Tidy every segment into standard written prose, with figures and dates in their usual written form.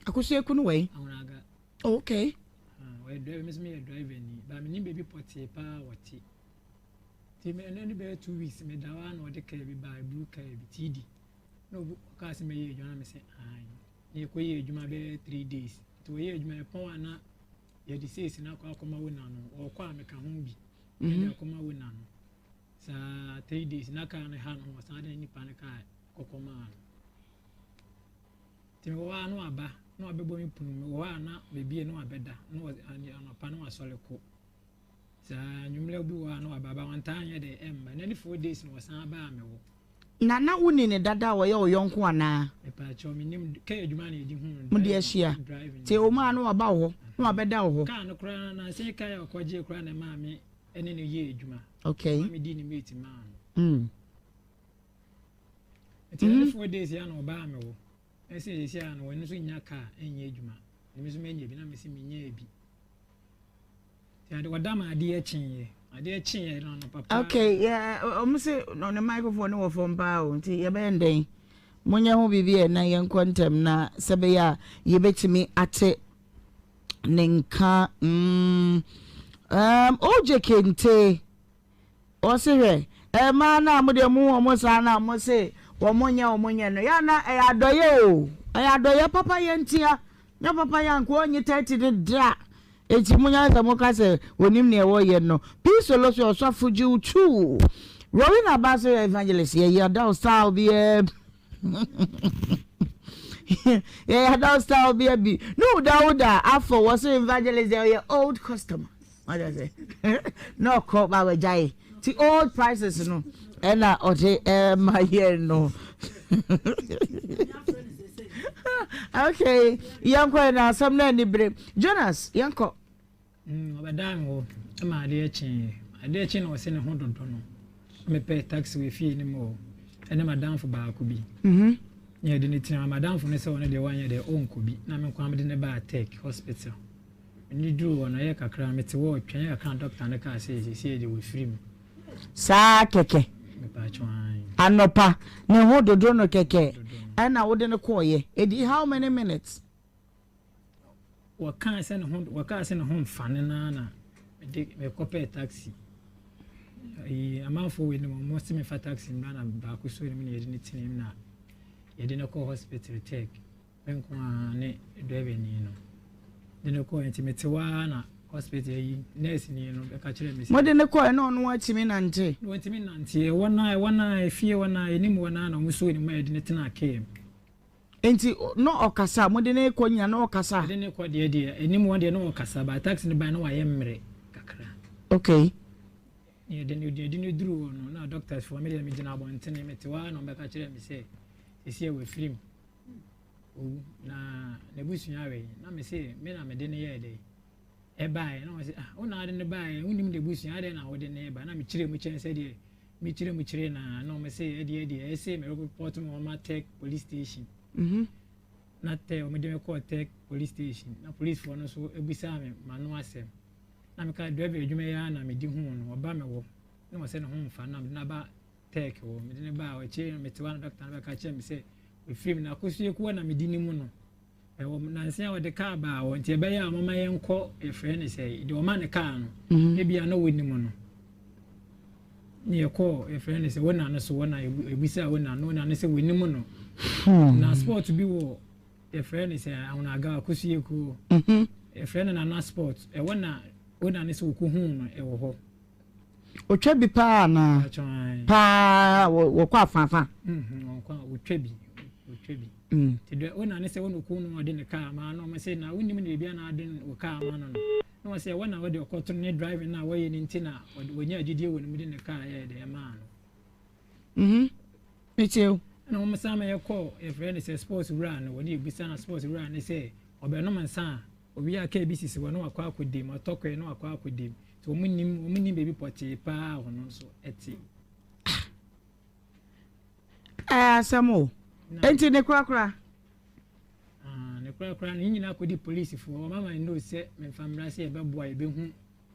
Akusiyeku no way. Awunaga. Okay. We drive me driver ni. Ba me ni baby potty pa wati. Ti me ene be 2 weeks me da wa na ode ka bi ba blue ka bi TD. No ka se me ye adwuma me se ai. Ni ko ye adwuma be 3 days. To ye adwuma pon ana ye di say na kwa akoma wo na no. O kwa me ka ho bi. Ye akoma wo na no. Sa 3 days na ka na ha no sa de ni pa ne ka kokoma no. Ti me wa no aba. No abebo mi punu me wa na bebie no abeda no anapa no asole ko sa nwumle bi wa no ababa wanta anya de emba na ni 4 days no san ba me wo na wuni ne dada wo ye oyonko ana e pa cho mi nim ka adwuma na edi hu mu de ahia te o ma no aba wo no abeda wo ka no kra na se ka ya kwaje kra na ma me ene ne ye adwuma okay ma me di ni mate ma no e ni 4 days ya no ba me wo ese ana wonu so nya ka enye adwuma emi so menye bi na mesi menye ebi ya de wadama ade achinye no papa okay yeah omse no ne microphone wo fom pa o nti ye be nden monye ho bibi na ye nkontem na sebe ya ye betimi ate nenka oje kente o se he ma na mo de mu o mo sa na mo se womonye no ya na adoye o adoye papa ye ntia nya papa ya nko onye 30 de dra eti munya za mo ka se wonim ne wo ye no peace loso osafo ji uchu rowing about evangelist ye that style be yeah that style be no dauda afọ was evangelist your old customer what I say no call ba we jai ti old prices no ena oje my here no okay yanko na some na ni bre Jonas yanko obadan wo ma ade achi na wose ne ho dodo no me pay taxi we fee ni mo ene madam fo ba ko bi ye de ni tina madam fo ne se wona de wanye de onko bi na me kwa me de ne ba tech hospital ni dru wona ye kakra me te wo twen ye kan doctor ne ka se de we free me sa keke anopa ne ho dodo no keke ana wo de ne koye edi how many minutes waka se ne ho mfane na me kope taxi amafo we ne mo se me fa taxi na ba ko so ne ye de ne tinim na ye de ne ko hospital take benko ne driver ni no de ne ko intimate na hospital yi nurse ni no be ka kire me mo de ne ko na ono atimi nante no atimi nante wona fie wona enim wona na mo so ni ma de ne tena kem enti no okasa mo de ne ko nya no okasa de ne ko de enim won de no okasa ba taxi ne ba no wa ye mmre kakra okay ye de ne duru no na doctors for me de me jina abontene me te wa no be ka kire me se esi we film na ne busunya we na me se me na me de ne ye de ebae na wase ona ade ne bae unim de busunya ade na wode ne ba na me kire mu chense de me kire na no me se ede ese me report mo ma tech police station na te o me de me call tech police station na police for no so ebisa me manu asem na me ka driver adwuma ya na me di hu no oba me wo na wase ne ho mfa na ba tech wo me de ne ba o che me te wan doctor na ka che me se we film na kosie ku na me di ni mu no ewo na nsia wo de ka ba wo nti ebe ya mama yenko e friend say de o ma ne ka no e bia no woni mu no ni ko e friend say wona no so wona ebisa wona no na say woni mu no na sport bi wo e friend say awuna aga kosie ku e friend na sport e wona ne say ku hu no e wo ho otwa bi pa na pa wo kwa fafa kwa otwa bi ti de wona ne se wona ku no de ne car ma no me se na woni me bia na de o car ma no no se wona we de okoto ne driving na we ni ntina wonya agidie woni me de ne car ye de ma no etio na mo sa me call e friend say sports run woni ebisa na sports run ne se obe no man sa obi aka ebisi se wona akwa akodim atokwe no akwa akodim so omunim baby poti pa hono so eti samo enti ne kura ne kura ni nyina akodi police fo mama no se me family se e be boy e be hu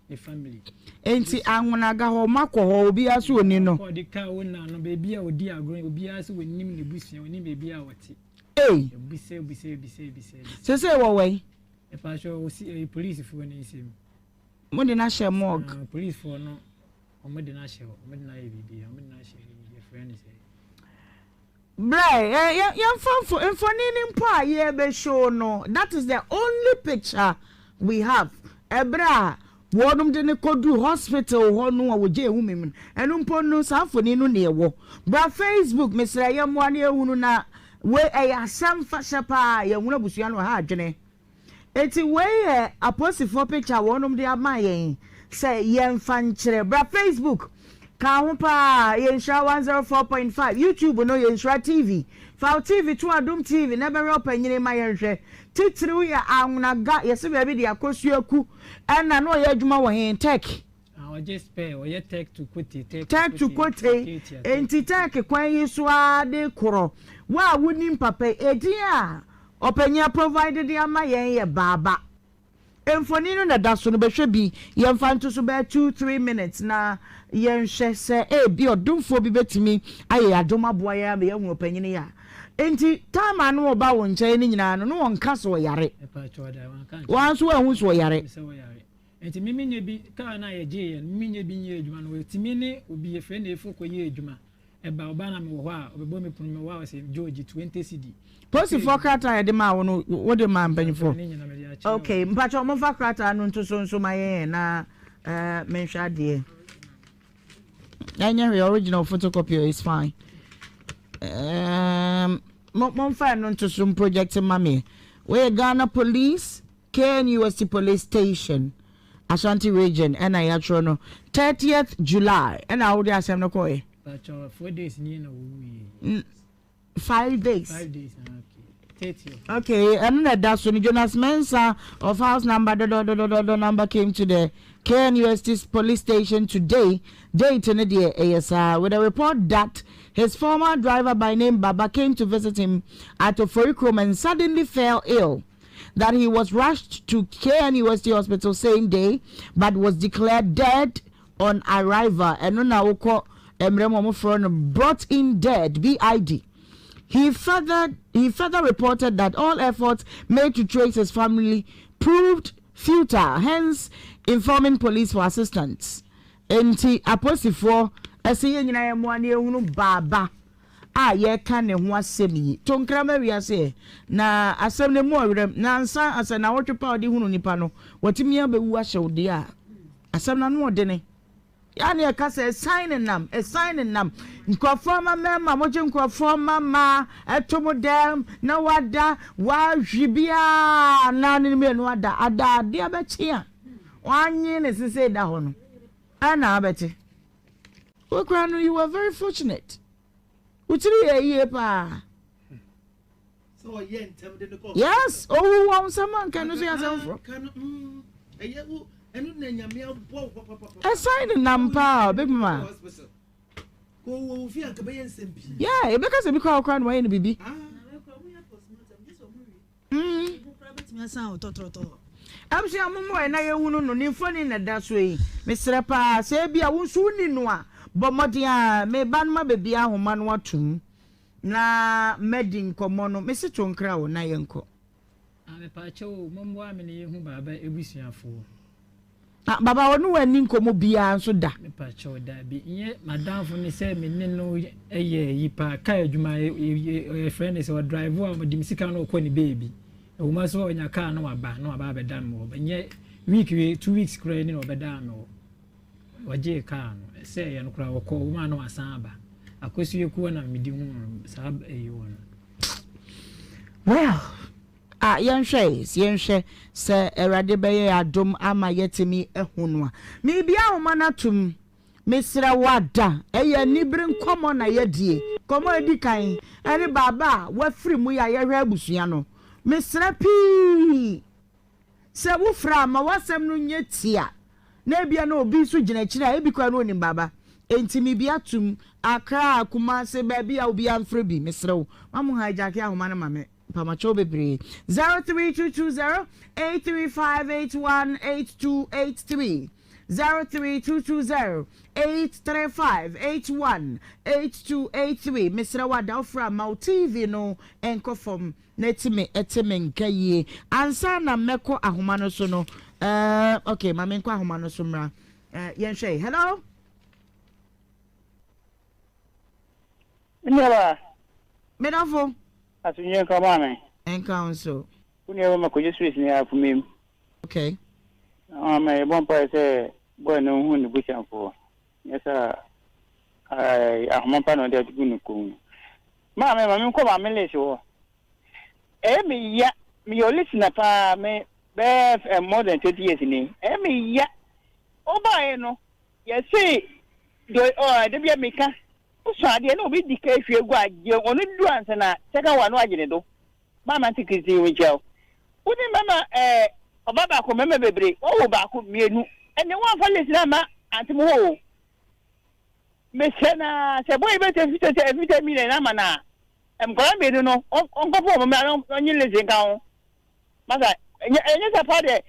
e family enti anwona ga ho makọ ho obi aso oni no ko di ka wona no be bia odi agro obi aso wonim ne busua oni be bia wote Hey. Bise. Say what way? A partial police for an issue. More than I share more. Police for no, or midnight show, midnight your friend is. Bray, young for infoning pa, yeah, be sure no. That is the only picture we have. Ebra, Wadum didn't go to hospital, one no would jail women, and umpon no safony no near war. Bra Facebook, Miss Rayam 1 year ununa, where a sam fashapa, young Busiano had, Jenny. It's a way a post for picture, one of the admiring. Say, young fan, bra Facebook. Kaumpa Yensha 104.5 YouTube no Yensha TV Fowl TV to Adum TV never open in my yensha titru ya annaga yesi baby dia kosuaku na no ye adwuma wo hen tech I just pay or yet take to quit tech to quote enti tech kwan yi so ade koro wa wonim papa edia openya provided ya ma yen ye baba emfoni no na daso no behwe bi yemfa nto so be 2-3 minutes na yenhwe se bi odumfo bi betimi aye adoma boa ya be yehu opanyini ya enti time anu oba wo nche ni nyina no wonka so yare wan so ehun so yare enti miminye bi ka na ye je yen miminye bi nye adwuma no wetimi ne obi efe na efo koye adwuma eba oba na me wo a obebo me punu me wa se George 20 cd posi for krata de ma wo wo de ma mpanyfo okay mpacho mo fa krata no nto so maye na menhwa de anya original photocopy is fine mo fa no nto so project mami we Ghana Police KNUST Police Station Ashanti region and I no 30th July and I would asem no ko 4 days ni na wo 5 days. 5 days. Okay, and that's when Jonas Mensah of house number number came to the KNUST police station today, date in the ASR, with a report that his former driver by name Baba came to visit him at Oforikrom and suddenly fell ill. That he was rushed to KNUST hospital same day, but was declared dead on arrival. And now brought in dead, BID. He further reported that all efforts made to trace his family proved futile, hence informing police for assistance. Enti aposifo asiye nyina ye moane ehunu baba a ye ka ne ho asem yi tonkrama wi ase na asem ne mo awrem na ansa asa na wotwepa odi hunu nipa no watimi abewu ahyewde a asem na no ode ne yani ekasa sign nam nkrofoma mema moje nkrofoma ma etomodem na wada wa hwibia na ne me no ada de abechi a wanyi ne sese da ho no ana abeti Okrano, you were very fortunate utiri ye pa so yen tem de ko yes oh won someone can say yourself I signed a number, big man. Yeah, because we call crown way in the baby. I'm saying, I'm and I won't know phone in that way. Mr. Pa, say, be a wound soon in noa, but Modia may ban my baby, a woman what to na medding commono, Mr. Tonkra, na yanko. I'm a pacho, Mumwa, many whom Baba, a vision for. Baba wonu wani nkomo bia nso da me pa cho da bi nye madam fo ni se me ne no eye yipa ka adwuma e friend is or drive o mo dimisika no ko ni baby e wo ma so onya ka no aba be dan mo nye week 2 weeks kra ni no be dan no waje ka no se ye no kra wo ko wo ma no asan aba akosi yeku na medi hu sa e yo no well yenhwe se erade beye adom ama yetimi ehunwa mi bia womanatum mesra wada eye nibere nkomo na yedie komo edi kan ene baba wafiri mu ya yehwe abusua no mesra pi se wo fra ma wasem no nyetia na bia na obi so gina kira ebi kwa no ni baba enti mi bia tum akra akuma se ba bia obi amfre bi mesra wo mamu hijack ya homa na mame Pamacho bebre 03220-835-818283 03220-835-818283 Mr. Wadafra Mau TV no enko from netime etime nkaye ansa na meko ahoma no so no okay ma menko ahoma no so mra yenhwe hello Nhyira medafo asunye kama me enka so kunya ma ko Yesu ni afumim okay me bon pa se bo no hu ni bushanfo yesa ahoma pa no de gunu ko ma me ko ma me lesi wo me ya me yo listen pa me be more than 20 years ni me ya oba e no yesi do de bia meka so ade na obi dika hwe gu agye onu du ansa na second one no agye do mama tikiti wi chao uni mama oba ba ko mama bebre o wo ba ko mienu ene wa fa lesi na ma antimu ho me sena se boy be te fite mi na ma na ko mienu no onko fo mama no onyi lesi nka ho masa enye sa pa de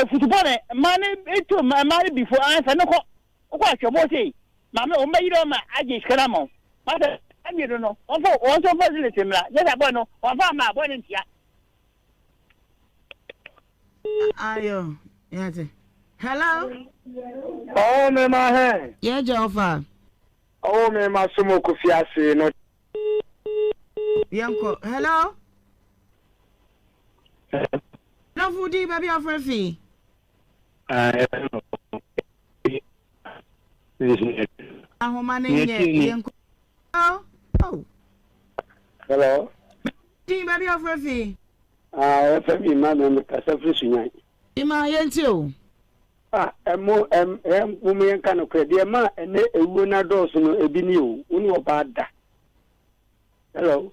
football man eto man before ansa no ko atwo sei mama o mayiro ma aje skara mo mata amiro no onfo facility mra yesa boy no onfa ma boy ntia ayo yate hello oh me ma he yeah Jehova oh me ma sumo ko fiase no yanko hello no foodie baby of refi ahoma na nye yanko oh hello di baby of refi refi ma me ka sa frisunya ima yenti o emo me yanka no kredi ma ene ewu na doso no ebi ni o uni oba da hello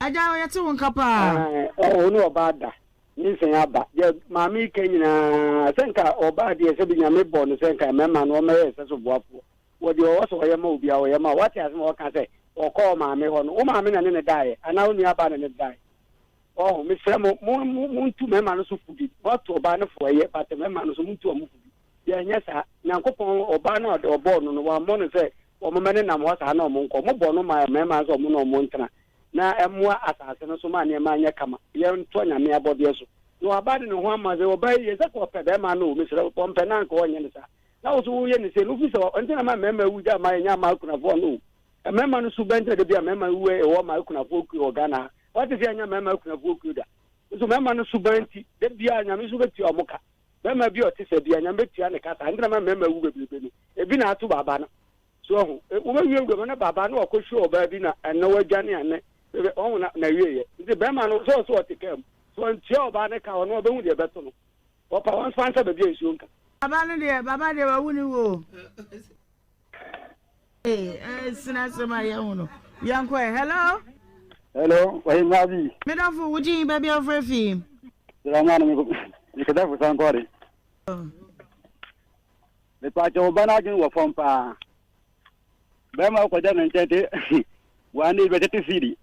aja o yati won kapa uni oba da ni sen aba je ma mi kenyina senka oba de se bi nyame bo no senka mema no me se so boafo wodi o so ye ma obi a o ye ma what as mo kan say o call ma me ho no o ma me na ne dai ana uni aba na ne dai oh me se mo ntu mema no so fudi what oba no fo ye but mema no so ntu o mu fudi ye nya sa nyankopon oba na o bo no wa mo no say o mo me na mo sa na o mo nko mo bo no ma mema so mo no mo ntena na emua asase no so ma ne ma nya kama ye nto nya me abode so no abade no ho amaze oba ye se ko pede ma no me sere pompe na nko onye ne sa na wo so ye ne se no fi so ntena ma mema wu ja ma nya ma kuna fo no mema no su bente de bia mema wu e wo ma kuna fo ku ogana what if anya mema kuna fo ku da so mema no su benti de bia nya me su beti omuka mema bi o ti se bia nya me tia ne kasa ntena ma mema wu bebebe no ebi na atu baba no so ho wo ma wie ngwe na baba no okoshu oba bi na ene wagane ane on na wieye nti bema no so otikem so ntia oba ne ka ono obehu de beto no opa wan fansa be bi esu nka baba de wa wuni wo sina sema ya uno yanko hello wa ngabi me don't for wuji baby of refi salama na mi kada fu san kore le pa jo bana jin wo fompa bema ko da men tete wa ni be tete siri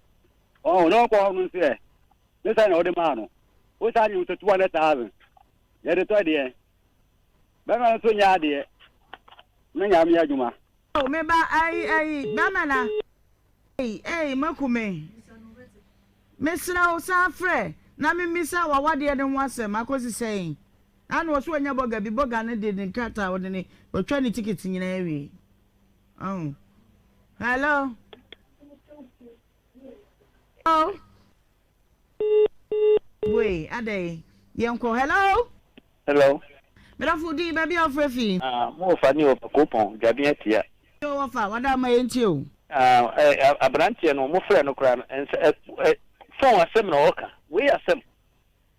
oh no ko nun se le sa no de mano o sa ni uto 200,000 ya de to de bema so nya de me nya mi aduma oh me ba ai mama na makume mesra o sa frɛ na me misa wa wade de ho asɛm akosi sɛn ana wo so anya boga bi boga ne de nkata wo de ne otwa ne ticket nyina awie oh hello oh wait ade yenko hello me da fudi baby of refi mo fa ni o kopon gabi atia yo wa fa wada ma yenti o abrantie no mo frɛ no kra no phone asem na oka we asem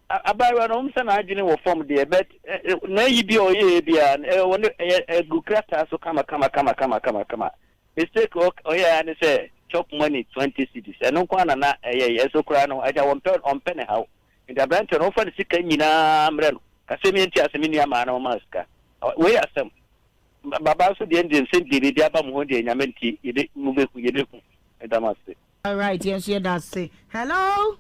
abawa no mse na adwene wo form de bet na yi bi o ye bia woni gukrata so kama mistake o ya ne say chop money 20 cedis eno kwa na so kra no aja won pe ne hawo nda branch no fa de sika nyina mre no kasemi enti asemi ni ama na o maska we asem baba so de ndin sen de de aba mo ho de nyamenti yede mu beku edamase. All right, yes, yeah, that's it. Hello?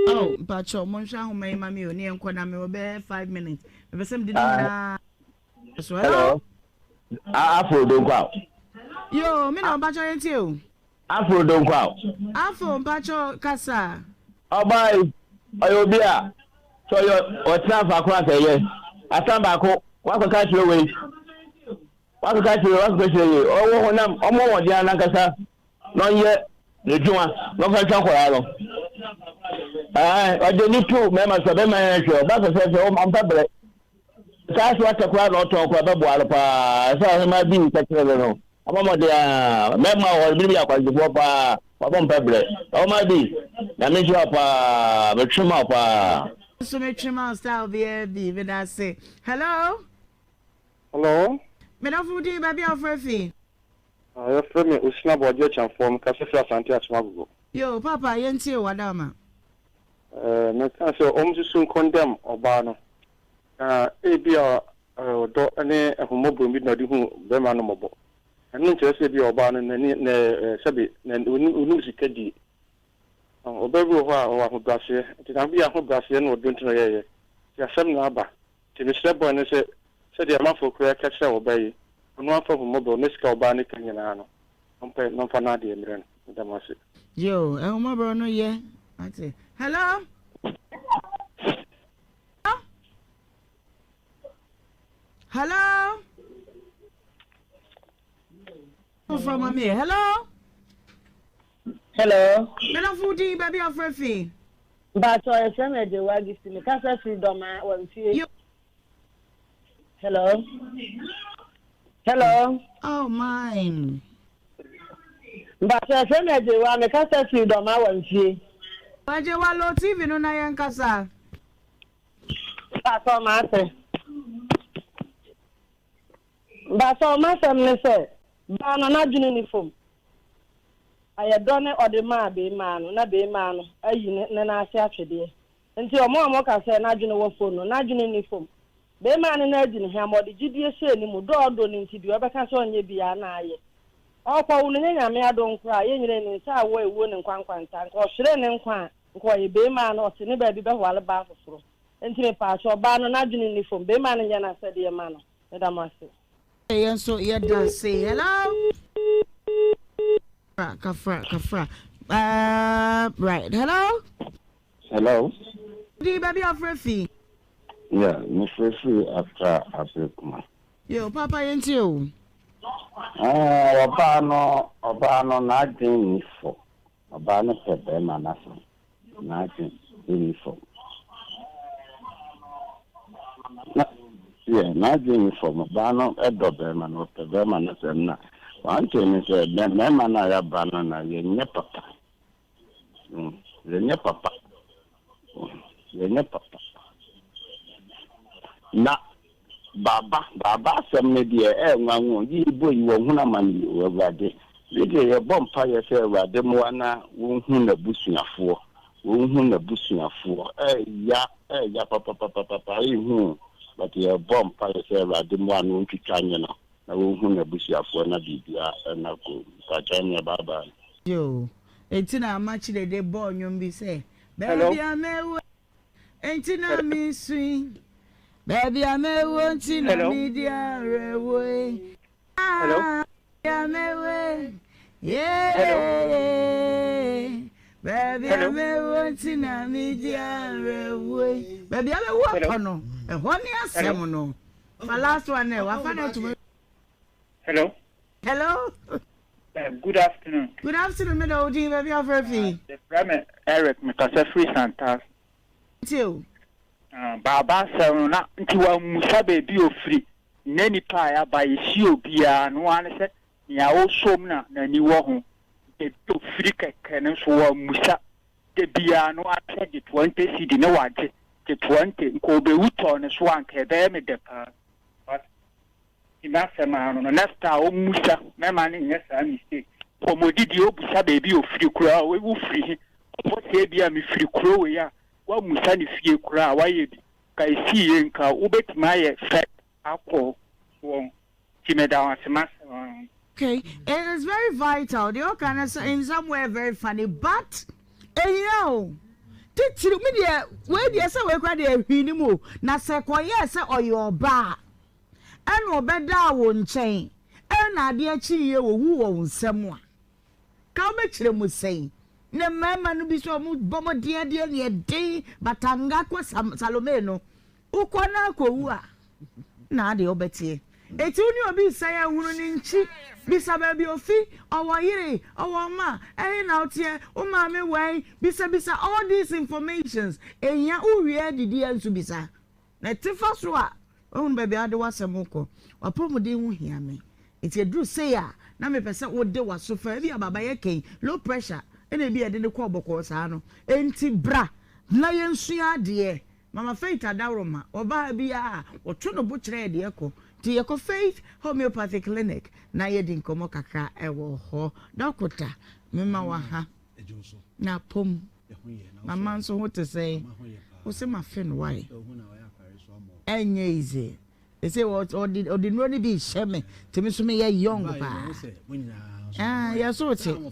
Oh, Pacho, Monsha, who may mammy, or near Quaname, obey 5 minutes. If I send dinner. Hello. Afro don't go out. Yo, me no Pacho ain't you. Afro don't go out. Afro, Pacho, Casa. Oh, bye. Oh, be a. So what's not for class, yes. I stand back home. What can catch you away? What can catch you? What's going to say? Oh, more than Nankasa. Not yet. The Juma, no question for Allo. I didn't two members of the manager, but I said, oh, I'm public. That's what the crowd not talk about Boalapa. So I might be technical. I'm on the member or maybe I was before Papa public. Oh, my be. I mean, you up the trim up. So make sure my style be when I say hello. Hello. Me don't food you, baby, of Refi. Your friend me usina budget and form Casafra Santia Smago. Yo, Papa, yenti wadama. Me can say soon condemn Obano. Ebia do any homobo mid not who Bemano Mobo. And interest be Obano ne Sabi, Unusikadi. Obebu or Hogasia, it can be a Hogasian or don't know. There are some number. To the step one said the amount for clear catch obey. No for mobile Nesca Bani Canano. Non fanadi and Damasi. Yo, my brother, no, yeah. I say, hello? Hello? From me, hello? Hello. Hello, foodie, baby of Refi. But I send a wagis to me. Casa freedom, one few. Hello. Hello. Oh, mine. But I send a one, Casa freedom, one few. But you want low TV, no, Nayan Casa. That's all, master. That's all, master, Mister. Ban on a uniform. I had done it or the man be man, not be man, a unit, and I say actually. Until more more can say, not general phone, not uniform. Be man and urging him or the GDS anymore, dog don't into the other canson ye be an eye. All for winning, I may don't cry, any entire way, winning quanquan, or shilling and quan, quite a be man or sin baby while about for. Until a patch or ban on a uniform, be man and Yana said, dear man, Madame Master. And so you just say hello. Kafra. Right. Hello? Hello? Do you baby of Refi? Yeah, Miss Refi after Africa. Yo, Papa, ain't you? Obano, nothing for. Obano said, Manasa. Nothing uniform. Yeah, nothing for Obano, Edoberman, or the Verman. One thing is that man I have banana, your papa. Your papa. Your papa. Na Baba, some media, you boy, you won't money over there. Little bumpire say, Rademoana won't win the bushing of four. Won't win the bushing of four. Ya, papa, you but your bumpire say, Rademoan won't be canyon. I won't a bushy for na bibia and I go Pachania Baba. Yo, it's in a match that they born you be say, baby, I may ain't in a me swing. Baby, I may want in a media way. Hello. I may way. Yeah. Baby, I may want in a media way. Baby, I may work on a 1 year seminal. My last one there, I found out to me. Hello. Hello. Good afternoon. Good afternoon, Middle D. Baby of Refi. The Prime Eric Mikasafi Santa. Two. Baba Sarona, Tua Musa baby of free. Nanny Pia by Shiobia, no one said, Yao Somna, Nanny Wahoo. The two free cannons were Musa. The Biano, I said it 20 city, no one, the 20, Kobe Wuton, a swank, a damn the car. Enough man on next time, Musa, my man, yes, I mistake. For Modidio, Busa baby of free crow, we will free. What say be a me free crow, ya? What Musa is free crow, why you can see in car, Ubet my fat apple. Okay, it is very vital. The organizer in somewhere very funny, but you know, titiri me de we de se we kwa de hwini mu na se koye se oyoba ana obeda wo nchen ana ade achiye wo wu wo nsem a ka o mechire mu sei ne mama no bi so mu bomo de ne de batanga kwa Salome no ukona ko wu a na ade obetie eti uni obi saya hunu ni nchi bisa baby ofi owo yire owo ma na otie o ma me wai bisa all these informations enya uwie didi ansu bisa na tifa so a ohun baby ade wasem ko wapomuden hu hia me eti edru say a na me pese wo de waso fa bi ababa ye ken low pressure ena bi ade ne ko oboko saa no enti bra na yensua de mama Faith Adaroma oba bi a oto no bo kire de ko ti yeko Faith Homeopathic Clinic na yedi nkomo kakra ewo ho dokota mema wa ha na pom mama nso ho te say o se ma fin why enye easy they say what or did no be shame to me so me young pa yeah so it I'm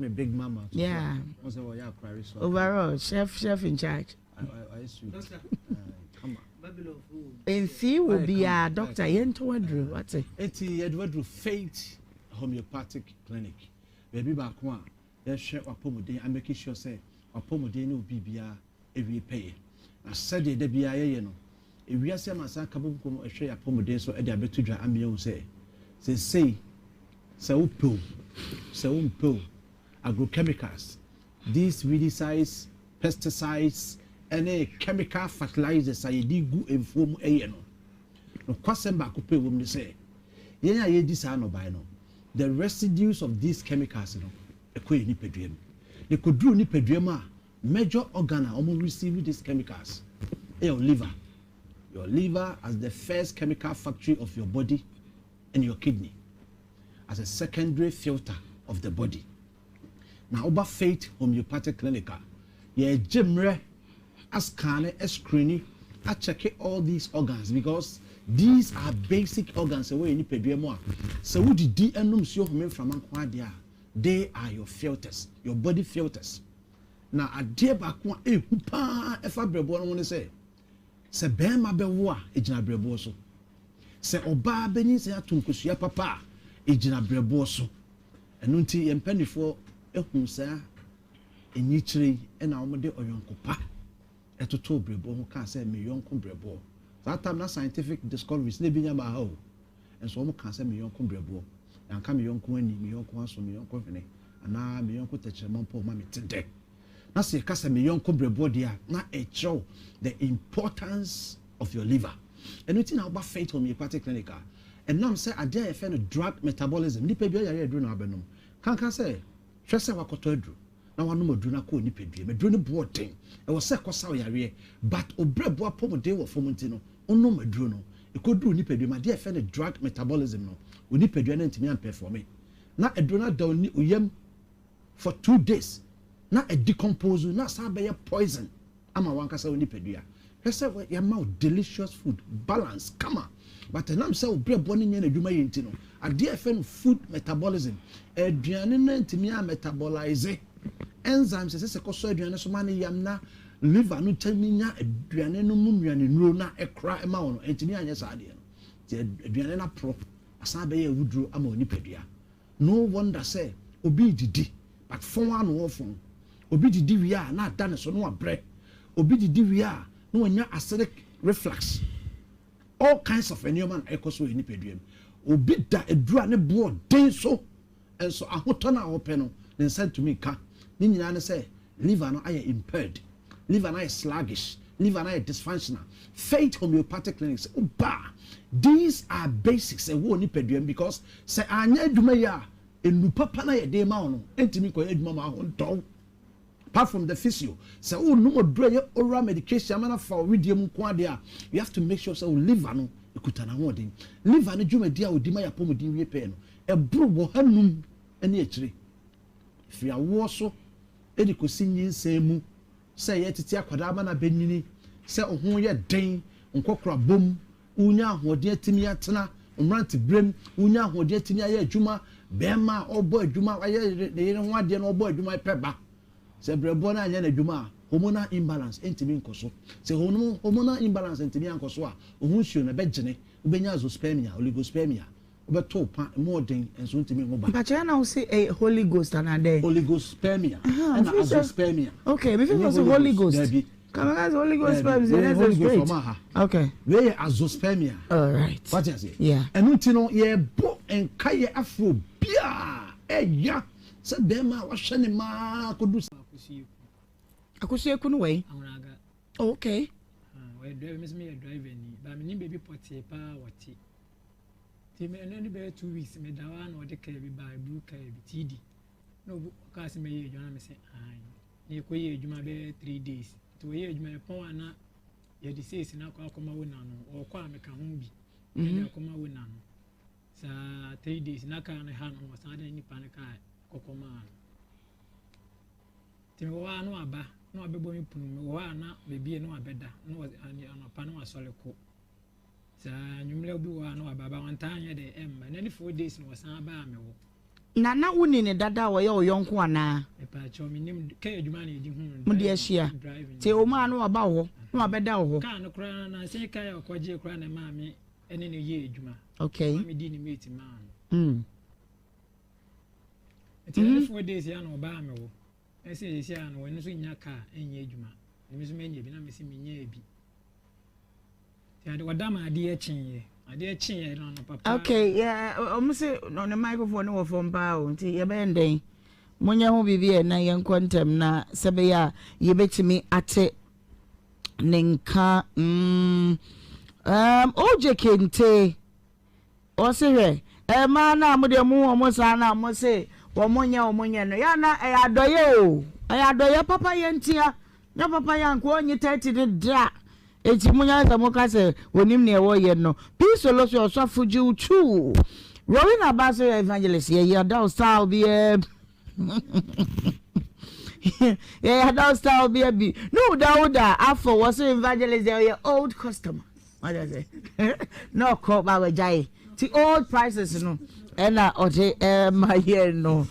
me big mama yeah so overall chef in charge in see will be a doctor yento adru what eti Edward Faith Homeopathic Clinic baby back one ya share apomuden I make sure say apomuden no bibia ewie pay na said de bia ye no ewiase masa kabunkom ehwe apomuden so e de abetudwa amia say say upil agrochemicals these weedicides pesticides any chemical fertilizers are digu enfom no kwasem ba ko pe wom ni say yen ya ye di sa no bai no the residues of these chemicals no ekoye ni peduam ne koduru ni peduam a major organ a omo receive these chemicals your liver as the first chemical factory of your body and your kidney as a secondary filter of the body. Now, Oba Faith Homeopathic Clinic, ye jimre, askane, screening, I check all these organs because these are basic organs. So we need to do more. So we did enum so home from Ankwadia. They are your filters, your body filters. Now, a dear bakwa hupa efa brebo no want say. Se bema bewa ejina brebo so. Se oba beni se atunkusua papa ejina brebo so enu nti yempanifo ehun sa enyichire na omode oyonkopa etoto brebo ho ka say me yonko brebo that time na scientific discoveries na binya ba ha enso omo ka say me yonko brebo yanka me yonko ani me yonko aso me yonko fene ana me yonko techemon po ma me tede na se ka say me yonko brebo dia na echo the importance of your liver enu ti na Oba Faith Homeopathic Clinic and now say a day a drug metabolism nipa bia ya adru na abenum kan say hwese wakoto adru na wanu madru na ko nipa bia madru ne boaten e wo say kosa yare but obrebo apomode wo fomunti no onno madru no e kodru nipa bia ma dey a drug metabolism no onipa bia na ntimi am perform na adru na down ni uyam for 2 days na e decompose na sa be poison ama wankasa onipa bia hwese ya ma delicious food balance kama but nam say obrebo ni na adwuma yenti no ade efen food metabolism aduane na ntimi a metabolize enzymes se koso aduane so ma ne yam na liver no taminya aduane no mu nnuane nuro na ekra ema wono ntimi anye sa ade no ti aduane na pro asa be ya wuduro ama oni padua no wonder say obi didi but fon anu ofon obi didi wi a na ada ne so no abre obi didi wi a no anya acidic reflux all kinds of phenomenon ekoso eni peduam obi da edura ne bo den so enso ahoto na ope no ne sent to me ka ni nyina ne say liver no aye impaired liver no aye sluggish liver no aye dysfunctional Faith Homeopathic Clinics these are basics e wo ni peduam because say anya aduma ya enu papa na ye de ma no entimi ko aduma ma ho ntɔw apart from the physio say oh no more dry oral medication mana for widium kwade a you have to make sure say liver no ekuta na ho den liver no dwumadi a odima ya pomodin wie pe no e bro wo hanum ene akire fi awo so edi kosi nyinsemu say ye tete akwada ma na benini say ohun ye den nkokora bom unya ahode atimi atena umrante brem unya ahode atimi aye adwuma bema obo adwuma aye ne ho ade no obo adwuma peba se brebo na anya na dwuma hormonal imbalance entimi nkoso se hormonal imbalance entimi ankoso a ohun hwio na begene ubenya azoospermia oligospermia ubeto pa modern enso entimi ngo ba but you now say a Holy Ghost and a oligospermia and azoospermia okay before you say Holy Ghost come on Holy Ghost sperm that's great okay we azoospermia all right what you say yeah enu ti no ye bo enkaye afro bia eya se bema wa hwe ne ma kodu akusieku no way awunaga okay we drive me driver ni ba me ni baby potie pa wati ti me no ni be 2 weeks me da wa no de ka bi ba blue ka bi td no ka se me ye jona me se ai ni ko ye juma be 3 days to ye juma pon ana ye di say na kwa akoma wo na no o kwa me ka ho bi ye akoma wo na no sa 3 days na ka na ha no sa de ni pa ne ka kokoma ti me wa no aba no abebo mi punu me wa na bebie no abeda no ani anopa no asole ko sa nyumle obi wa no ababa wanta anya de emma na ni 4 days no san ba me wo na wuni ne dada wo ye oyonko ana e pa cho mi nim ka adwuma na edi hu mu de ahia te o ma no aba ho no abeda ho ka no kra na se ka ya okoje kra na ma me ene ne ye adwuma okay mi di ni mate man e te 4 days ya no ba me wo ese ano wonu so nya ka enye adwuma emi so menye bi na mesi menye bi ti ade wadama ade chinye no no papa okay yeah omse on the microphone no for mpa o nti ye be nden munye ho bibie na ye nkontem na sebe ya ye betimi ate nenka oje kente o se he ma na mo de mu o mo sa na mo se womonye no ya na adoye o adoye papa ye ntia na papa ya nko onye 30 ne dra eti munya za mo ka se wonim ne wo ye no peace solution so afuji uchu rolling about evangelist ye da style be yeah da style be no dauda afọ was evangelist your old customer what I say no call ba we jai ti old prices no ena oje my here no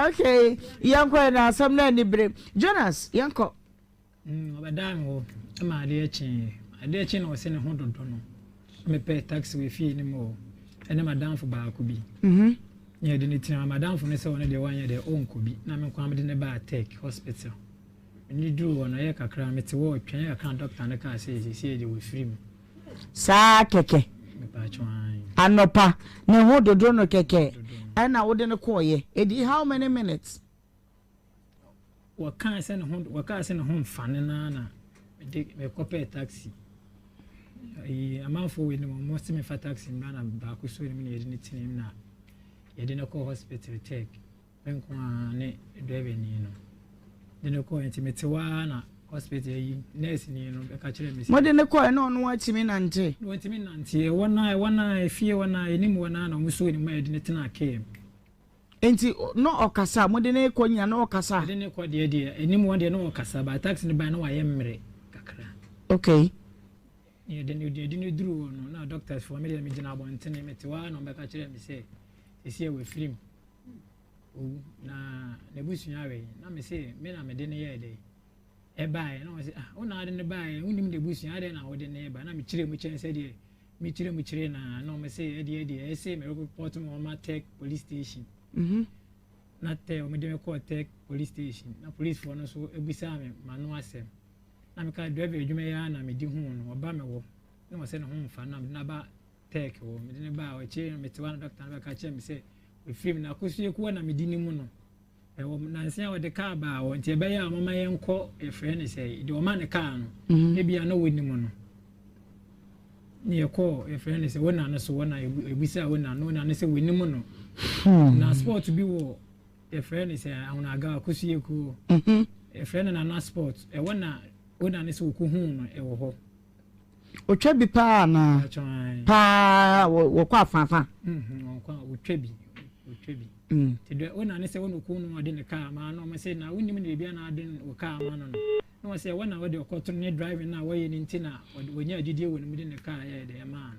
okay yanko na samna ni bre Jonas yanko obadam ho ma ade echi na wose ne ho dodo no me pay taxi we fee ni mo ene madam fo ba ko bi ye de ni tina madam fo ne se wona de wanye de onko bi na me kwa me de ne ba tech hospital ni dru wona ye kakra me te wo twen ye kakra doctor ne ka se de we free me sa keke anopa ne ho dodo no keke ana wo de ne koye edi how many minutes waka se ne ho mfane na me kope taxi amanfo we ne mo se me fa taxi na ba ko so ne me ye de ne tinim na ye de ne ko hospital take ben ko ne driver ni no de ne ko intimate wa na hospital yi nurse ni no be ka kire me mo de ne ko na ono atimi nante wantimi nante wona fie wona enim wona na mo so ni ma ye de ne tena kem enti no okasa mo de ne ko nya no okasa de ne ko de enim won de no okasa ba taxi ne ba na wa ye mmere kakra okay ye de ne duru no na doctors for me de me gina abontene me te wa no be ka kire me se esi we film na ne busunya we na me se me na me de ne ye de e bae na se ona de ne bae unim de busunya de na wo de ne ba na me kire mu chen se de me kire na no me se e de e se me report mo ma tech police station na te o me de me call tech police station na police for no so ebisa me ma no asem na me ka driver adwuma ya na me di hu no oba me wo na mo se ne ho mfa na ba tech wo me de ne ba o che me te wa doctor na ka che me se we film na kosu ku na me di ni mu no e wo na nsia wo de ka ba wo nti e be ya mama ye nko e frɛ ne se de o ma ne ka no e bia na wo ni mu no ni e ko e frɛ ne se wo na no so wo na ebisa wo na no na ne se wo ni mu no na sport bi wo e frɛ ne se awon aga kosu ku e frɛ ne na sport e wo na ne se wo ku hu no e wo ho otwa bi pa na pa wo kwa afafa wo kwa otwa bi ti do wona ne se wono ku no de ne car ma no me se na wonim ne bia na de wo car ma no no se wona wo de okoto ne driving na wo ye ni ntina wo nya adidie wo ne de ne car ye de ma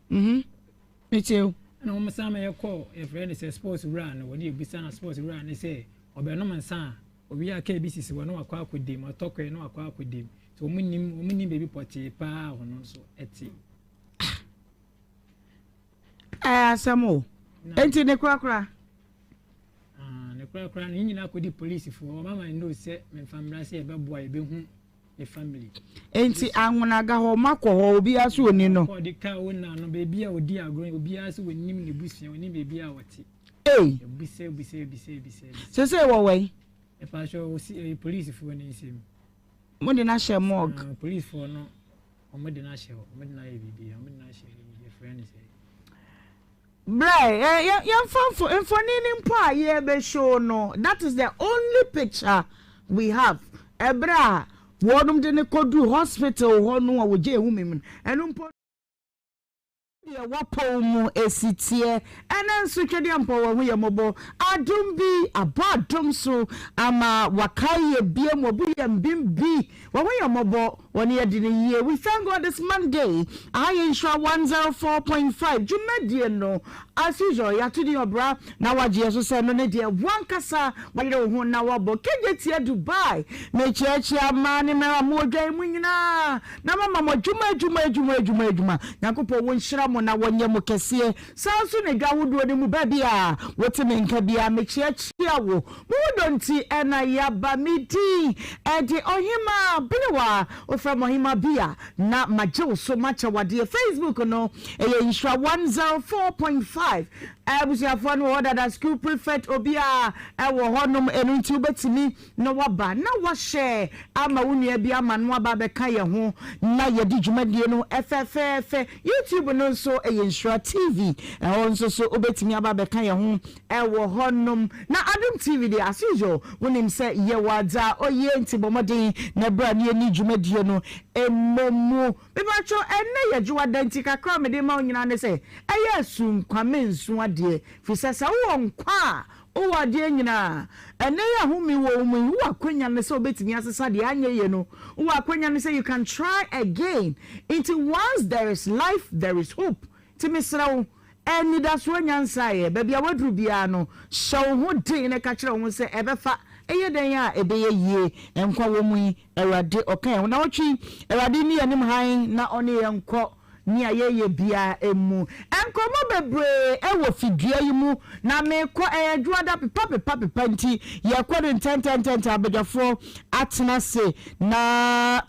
no me too na wɔn san yɛ kɔ efrɛ ne sɛ sports run wɔde ebisa na sports run ne sɛ ɔbɛnom nsa obi a ka ebi sisi wɔ no akɔ akɔdim atɔkɔ no akɔ akɔdim so wɔn nim baby pɔtee paa ɔno nso ɛte asɛm enti ne kura ne kura ne nyina akɔdi police fo mama ndo sɛ memfa mmra sɛ ɛbɛboa ɛbɛhu ne family enti anwonaga hɔ makɔ hɔ obi aso oni no ɔde ka wona no baby a odi agro obi aso wonim ne busua wonim baby a wɔte bisa sese wɔ wai epa so police fo ne nsem mo de na hyɛ mog police fo no ɔmo de na hyɛ ɔmo de na yɛ bibi ɔmo de na hyɛ yɛ friend sɛ Bray, info mpo ye be show no. That is the only picture we have. Ebra, wonum de ne kodu hospital ho no wo je hu mem. Enu mpo ye wapo mu esitie. Ena nso twede mpo wo hu ye mobo. Adum bi abadum so ama wakaye bie mo bu ye mbimbi. Wo hu ye mobo woni ye dine ye. We thank God this Monday. I insure 104.5. Jumedie no. As usual, ya to the obra na waje so se no ne de wan kasa wale ho na wabo kejetie Dubai me chechi amani mera mo dwan mu nyina na mama mo juma yakopo won hira mo na wonye mo kese sanso ne gawodo ne mu ba bia wotime nka bia me chechi awo mo donti ena yaba midi e de Ohemaa Benewaa ofra Ohemaa bia na maje so macha wade Facebook no e insure 104.5 abusiafo no order that school prefect obia ewo honom enu nti obetimi no waba na wa share ama wunua bia ama no aba beka ye ho na ye di dwumadie no FFF YouTube no so Nhyira TV nso so obetimi aba beka ye ho ewo honom na Adum TV de as usual wonim se ye wada oye nti bomoden na bra ne ni dwumadie no emomu bibacho enne ye dwuada nti kakra me de ma onyina ne se eye sun kwame nsu ade fi sesa wo nkwa o ade nyina ene ya humi wo mu wo akwanya ne se obetimi asesa de anye ye no wo akwanya ne se you can try again into once there is life there is hope timisrawo eni da so nyansa ye ba bia wadru bia no show ho din ne ka kire wo se ebefa eye den ya ebeye yie enkwa wo mu Awurade okan na otwi Awurade ni anim han na one ye nkọ ni ayeye bia emu enkomo bebre ewo fidua yi mu na meko edwada pepa nti ye kwado 10 abedafo atena se na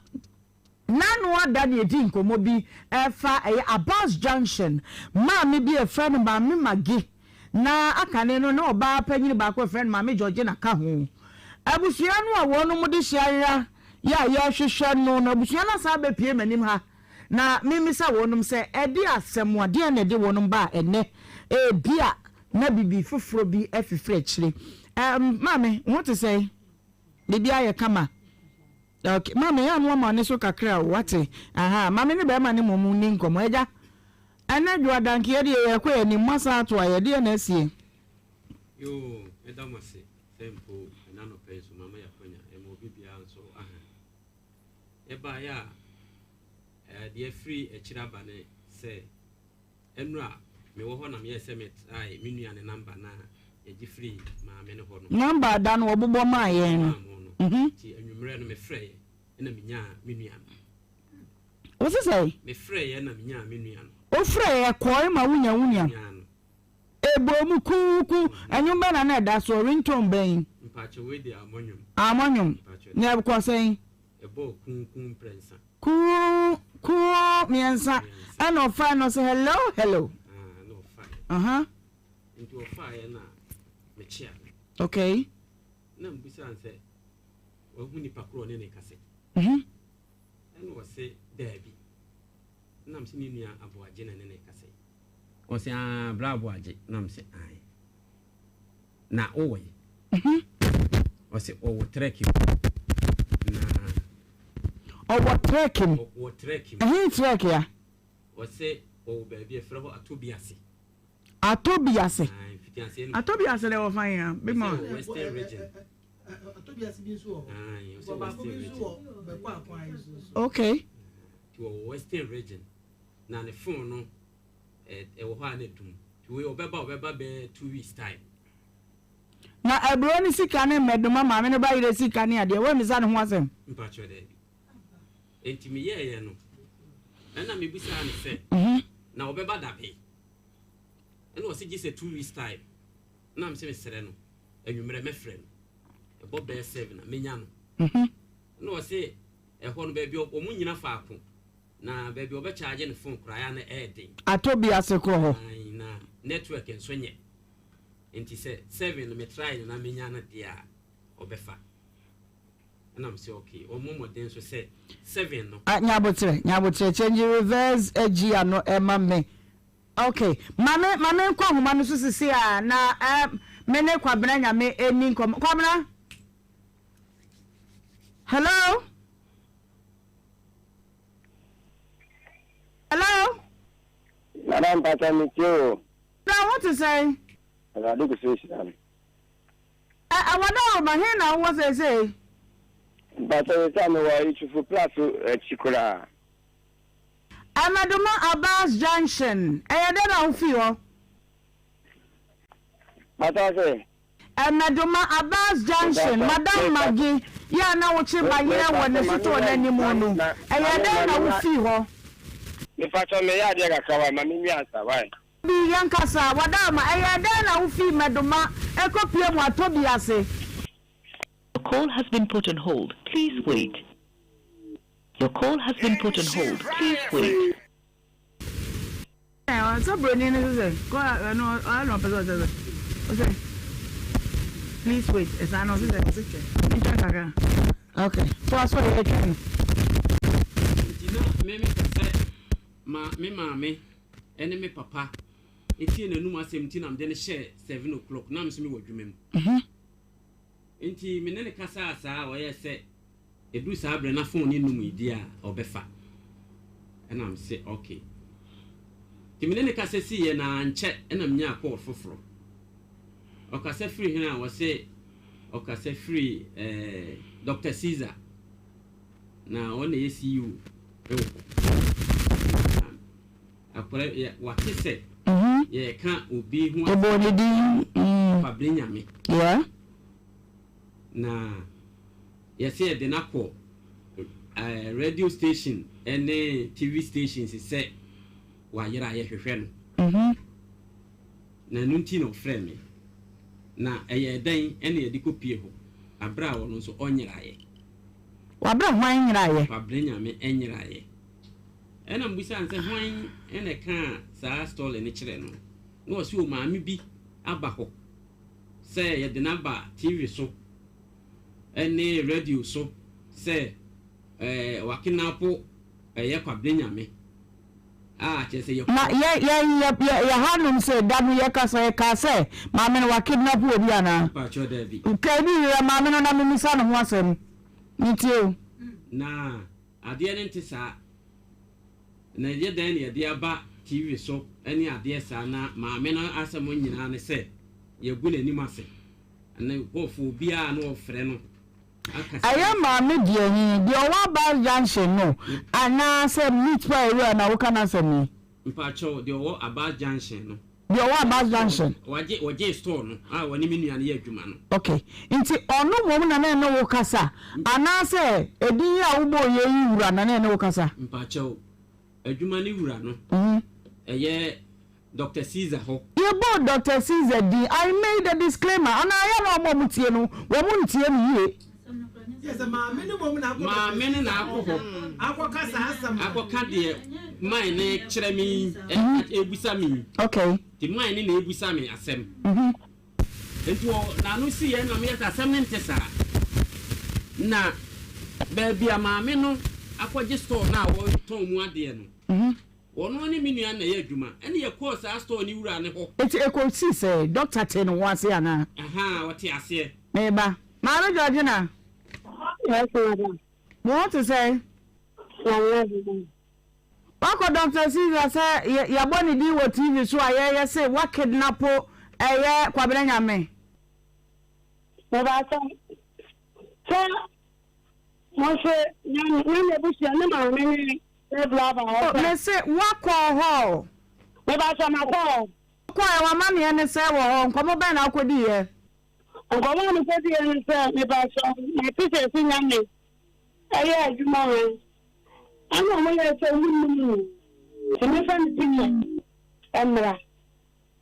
nanu ada de di nkomo bi efa Abbas Junction ma me bi e friend ba me magi na akane no na oba panyini ba ko friend ma me George na ka ho abusua no a wono mu de hyiara ya hwehwe no na abusua na sa be pie manim ha na mimisa wonum se edi asemo ade na de wonum ba ene bia na bibi foforo bi afifre kire mame what to say bibia ye kama okay mame ya no ma ne so kakra what aha mame ne be ma ne momu ni nkomo eja ana dwadanke ye de ye kwa ni masa ato aye de na asie yo edamase tempo na no peso mama ya kwanya mo bibia so aha eba ya the free echiraba ne say enra me wo ho na me sms ai menua ne number na e free ma me ne ho no number da no obobo ma ye no ti anwumre no me frɛ na menya menua o se say me frɛ na menya menua no o frɛ ye ko ma wunya ebo mu kuku anwumba na da so ringtone ben mpache we dey amonyum na e ko say ebo kunkun prensa ku miensa and of no say hello no fine into a fire na me chia okay na mbisa nse wa huni pakro ne kase and was say debi na msi ni nua aboaje na ne kase o se bra aboaje na msi ai na owe o se o trek na o trekking trek ya o se o baby efra ho atobiase atobiase le o fan ya big man western region atobiase bi so o ba ko bi so be kwa akwan so okay to western region na ne phone no e wo ha na dum we obeba be 2 weeks time. Na ebro ni sika ne medoma maame ne ba yire sika ne ade we misa ne ho asem. Mpacho de bi. Enti me ye no. Na me bisa ne se. Na obeba da pe. And was it just a 2 weeks time? Now I'm saying Sereno, and you remember my friend. A Bob Bear 7, a Minyano. No, I say a horn baby or Munina Faco. Now, baby, over charging the phone cry on the air thing. I told me as a call. Network and swing it. And he said 7, me try and I Minyana dear or Befa. And I'm say okay, or Momo then so say 7. No, Nyabotre, change reverse edge no Emma me. Okay, mame kwa huma no so sisi a na mene kwa bena nyame eni nkom kwamna. Hello? Madam Pata Mitio. Now what to say? I do say. I wonder ma here now what they say. But I tell me why you for plus chikura. Amaduma Abbas Junction. Ayadena ufio. What I say? Amaduma Abbas Junction. Madam Maggie. Ya na uchi ba here when suto na ni monu. Ayadena ufio. If I tell me ya dia kawa mami mi ansa why? Bi yankasa wadama ayadena ufi maduma ekopie mu atobi ase. The call has been put on hold. Please wait. Your call has been put on hold. Please wait. So Bruni is go no I don't know. Okay. Please wait. It's an okay. So I saw you again. Me ene me papa eti na numa 17 am de share 7 o'clock na mso me wadwumem enti me ne kasa asa o ye se edu sa abre na phone ni num idi a obefa and am say okay ti me ne kasa si ye na nche na mnya call foforo o kasa free hina wo say o kasa free Dr. Caesar na on the ACU akore wate se ye ka obi hu obonidi pabrenya me yeah na ye say de nako radio station any TV stations say wa yera ye hwehwe no na nunti no frɛ me na eye dan ene ye dikopie ho abra wo no so onyira ye wa bra hwan nyira ye pabrenya me enyira ye ena mbisa nse hwan ene ka sa stall ni kire no no si o maami bi aba ho se ye de naba TV so ene radio so se wakinapo ye kwabrenya me chese ye na ye hanum se dabu ye ka se maami no wakinapo obi ana pa cho David ka bi ye maami no na mimisa no ho asem nitio na ade ne ntisa na ye dan ye de aba TV so ene ade sa na maame no asem nyina ne se ye gu n'anim ase na kofo bia no ofre no aya maame die hin de owa ba junction no ana se meet pa area na wo kana se mi mpa cho de owo aba junction no de owa ba junction waje store no woni menua ne ye adwuma no okay nti ono wo na na wo kasa ana se edin ya wo bo ye wura na na wo kasa mpa cho adwuma ne wura no eye Dr. Caesar ho ye bo Dr. Caesar di I made a disclaimer ana ya no mo mutie no wo mu ntie mi ye yes maame no mo na akọ akọkasa asam akọka de mine ne kire mi ebusa mi okay the mine ne ebusa mi asem ento na no si ye na me ka asem ne ntesa na baby maame no akọje store na wo ton mu ade no wono ne minua na ye adwuma ene ye course a store ni wura ne ho eti ekonsi say doctor ten wase ana wote ase meba maame Georgina. Yes, madam. What to say? Wako Dr. Caesar say ya boni di wo TV so aye say wa kidnapo eye kwabrenya me. Baba so mo say nyane busia na ma me blaba. Me say wa call ho. Baba so ma call. Kwa wa mami ene se wo nkomo ben na akodi ye. Nkomo ni kodi ene se me ba so me pise si nyame. Aye adwuma ho. Ana mo le se wunu. Se me fa ni pinye. Emra.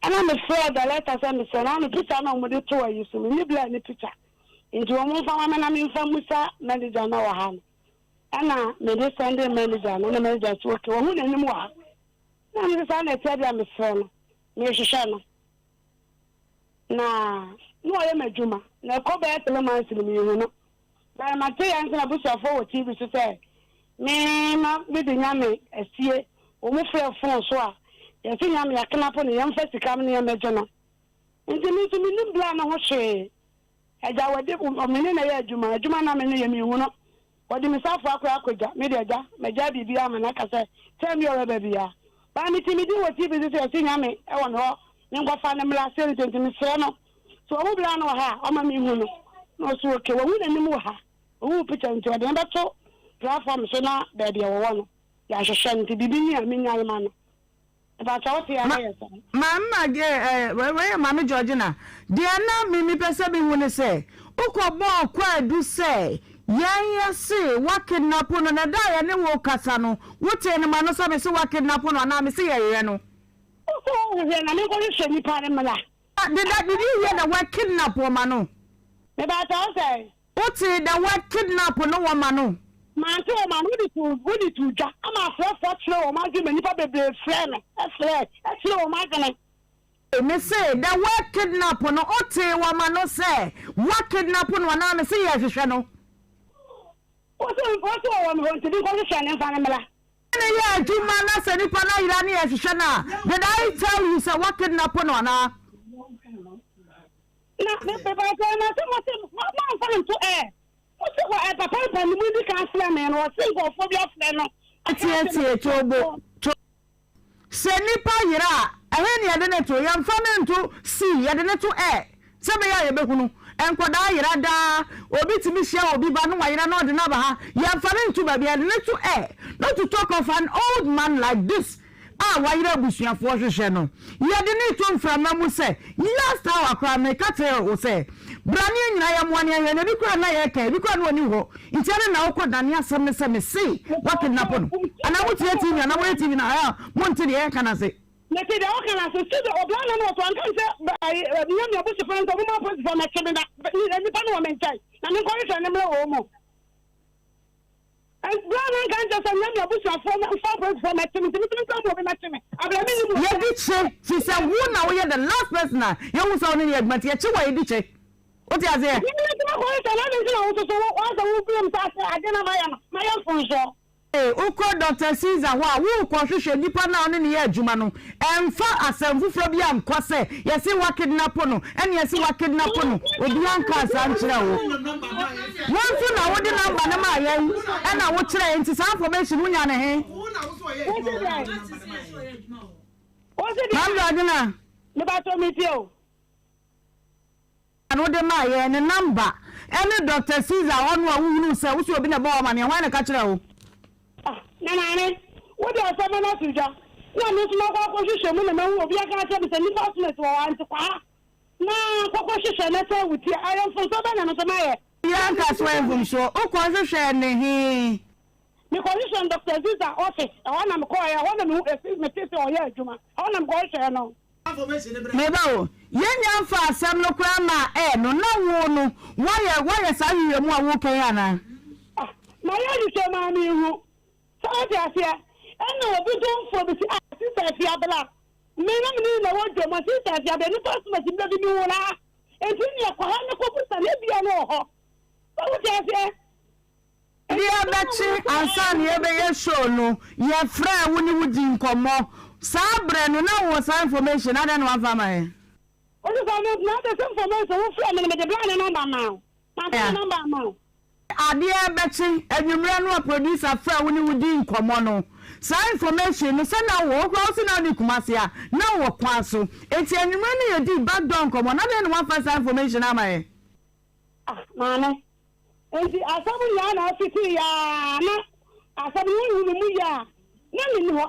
Ana me fro da letter se me se na me picture na mo de to ayi so me bla ni picture. Nti wo mo fa wa me na me fa musa manager na wa ha. Ana me de send manager na manager so okay wo hu na nim wa. Na me sa na tia bia me fro no. Me hwehwe no. Na no ye madwuma. Na ko ba tele man sinu me hu no. Na ma te yan na busafo wo TV so say me ma bi de nyame asie o mo frɛ phone so a ye fi nyame yakena po ne yam fa sika me ne yam eje no. Nti me so me nim bla na ho hwe. Eja wade o me ne na ye adwuma na me ne ye me hu no. Wadi me safo akwa me de eja me ja bibia ma na ka say tell me your baby ya. Ba mi ti mi di wo ti bi se si nyame e won ho ne ngwafa ne mla se nti mi sre no so o bla no ha o ma mi hu no no so okay wo hu na ni mu ha o picture nti de ba to platform so na baby wo no ya hwehwe nti bibi ni a mi nya ma no e ba cha wo ti ya ya so mama ge we mama Georgina de na mi pese bi hu ne se ukọbọ kwa edu se yan se wa kidnap no na da ya ne wo kasa no wote ne ma no so me se wa kidnap no na me se ye no o ye na me ko se ni pa ne mala did you hear the word kidnap woman no me ba ta say wote the word kidnap no woman no man to man wodi tu ja ama for chiro o ma ju me ni pa bebe frɛ me chiro o ma gane me say the word kidnap no ote woman no say what kidnap no na me say ye hwehwe no Oso wa me won ti ko se ne fa ne mala. Na ye adwuma na se nipa na yira ne ye hwehwe na. Did I tell you say what kidnap no na? Na me be ba ko na se ma fa nto Oso wa e papa pa ni mu di kan fle me no se go fo bi afle no. Ati tobo. Se nipa yira ahe ne ye de ne to yam fa ne nto si ye de ne to se be ya ye be hunu. Enkoda yira da obi timi hia obi ba no wayira na ode na ba ha ye mfare ntu ba bia ne to not to talk of an old man like this wayira busuafo hwehwe no ye de ne to mframa mu se last hour kra me ka tell o se brani nyina ya moane ye ne bi kra na ye ka bi kra no oni ho ntiare na wokoda ne asem ne se me see what kidnap no ana wotie TV ana wo TV na mo ntire ye kana se Neti de o kana so studio oblana no to anka se nyame obusi fere nto mo post for me da ni pa no me ntai na me ko hwe ne mle wo mo oblana kan je so nyame obusi afo me post for me timi ko mo be na timi abla mi ni mo ye di che she say who na we the last person ye hu so ni ye gmati ye che wa ye di che o ti aze ni ko hwe na me na wo so wo so wo bi am sa ade na ma ya fun so uko Dr. Caesar wa wo ko hwehwe nipa na one ne ye adwuma no emfa asamfufro bi am kwase yesi wa kidnap no ene yesi wa kidnap no obi anka asankyere wo won na wo de number na ma ye ena wo kire nti sa information unya ne he number dina me ba to mi tio anu de ma ye ne number ene Dr. Caesar onu a wo se wo so obi na ba ma ne wan na ka kire wo Nana, what do I say? No, Suja. No, Miss Moko, she will know be a cat of the Nicholas or Antiqua. No, Coco, letter with you. I am for so many Maya. Yanka swam from shore. Oh, cause a share he. The condition Dr. Zisa office. I want to call. I want to know if it's Matisse or yeah, Juma. I want to go share now. Mebo, yen fa sam no krama no na wo no. Why say you mo awo kan My yard is my me. So I say, and no, we don't for the sister Fiabla. Men and what your sister Fiabla, the first must be the new one. And when you are Kohana Copus and Libya, no. So what I say? Dear Betty, and son, you be show no. Your friend, when you would come more. Sabre, no was information. I don't want family. What is not the information? Who from the blind number now? My number now. Adia Betty, and you ran a producer friend when you would in Comono. Some information, no send our walk crossing on the Kumasia, no work council. It's any money you did back down come on. I didn't want first information, am I? Mana, and the Asabiana city, Asabu,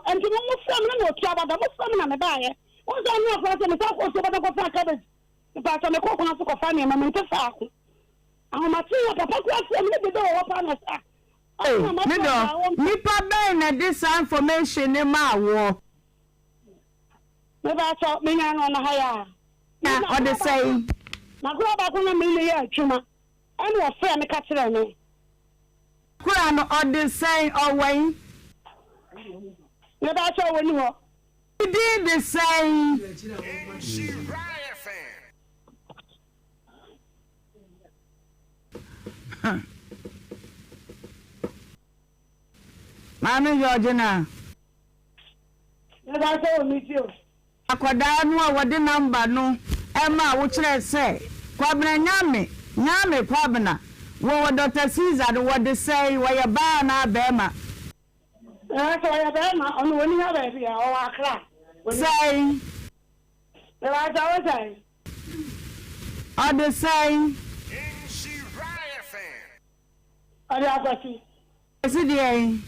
and to know some no trouble, the Muslim and the buyer. What's on your person? I'm talking about the cabbage. If I can cook on a family, I'm going to say, I'm a tea, Papa, I'm going to go up on us. Hey, Nipa Ben, this information in my war. Maybe I thought me on the higher. Now, or the same. My grandma, million, Chuma, and your friend, catching me. Crown or the same, or Wayne. Maybe I saw when you were. We did the same. Mami Georgina. Maybe I saw meet you. Akwadaa no a wode number no ema wo kire se kwabena nyame kwabena wo Dr. Caesar do wode say wo ye ba na abema so ye abema onu woni ha ba bia o akra say the right I say or the say Ari akwati esi die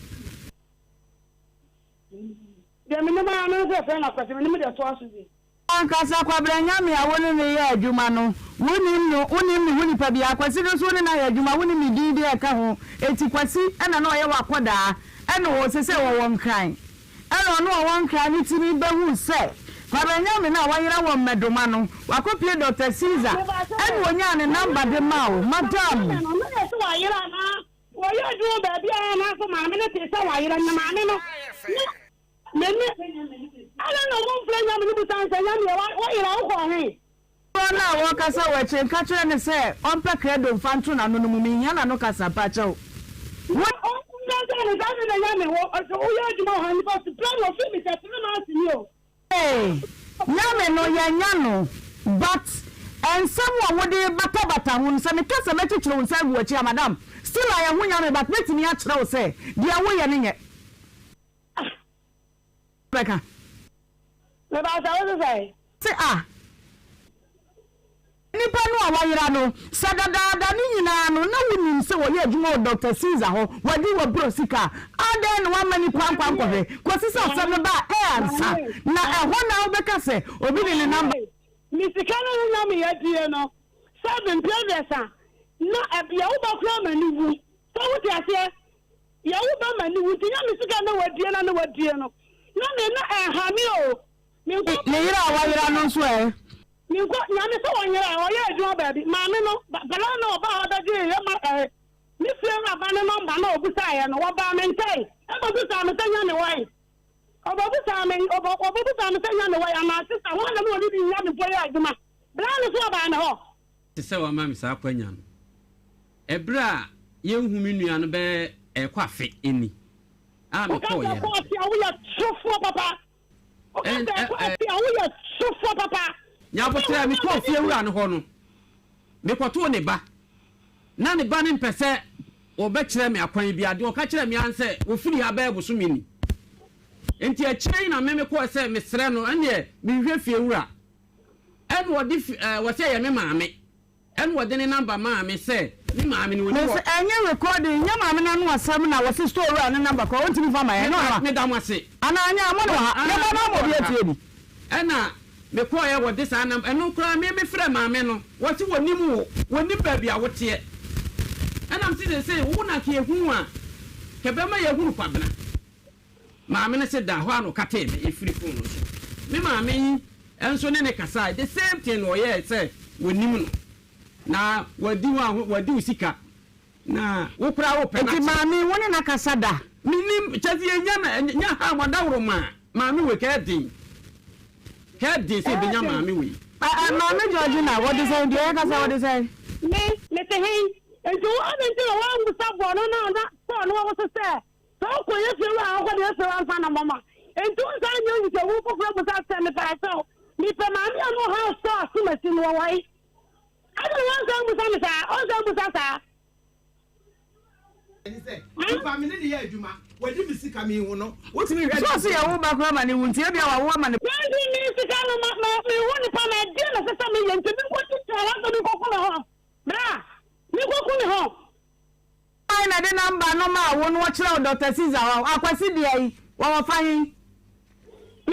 minima no se fe na kwati minima de to asuzi ankasa kwabena nyame a woni ne ye adwuma no woni pa bia kwasi no so ne na ye adwuma woni mi din de aka ho eti kwasi na na oye wakoda na wo sese wo won kan no won kan ni timi behu se kwabena nyame na wayira wo medoma no wakopie Dr. Caesar na wonya ne number de ma o madam no me so wayira na wo ye du ba bia na so ma me ne te se wayira na ma me no I don't know one friend I'm going to say what you are going. Na wo kasa wa chen ka kire ne se on pe credo fantu na no mumi nya na no kasa pa chao. What on na na yame wo so wo ya juma han because plan wo fi mi se tinu na asini o. Eh. Nyame no ya nya no but and someone wo de bata hun se me kasa me chichiro hun se wo chi madam. Still I am nyame but metimi a kire wo se dia wo ye ne nye. Beka. Me ba sa wo say. Say nipa no awayira no sadada ni nyina no na wonim se wo ye adwuma Dr. Caesar ho wadi wo brosika aden no amani kwankwan kohwe kwasi se osem ba ansa na eho na obeka se obi ni number misika no na me yadie no 7 previous na ebia wo ba kura mani wu so wo ti ase ya wo ba mani wu ti nya misika na wadie no na me na ha mi o mi ko Nhyira awayira no so Ninko nyame so wonyera o ye adwo ba bi maame no bala no ba ha da je ye ma ni fie na ba no number na obusa ye no wo ba me ntai e bo busa me tanya ne wai o bo busa me tanya ne wai ama sisa wona mo ni bi nya me boye adwuma bala no so ba na ho te se wa ma me sa kwanya no ebra ye hu mi nua no be ekwafe eni me ko ye ko ti awu ya sofo papa o ka ti awu ya sofo papa nya botre mi ko fie wura no ho no me kwoto ne ba na ne ba ne mpese o be kire me akwan bi ade o ka kire me anse wo firi ha ba ebuso mi ni enti a kire na me ko se me sere no ene me hwe fie wura en wo di wo se ye me maame en wo de ne number maame se ni maame ni woni wo enye recording nya maame na no asam na wo se store wura ne number ko wonti mi fa ma ye no me da mo ase ana anya amo no ha ne ba na mo bi atie bi ena me ko ye wo de sa nam eno kra me frɛ maame no wo se wonim ba bia wo te ena am se say wo na ke hu a ke be ma ye hu kwabena maame ne se da ho ano kate me e free phone no me maame yi enso ne kasa the same thing no ye say wonim no na wadi usika na wo kra wo pena ti maame woni na kasa da minim chati nya ha modawro maame we ka din Kedi say be nyama me we. Mama Georgina, what is saying? Do you kasa what is saying? Me te hin. Ento anti wa ngusabo no so no wo se. So ko ye fi wa ko de se wa fa na mama. Ento nsa nyu se wo ko fra busa se me pa so. Mi pe ma mi no ha so asumasi no wai. Ado wan sa busa me sa, on sa busa sa. Ni se, family dey adwuma. Wadi misika mi hu no. Wotimi hwe. So se ya wo ba kwa ma ni wunti e bia wa wo ma ni. Wadi misika no ma me woni pa na de na se me yente mi ko ti tara so mi ko ko ho. Bra, mi ko ko ni ho. Ai na de number no ma wo no kire Dr. Caesar wa akwasi de ai. Wa fa yin. Me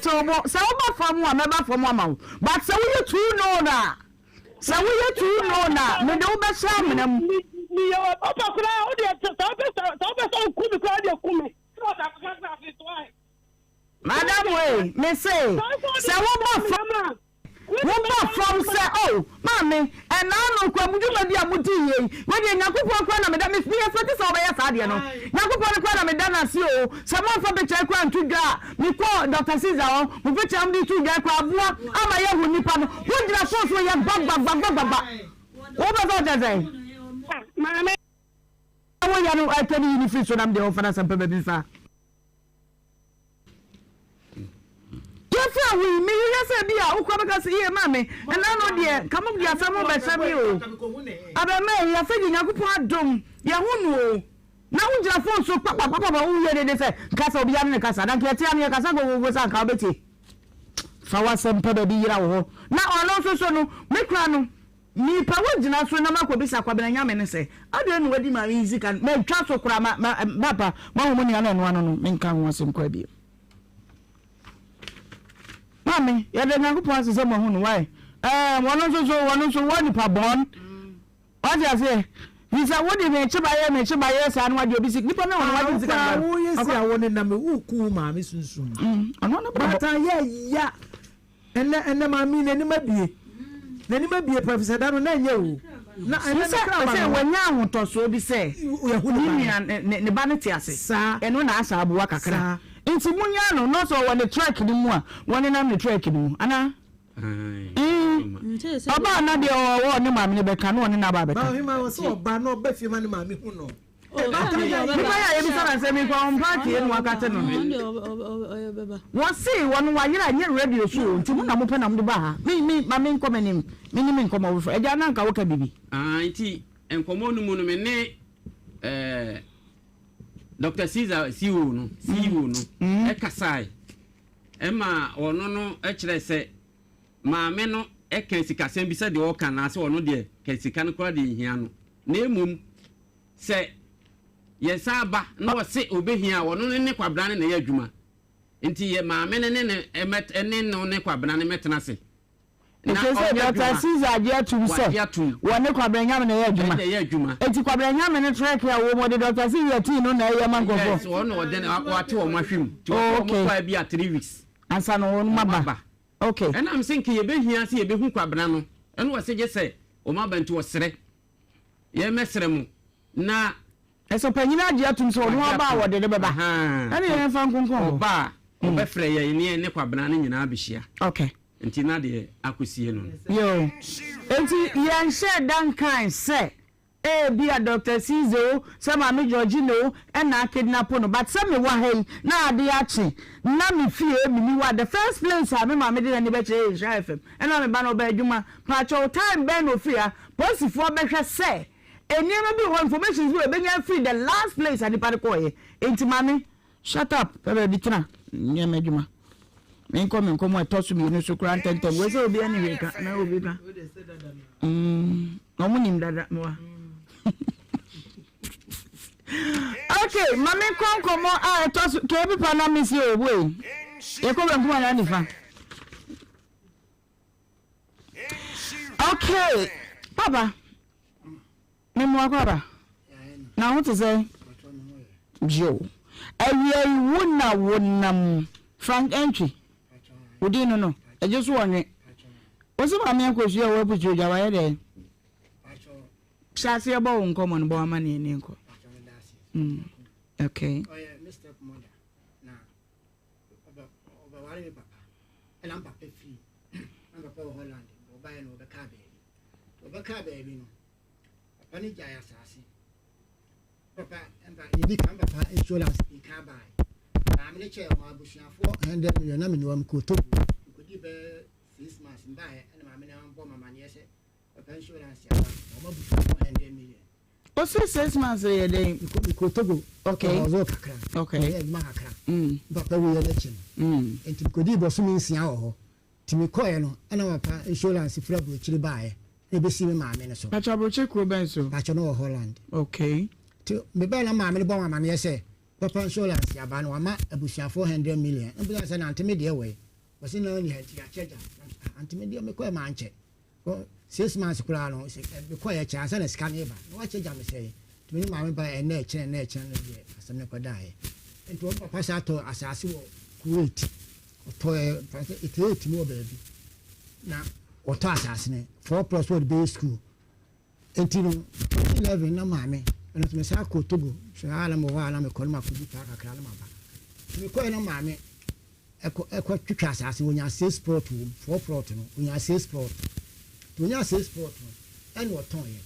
so what from one member from one, but so you two know that. So you two know that. Me do be shame them. Me papa kura o de so ku kura de ku me. Madam way, me say. So what from say oh, mommy, and now no kwa mudu be dia muti ye. When you Nyankopon kwa na me da me fi fati so be ya sa de no. Nyankopon kwa na me da na si o. Someone for be check kwa ntu ga. Me call Dr. Caesar o. Me be cham di tu ga kwa aboa ama ye hu nipa no. Wo dira so ye bag. Wo be so dey. Mama wo ya no I tell you free so nam dey offer na sampa be fa. Yes, we me yes be a ukwa because here mama and I know there come up there some be sabi o. Aba me ya fe Nyankopon adom ya hunu na unjira phone so papa wo ye de say kasa obi am ne kasa dan ke tia me kasa go sa ka obeti. Fa wa sampa be yira wo. Na ono so no me kra no ni pa wo gina so na makobisa kwa be na nyame ne say ade no wadi ma easy kan me twa so kra ma papa ma wo ni ana no me nka ho asem kwa bi. Mami, ya de Nyankopon asese mo hunu why? Wono so woni pa bon. What you say? He say wodi me chibaye sa no wadi obisi. Nipa na wono wadi sika. Wo yesi a woni na me wuku maami sunsun. Ono na Bata ya. Enne maami na ni mabie. Na ni mabie professor Dano na nye o. Na enne na say wanya ahotoso bi say. Ne ba ne ti ase. Sa eno na asa aboa kakra. Inti munya no so won the track ni mu a won na the track ni mu ana oba na de o ne maami ne beka no na ba beka ba hima wo so oba no ba fi ma ne maami hu no ya bi sana se mi kwa mpati enu akate no won see won wa yira nye radio so nti mu na mo pe na mo ba ha mi maami nko menim mi nko mo wo e ja na nka wo ka bibi nti enkomo no mu no me ne Dr. Caesar CEO no e kasai e ma ono no e kire se maame no e kan sikasem bi se de o kan na se ono de kan sika no kra de hia no na emum se ye saba na wo se obehia ono ne kwabran na ye adwuma nti ye maame ne emet ene no ne kwabran ne metena se na Dr. Caesar dia tum se wone kwabran nyame na ye adwuma enti kwabran nyame ne track ya wo mo de Dr. Caesar ti no na ye mankofo yes ono wo de wate wo mahwim ti wo mo kwa bia 3 weeks ansa no won maba okay and I'm thinking ye behia se ye behu kwabran no eno wo se je se o maba nti wo sere ye mesere mu na eso panyina dia tum se won aba wo de beba ani ye fa nkonkon oba obefre ye ne kwabran no nyina abehia okay nti na de akosie no yo enti yan share dan kan say be a Dr. Caesar some am Georgino and na kidnap no but some me wa hey na ade achi na me fie me wa the first place am me de ni be che FM and na me ba no ba adwuma pa cho time ben no fia posifo be hwe say eniema bi ho information we be nya free the last place ade pa ko ye enti mami shut up pe be tena nya me adwuma me nkomo etosu bi no so kura tentem we say obi ani weka na obi ka no munim dada mo okay mami konkomo etosu ke bi pa na mi si o we e ko be nkomo na ni fa okay baba me mo akwa na what to say Joe ayi wona wonam Frank entry Odi no. E je so wonwe. O se ma me akosu e wo puchu ja wa ye de. Shase ebo nkomo no bo ama ne ni nko. Okay. Oh yeah, Mr. Mother. Now, over worry papa. And I'm papa free. I'm papa Holland. Go buy no car baby. Over car baby no. Papa ni jaya sasi. Papa and you become papa insurance in car buy. I'm in a chair my bush for 100 million. I'm in one could to. You could give 6 months and buy and I'm in a bomb man yes. Papa insurance I'm a bush for 100 million. O se 6 months a day ko togo okay okay yeah ma kakra papa we election enti ko di boso mi nsia ho ti mi koye no ana papa insurance fra bro chiri bae e be si mi maame ne so pacha bro che kro ben so pacha no Holland okay ti me ba na maame ne bo maame ye se papa insurance ya ba no ama abusia 400 million e be say na antime de we wasi na ni hanti ya cheja antime de me koye ma anche 6 months kura no se be koye cha sa na scan e ba no wa cheja me say to me maame ba e na e chen no de asem ne kodae enti o papa sa to asase wo Kuwait to it no baby na o to asase ne 4+1 base school enti no 11 na maame eno to me sa ko Togo so ala mo wa ala me ko ma ko bi ta kakra na maba me ko na maame eko twitwa asase wonya 6 plot 4 plot no wonya 6 plot to wonya 6 plot no eno ton ye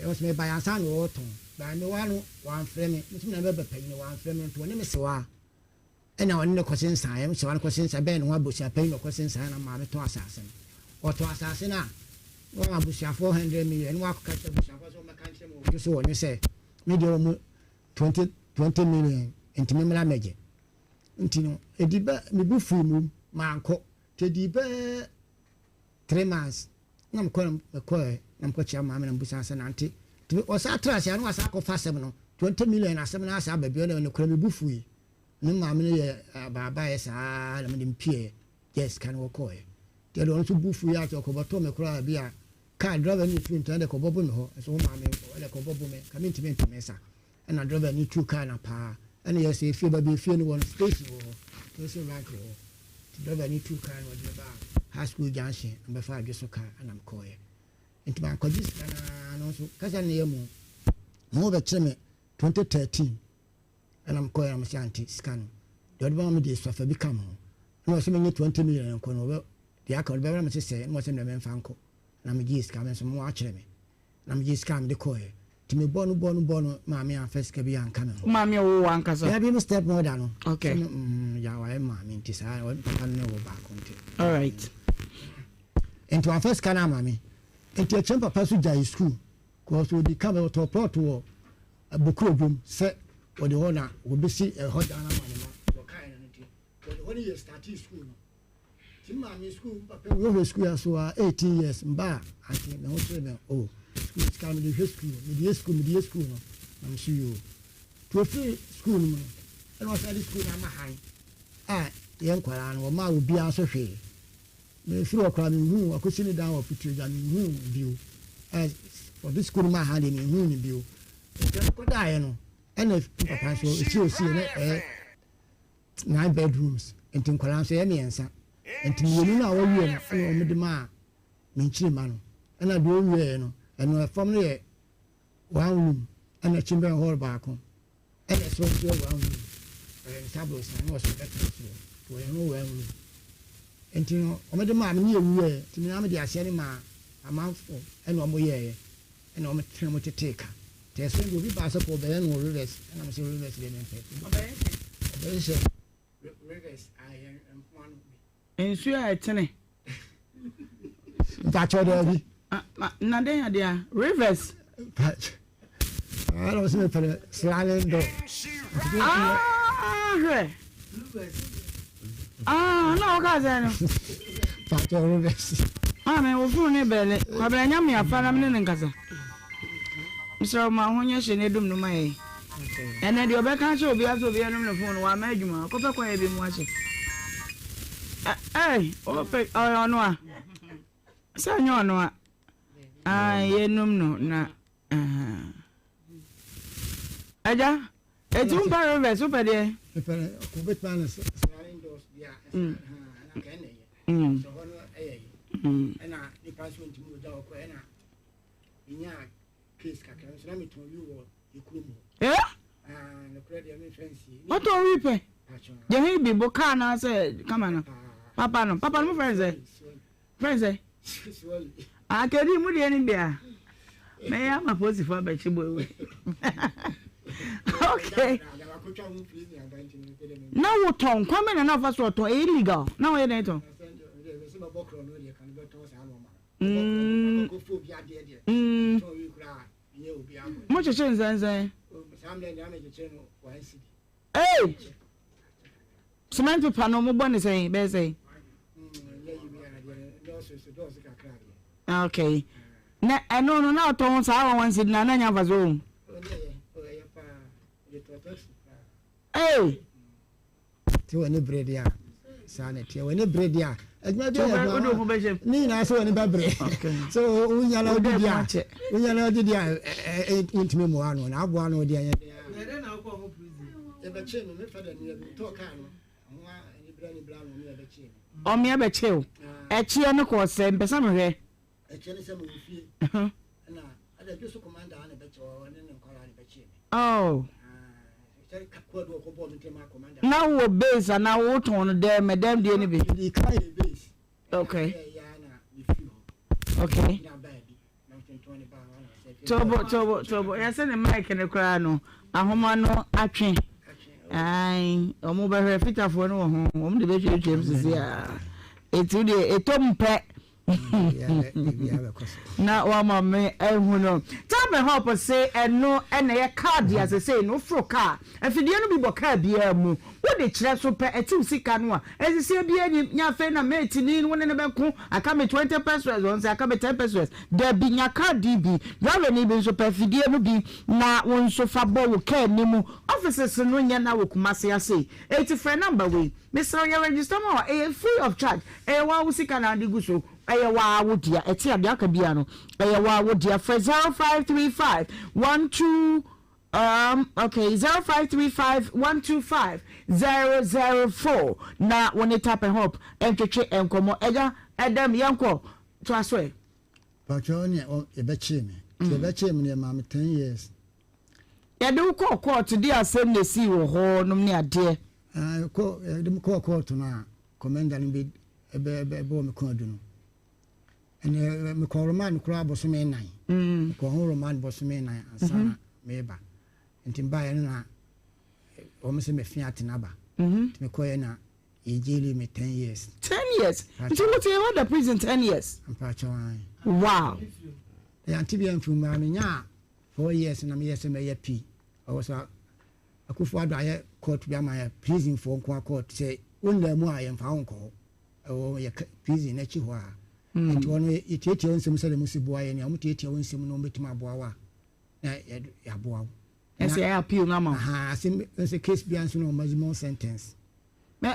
e was me buy ansa no ton ba me wa no wan frame me na be panyi no wan frame to ne me se wa ena won ne question san ye se wan question san be no wa bosia panyi no question san na maame to asase no o to asase na wa bosia 400 million wa ka ta bosia ko so me kan che mo so won se me de mo 20 million enti me mla meje enti no ediba me bu fu mu manko te diba 3 months nam ko nam ko chia maame na busa sa nanti to o sa trash ya no asa ko fa sem no 20 million asem na asa ba bi no kura me bu fu yi ne maame ne ye baba ye sa na me mpie yes kan wo ko ye te do no so bu fu ya to ko bato me kura bi a car driver ni twin tande ko bobo me ho so maame ele ko bobo me ka me ntime sa na driver ni two car na pa ene yes e fie ba bi fie no one station wo so rank wo driver ni two car no de ba high school junction and before adweso car anam ko ye enti ban ko dis na no so kasa ne yemu mo be kire me 2013 anam ko am shanti scan do ba me de so fa bi kam no so me 20 million ko no be dia ka be me se mo se me mfa nko na me gi scan me so mo a kire me na me gi scan de ko ye ti me bonu maame a first ka bi an kam maame wo wan kasa ya bi me step more than no okay ya wa maame nti sa wo kan ne wo ba konti all right into our first kana maame enti a chamber pasu jai school ko so di come to plot wo abukuro dwom se wo de hona wo be si ho da na maame wo kai na nti wo de year start school no ti maame school papa wo school aso 18 years mba ati me ho tire me oh school can be school media school no I'm sure you to free school no and was at school na mahai yen kwara no ma obi aso hwe me free okra me hu akosi ni down of picture ja me hu bio for this school ma ha de me hu ni bio ko da no and papa so si ne 9 bedrooms enti kwara so ye me ensa enti me na wo wie no e o me de ma me nchiri ma no na do wie no and from there one room and a chamber hall back on and a social one room and tables and was better to one room and you know o me de ma me ye to me am de ase ma amanfo and o mo ye and o me try mo take te so go bi ba so ko be no rivers and am say rivers dey nfe o say rivers I am one ensu a etene ba cho de bi na den ya dia rivers I don't see for sliding door no ka ze no pa cho rivers me wo fun ne bele kwa bele nya me afa na me ne nkasa mso ma honye hye ne dum no mai ene de obeka che obi aso obi enum ne fun wa ma adwuma ko pe kwa e bi mu ache o pe ono a sa nyo ono a yenum no na aja etum pa rivers super de ko bet panas sliding doors dia na kene so hono ena ni passport mu da ko ena inya case kakra so na meto wi wo ikurumu no credit me fancy what are we pay je he bi bo car na say come on papa no friends akedi mu de ni bia me ya ma posi for ba chibo we okay now what on come na fa so to illegal now you don't mo cheche nzanzan hey cement paper no mo boni say be say okay na no na to sa wan sid na nya fa so hey ti woni bread ya sana ti woni bread ya aduma be ni na so woni ba bread so unya la odi dia intime mo anu na abo anu dia ya na ko ho prison e be che no me fa da ni to ka no nwa ni bra no me be che o me be che o e che no ko se mpesa me hwe e che ni se mo fie na ada ju so commander ana be che o ne nkola ni be che oh now we base and now what on there madam the any be okay okay tobo yes na mic na kra no ahoma no atwe ai omo be hwe fitafo no ho omo de be twetwem sisi a etu de etompe na wa mama ehu no tell me hope say eno ena ye card ya say no fro car afidie no bi bo car bia mu wo de kire so pe eti usika no a esisi bia ni nya fe na mate ni woni ne be ko aka me 20 pesos on say aka me 10 pesos de bi nya card bi yawe ni bi so pe afidie no bi na won so fa bo wo car ni mu offices no nya na wo kumase ase 80 number we Mr. You register mo free of charge wa usika na digu so Ayawa wodia eti ade aka bia no ayawa wodia for 0535 12 okay 0535 125 004 na woni tap and hope entwetwe enkomo eja edem yanko to aswe patroni e be chi me ma 10 years ya de ko court di asem na si wo ho nom ne ade ko de ko court na commander ni be bo me ko adu no ene me ko roman kura bosome 9 ko ho roman bosome 9 asana meba ntimba ya na o me se me fi atenaba me ko ya na ejeli me 10 years nti what you want the prison 10 years wow ya ntibia mfuma me nya 4 years na me yes me ya pi o so akufo ado aye court bia ma ya prison for nko court say wonna mu aye mfa nko o ya prison na chi ho a nti wono etieti onsem sele musibo aye ne amutieti onsem no betima aboawa na ya aboawo ese ya appeal na ma ese case bia nso no maximum sentence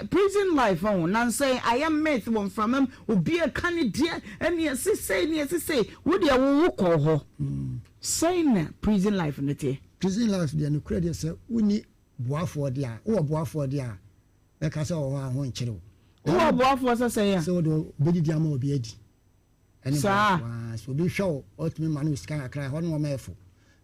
prison life on nan say I am myth one from him obi a candidate and yes say would ya wo ko ho saying prison life no te prison life dey no credit say uni boafo dia wo boafo dia e ka say wo ho nkyere wo boafo say ya so do bedidi ama obi adi eni so bi show otimi manu sika akra ho no mefo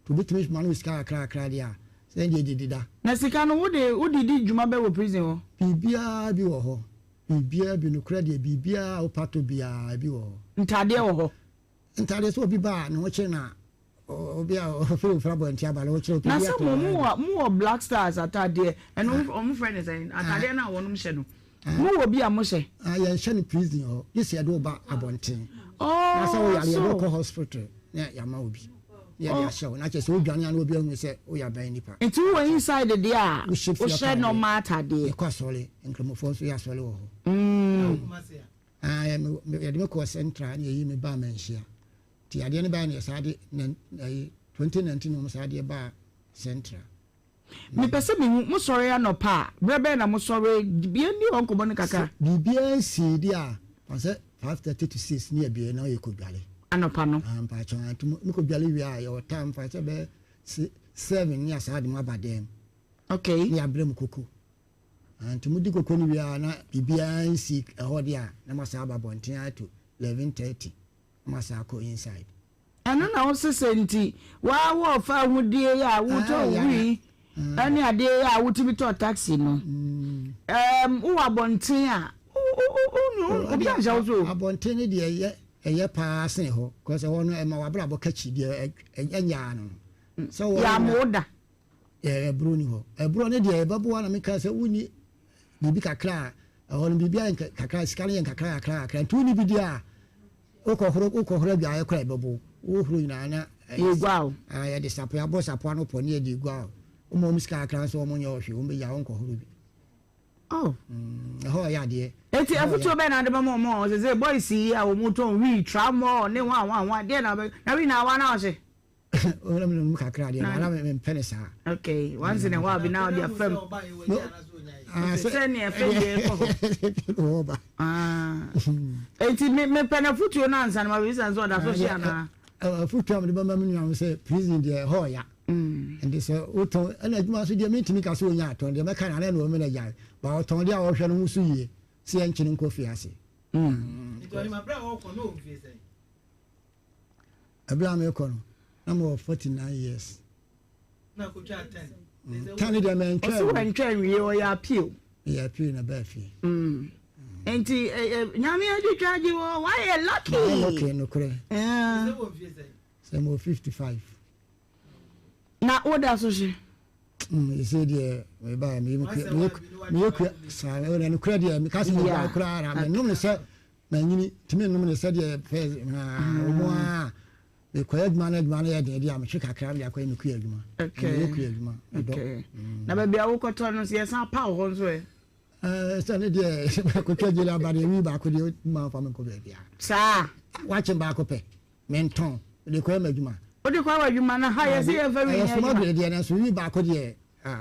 to bitimi manu sika akra dia say dey didida na sika no wo di djuma be wo prison ho bibia bi wo ho bibia bi no credit bibia o pato bia bi wo ntade wo ho ntade so bi ba no che na obia o feel frabo ntia ba lo che o na so mo black stars atade and o friend say atade na wonum hye no mo wo bi a mo hye ya hye no prison ho yes ya do ba abonten na so ya local hospital ya ma obi ya show na che so odwane na obi hu se o ya ban nipa nti wo inside the there o share no matter there e kwa sole nkromofo so ya sole wo ya de ko central na yi me ba manhia ti ade ne ba na sade 2019 no sade ba central me pese me mo sore anopa brebe na mo sore bia ni onko bo ne kaka bibia si dia on se 5:30 to 6 ni bia na ye ko dwale anopa no ampa chon atu me ko dwale wi a your time fa se be 7 ni asade mo abadem okay ni abrem koko antumudi kokoni bia na bibia nsi ehode a na masa aba bonten ato 11:30 masa ko inside ana na wo sesenti wa wo fa hudie ya wo to wi ani ade ya wo tibi to taxi no wo abonten a obi a jawo so abonten ne de eye pa sen ho cause ho no e ma wa bra bo kachi de enya no so ya moda ebro ni ho ebro ne de babo na meka se wuni bibi kakra ho no bibi an kakra skale yan kakra tu ni bidi a ukohoro bia ye kwa babo wo huru na na igwao ya de sapo ya bo sapo no poni e di igwao umo miska kakra so mo nya ohwe wo be ya won kohoro bi ho ya de eti afutu be na de ba mo ze boys yi a wo muto wi tramo ne wa de na wi na wa na o se ona me kakra de na me penesa okay once in a while be now their fam senior fam eti me pena futu na ansa na we san so da so share na futu am de ba me nua say prison de ho ya and this oton ana djuma so de me timi ka so onya aton de me kana na no me na ya ba oton de a wo hwe no musu yie se en chini nko fi ase ito ma bra wo ko no fi say abra me ko no I'm 49 years. Na ko twa 10. Tani de men twa. So when twa we o ya appeal. Yeah, appeal na ba fi. Enti nyame adi twaji wo why you lucky? Okay, no kure. Say wo fi say. Say mo 55. Na order so she. You say there me ba me sa no kure there me ka se ba kure ara me no me say na nyini timi no me say there first mo a the quiet management ya de am hwe kakra me akwa me ku adwuma okay na ba bia wo koto no se san pa ho nso so ne de ko twajila ba de wi ba ko de ma fa me ko be bia sa wa che ba ko pe menton de ko ma adwuma o de ko wa adwuma na ha ya se e fa wi ya so de de na so wi ba ko de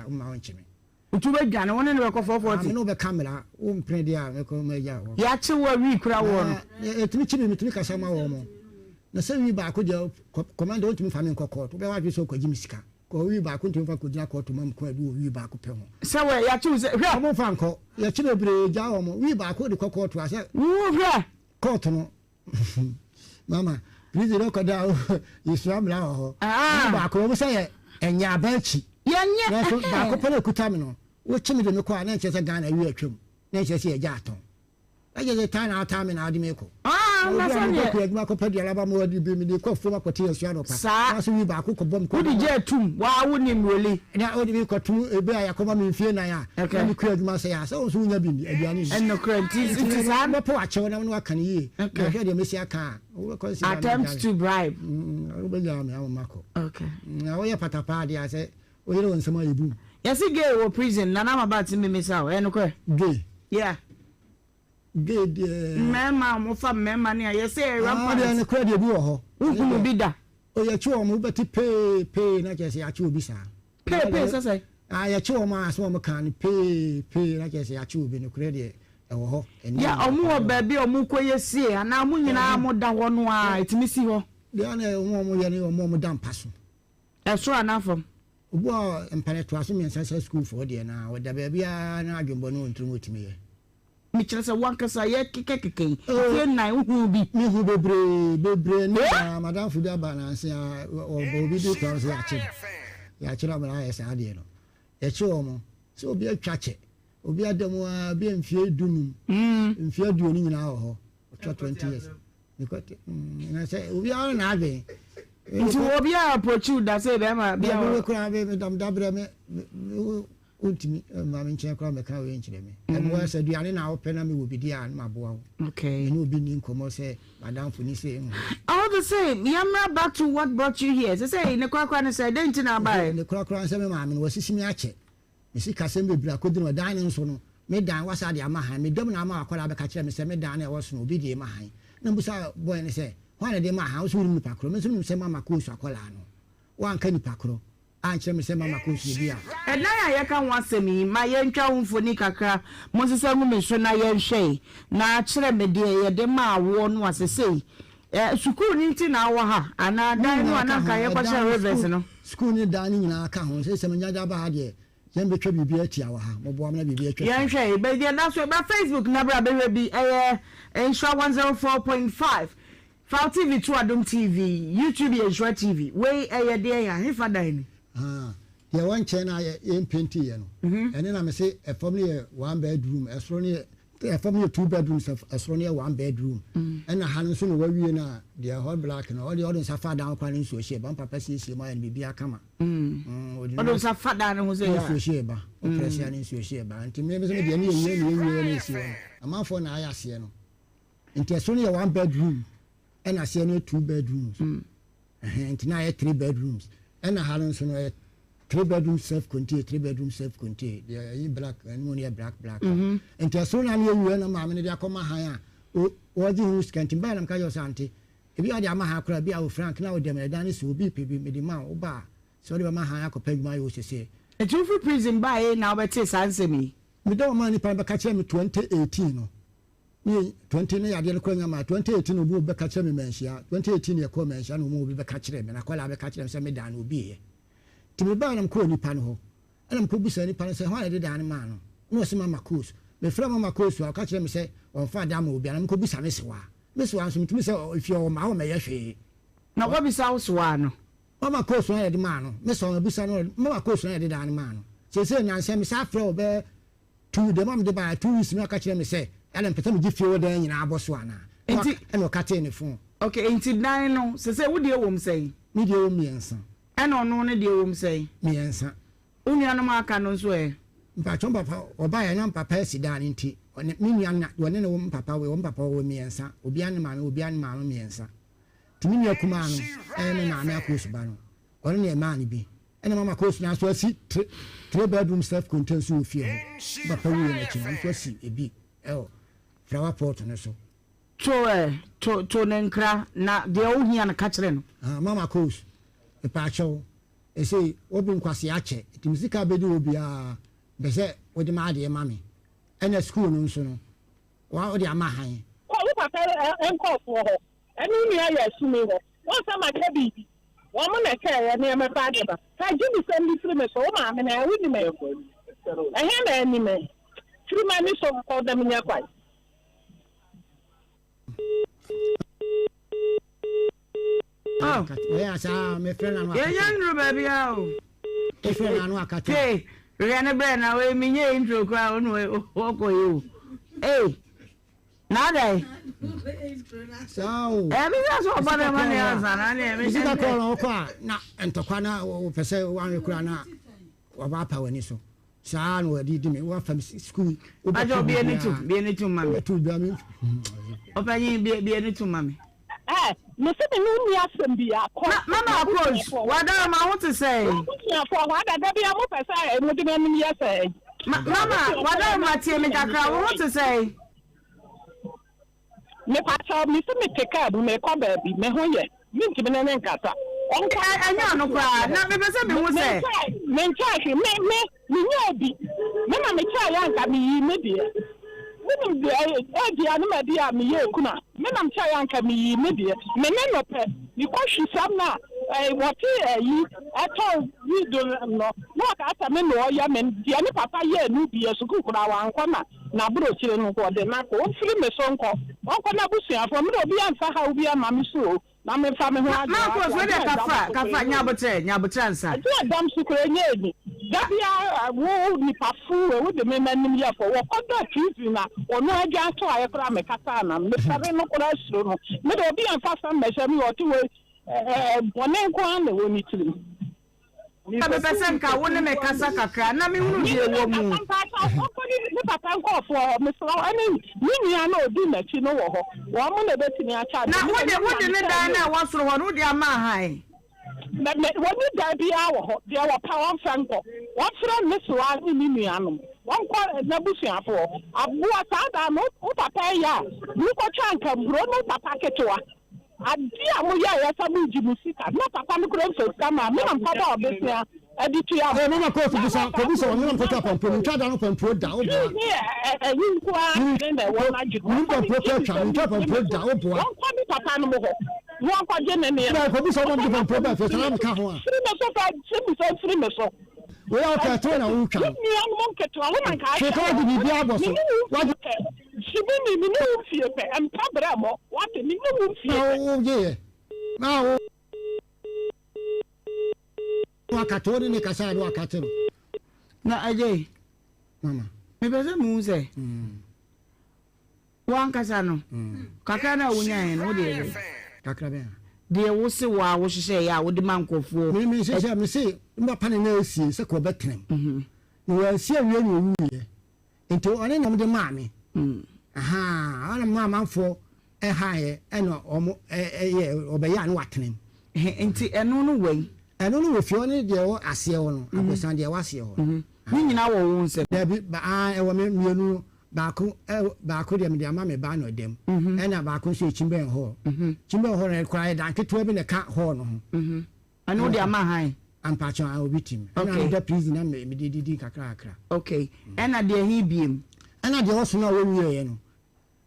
ma won chime utu be dwane won ne be ko 440 no be camera o mpre de a me ko ma ja wo ya che wa wi kura wo no etimi chime mitimi ka sama wo mo na se wi ba ko de commander ontimi fa me ko court be wa dwe so ko jimisika ko wi ba ko ntimi fa ko jina court mam ko adu wi ba ko pe ho se we ya che se hwe mo fa nko ya che bebre ja wo mo wi ba ko de ko court ase wo hwe court no mama please no ko da islam la ho ba ko mo se enya ba chi yenye ba ko pele kuta me no wo chimi de me ko na che se Ghana wi atwam na che se ja aton aje de tan na ta me na adi me ko na so ne ko aduma ko pedi alaba mo adi bi me de ko fo ma ko te asu anopa na so wi ba ko bom ko di je tum wa wo ni mweli na odi bi ko tum ebe ya ko ma me fie na ya na mi ko aduma se ya so so nya bi aduani ni en no credit it is am po a chewo na no aka ni na hwe de me si aka wo ko si attempt to bribe wo be ya me am mako okay na wo ya patapa dia se o yere won sama yebu yes gay wo prison na na ma ba ti me sa o en ko gay yeah good mema mo fa mema ne ya se rampant na credit bi wo ho ukunu bi da o ya chi o mo beti pay na je se ya chi obi sa pay so say ya chi o ma so mo kan pay na je se ya chi obi no credit e wo ho ya omu o ba bi omu koye sie ana mu nyina mo da ho no a etimi si ho de na mo ye ne mo da mpaso e so anafom obo empane to aso mi sense school for there na o da ba bia na adwombo no ntrum otimi ye mi chere se wankasa ye keke ye nai hu bi mi hu bebre na madam fuda ba na se obi do to se ya chira ma ya sa de no ya chi omo so obi atwache obi adamu a bi mfie dunum mfie duoni nyina ho 20 years nikote na se obi a na ave nti obi a approach da se be ma bia we kura be dam dabre me ultimi ma me nche kura me ka we nchire me and wa se duane na wo pena me wo bi dia na boa okay no bi ni nkomo se madam funi se all the same yamra back to what brought you here say ne kwakwa ne say dent na bai ne kwakwa se me ma me wo sisimi ache me si kasem be bra kodin dan ne nso no me dan wasa de ama han me dom na ama akwara be ka kire me se me dan na wo so no obi de ma han na mbusa boy ne se hwana de ma han so ni pakro me so ni se mama ko so akwala no wan ka ni pakro an kire me se mama ko so bia e na ya ka wasemi ma ye ntwa wonfoni kakra mo sesa ngu me so na ye nhwe na kire me de ye de ma awo no asesei sukuu ni nti na awo ha ana dan no ana ka ye kwa share rivers no sukuu ni dan ni nyina ka ho se me nya da ba ha de yɛn bɛtwa biribi akyi awɔ ha mɔboa mna biribi atwa yɛn hwɛ be dia na so ba Facebook na bra be bi Ensure 104.5 Fowl TV to Adom TV YouTube Ensure TV we there ya hefa dan ni one chena yɛn penti yɛ no ɛne na me say a family 1 bedroom ɛsoro ne a family 2 bedrooms ɛsoro ne 1 bedroom ɛna ha no so no wawie na the whole black no all the others safa down kwan nso hye ba papa sie ma yɛ bibia kama odo safa down no say ya nso hye ba o pressure ne nso hye ba nti me be so de ne yɛ ne sie amanfo na aya sie no nti ɛsoro ne 1 bedroom ɛna sie ne 2 bedrooms nti na yɛ 3 bedrooms ɛna ha no so no 3 bedroom self-contained, 3 bedroom self-contained. They are black and money black. And as soon as you and a mamma, they are coming higher. What do you can't buy them? Kayo Santi. If you are the Amaha crab, be our Frank now, them and Danis will be maybe Medima or bar. So the Maha could pay my used to say. A two for prison by now, but it's answer me. We don't money by catch me 2018. Me 20 I didn't call my 2018 will be catch me mention. 2018 your comments and will be catch them and I call catch them some down will be. To be bound and call nipa no and I'm publish any pan say why did an man no see mama course me from mama course I'll catch them say on father will be and could be some miss one to me say if your mama may she now what be south one mama course one the man miss on a mama course one the man say now say me say flow be to the mom the by 2 weeks me catch them say and person give you then in our boss one and no cut any phone okay into 9 no say what do you say me do me answer ɛna ɔno ne deɛ wɔm sɛ miɛnsa onua no maka no so mpatwɔ papa ɔba yɛ na papa asi da ne nti ɔne me nua na wɔne ne wɔm papa wɔ miɛnsa obi ane maame miɛnsa ti me nua kuma no me maame akosu ba no ɔne ne ma ne bi ɛna mama kosu na so asi 3 bedroom self contained so ofie ho papa wi na chi no so asi ebi flower pot no so to ne nkra na deɛ ohia na ka kyerɛ no mama kosu Pacho, they say, open quasi ache, to Musica Bedu Bia, Bese, with the Madi Mammy, and a school no sooner. What the Amahai? Oh, and call for her. And only I assume her. Once I'm a baby. One man I carry near my father. I give me some little so mamma, and I wouldn't make I have any man. 3 minutes of call them in your quiet. Oh, yes, my friend. Yeah, young baby. If you are not cut, hey, Rihanna Ben, I mean, you intro crown, walk with you. Hey, now they so, that's what about the money. I call now, and Tokana or per se 1 krona or Papa when you so. San or did me work from school. I don't be any to mammy. To be open be any to mammy. Me say me no me asem bia mama approach what am I want to say for what that be am pesa e mo de me ya say mama what am I tie me kakra want to say me pa cha me say me take card me ko ba bi me ho ye me ntimi na nkasa anya no kwa na me pesa me wo say me ncha me nya obi me na me cha ya nka me yi me bia me dia no ma dia me ye kuna me nam cha ya nka me yi me dia me ne no pe because sam na what yi ato yi do no ka ata me no ya me dia ni papa ye nu bia su ku kura wa nkwa na bro chire no ko de na ko firi me so nko onko na busia fo me obi anfa ha obi ama me so na me fa me ho ade ma ko so de kafa nyabotre nsa ati adam su kure nye dabia wo ni pafu wo de me manim ya fo wo kodo tv na ono aja to aye kra me kata na me pare no kra suro no me de obi anfa sam me hye me wo ti we bone nko an le wo ni tiri ka be pesen ka wo ne me kasa kakra na me hunu de wo mu ni papa nko fo me so ani ni nia na odi na chi no wo ho wo mo na betini acha na wo de ne dan na wo soro ho no de ama han when you die be our there were power franco. What from Miss Wani Minianum? One call a Nabusian for Abu Asada, no papa ya. Look at Chanka, Bruno Papaketua. A dear Moya, Samu Jimusita, not Papa Micro, Kama, Minam Papa of Bessia, Editor. I never call for this one, put up on Put down and put down. Yeah, you inquire, one magic, you can put up and put down. One Papa no more. One for Jenny, for this one, different problem for some car. We are okay to na wo twa. Ni an mo keto a wo man ka. She ka di bibi aboso. What she be me no fie pe em pa bra mo. What me no fie. No ye. Na wo akato ni kasa do akato. Na aje. Mama. Me be mu se. Wan kasa no. Kakra na wonya he no de. Kakra be. De wo se wa wo hye ya wo de mankofo. Me se mba pane na esi se ko betrem. No esi awie ni owie. Enti one na mde maame. Aha, ana maamfo haye eno omo ye obeya na watenem. Enti eno no wei. Eno no wefio ne de wo ase wo no, akosan de wo ase wo. Ni nyina wo wo nse. Da bi ba e wo me mienu baako de me de ama me ba no dem. Ena baako so chimben ho. Chimben ho na kwai dan keto bi ne ka ho no ho. Anu de ama han. Ampacho a obitim. Ena de prison na me didi kakra. Okay. Ena de hi biem. Ena de oso na wo wiye no.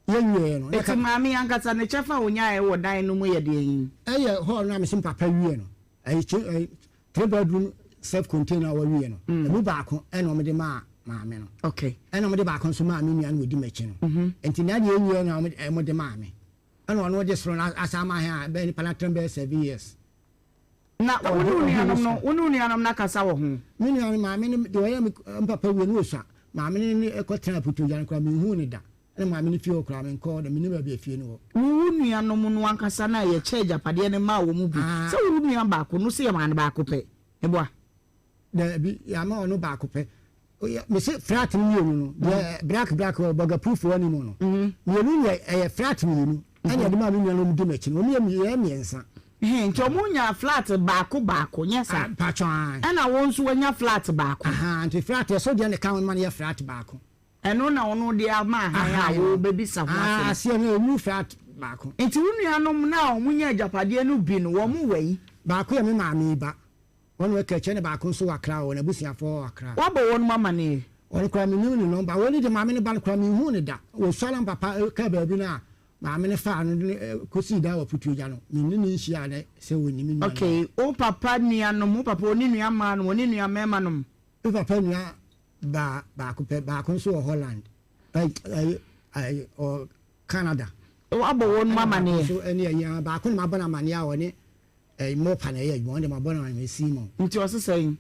Ye no. Eti maami ankasa ne chefa onya e wo dan no mu ye de hi. Eye ho na me sim papa wiye no. Ai 3 bedroom self container wo wiye no. Ebu baako ena o me de maame no. Okay. Ena o me de baako so maame nua no odi machi no. Enti na de enwie na o me de maame. Ena ono de soro na asama ha be ni palatrem be 7 years. Na wonu nuanom na kasa wo ho. Me nua maame ni de wo ye papa wiye no osa. Maame ni ekotra putu jan kwa me hu ni da. Na maame ni fie okra me nko da me ni ba bi afie ni wo. Wo nuanom no ankasa na ye charge apade ne ma wo mu bi. Se wo nua baako no se ye ma ne baako pe. Eboa. Da bi ya ma ono baako pe. Me se flat ni yenu no. De black burger proof woni mu no. Yenu ye flat ni yenu. Anya de ma me nua no mu di machi no. Me ye miensa. Nti omunya flat baako nyesa. Patron. Ana wo nso wanya flat baako. Aha, nti flat so de ne kan man ye flat baako. Eno na ono de ama ha ya wo bebisa ho ase. Ah, se na new flat baako. Nti wo nuanom na omunya ajapade no bi no wo mu wei. Baako ye me maame ba. Wonu we keche ne baako so wakra wo na busuafo wakra. Wa bo wonu mama ne. Wonu kwa me nu no ba woni de maame ne ba kwa me hu ne da. Wo sala papa ka ba bi na maame ne fa no kosi da wa putu ja no. Ni nhia ne se woni mi nu. Okay, o papa nuanom, papa oni nuama no, oni nuamema no. O papa nua baako pe baako so Holland. O Canada. Wa bo wonu mama ne. So eni ya baako na mabana mane a woni mo pa na ye won de mabana na simo. Nti o sesan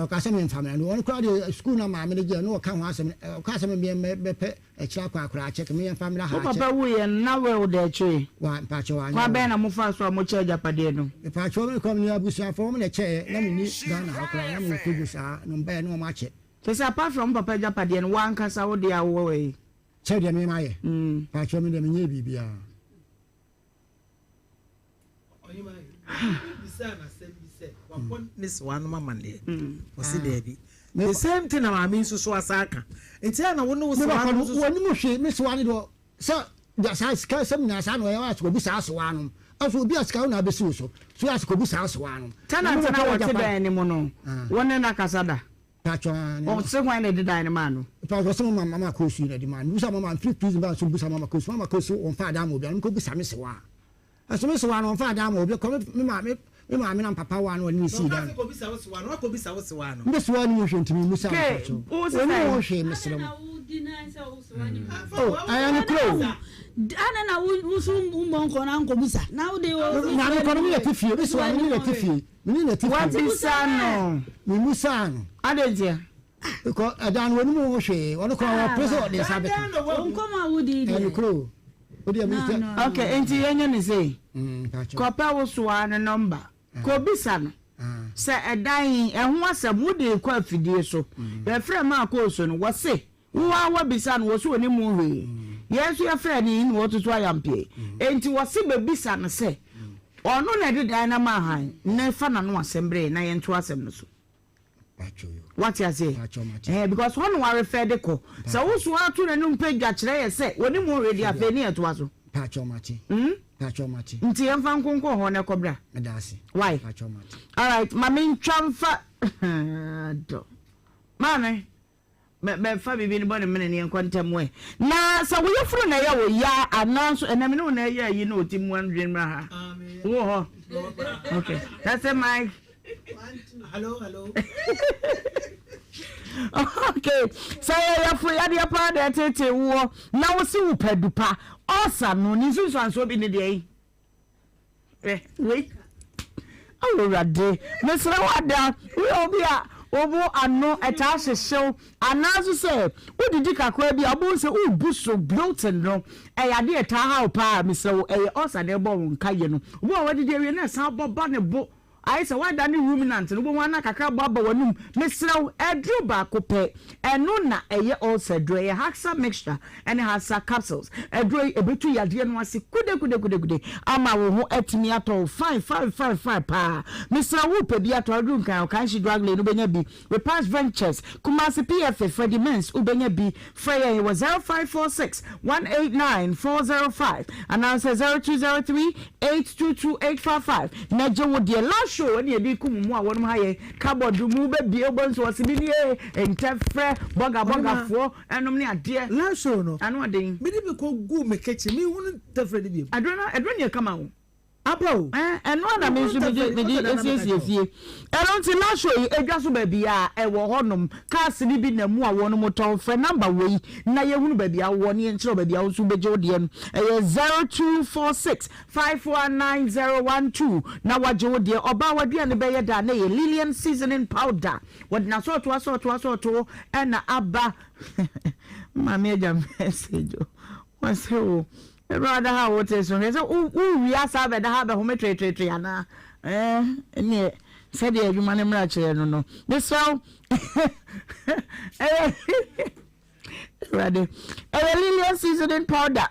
ka se me family no won crowd school na maame ne je no ka ho asem ka se me be pe e kira kwa akura check me family ha check. Papa wo ye na we o de twe. Wa mpacho wa. Kwa be na mo fa so mo che japade no. Mpacho me kom ni abusia fo mo na che na me ni Ghana akura na mo kugu sa no be no ma che. So apart from papa japade no wan kasa wo de awo we. Che de me ma ye. Mpacho me de me nye bibia. Miss one mama there. Was it Debbie? The same thing I mean so asaka. It's na wonu wo so wonu mo hwe Miss one do. So the size ka some na sa no ya wa so bi sa so anu. Aso obi aska na be so so as ko bi sa so anu. Tana wo te dan ni mo no. Wonu na kasada. Pacho. O se hwan na de dan ni ma no. Pacho so mama ko su na di man. Busa mama 50 ba so busa mama ko su on fa da mo bi an ko busa me se wa. Aso me se wa no fa da mo bi ko me maame na papa wa no ni si da. Ko bisa wo so wa no ko bisa wo so wa no. Me so wa ni wo hwentimi musa pacho. O se wo hwe mesrem. Oh, ayani kro. Ana na wusu mbonko na nko bisa. Na wo de wo. Na me ko ni latifie, me so wa ni latifie. Me ni latifie. What bisa no? Me musa no. Adeje. Ko adan wo ni mo hwe, wo ko wa preso de sabe. Onko ma wo di de. Ayani kro. Okay, enti yenye ni say. Ko pa wo so an number. Ko bisa no. Se edan ehun asem wo de ko afidie so. Ye frɛ ma ko so no wo se. Wo wa bisa no wo so oni mu hwe. Yesu ya frɛ ni wo to ayampe. Enti wo se be bisa no se. Ono na de dan na ma han. Na fa na no asembre na ye nto asem no so. What you say? Because one wa refer de ko. So wo so atu na no mpagwa kire ye se woni mu hwe afa ni eto aso. Pacho mati. Pacho mati. Nti yemfa nkonko ho ne kobra. Medasi. Why? Pacho mati. All right, mami ntwamfa. Do. Mame. Me fa bibi ni bone mene ne nkwantem we. Na so wo yefuru na ya wo ya ananso enam ne na ya yi na otimu andwen mra ha. Amen. Wo ho. Okay. That's it, Mike. Hello. Okay, so ya free ya pa de tete wo na wo si wo padupa osa no ni so so bi ne de wait awurade mesra wada we obi a obo ano eta hyehyw anazo se wodidi kakra bi abo se ubuso bloating no yade eta ha pa mesra wo osa de bo nkaye no wo wadidi ewe na san boba ne bo I say why dani ruminant no bo wana kakra baba wanum mesraw edru ba ko pe eno na eye also dro ye haxa mixture and haxa capsules edro ebetu yade no ase kude ama wo ho atimi ato 5 pa mesraw wo pe bi ato adru kan shi drug le no benya bi we pass ventures kumasi pf for the mens ubenya bi frey was 0546 189 405 and answer 0203 822855 naje wo de last show any edi kumu a wonum haye cupboard mu be bie bonso wasibi ni entefre boga fo enom ne ade la show no anu aden me bi ko gu me kechi me hunu tefre de bi adrona e kama wo abo enu na me nso me esiesie eno nti la show yi edwa so ba bia e wo honum cars ni bi na mu a wonum ton fe number we na ye hunu ba bia wo ne enchiro ba bia wo so beje ode no 0246 5190112 na waje ode oba wadua ne be ye da na ye Lillian seasoning powder wod na so to na aba mama eja message o so rather how it is so we are sabe da have home tre ana ni said the human mra chere no this so ready Lillian seasoning powder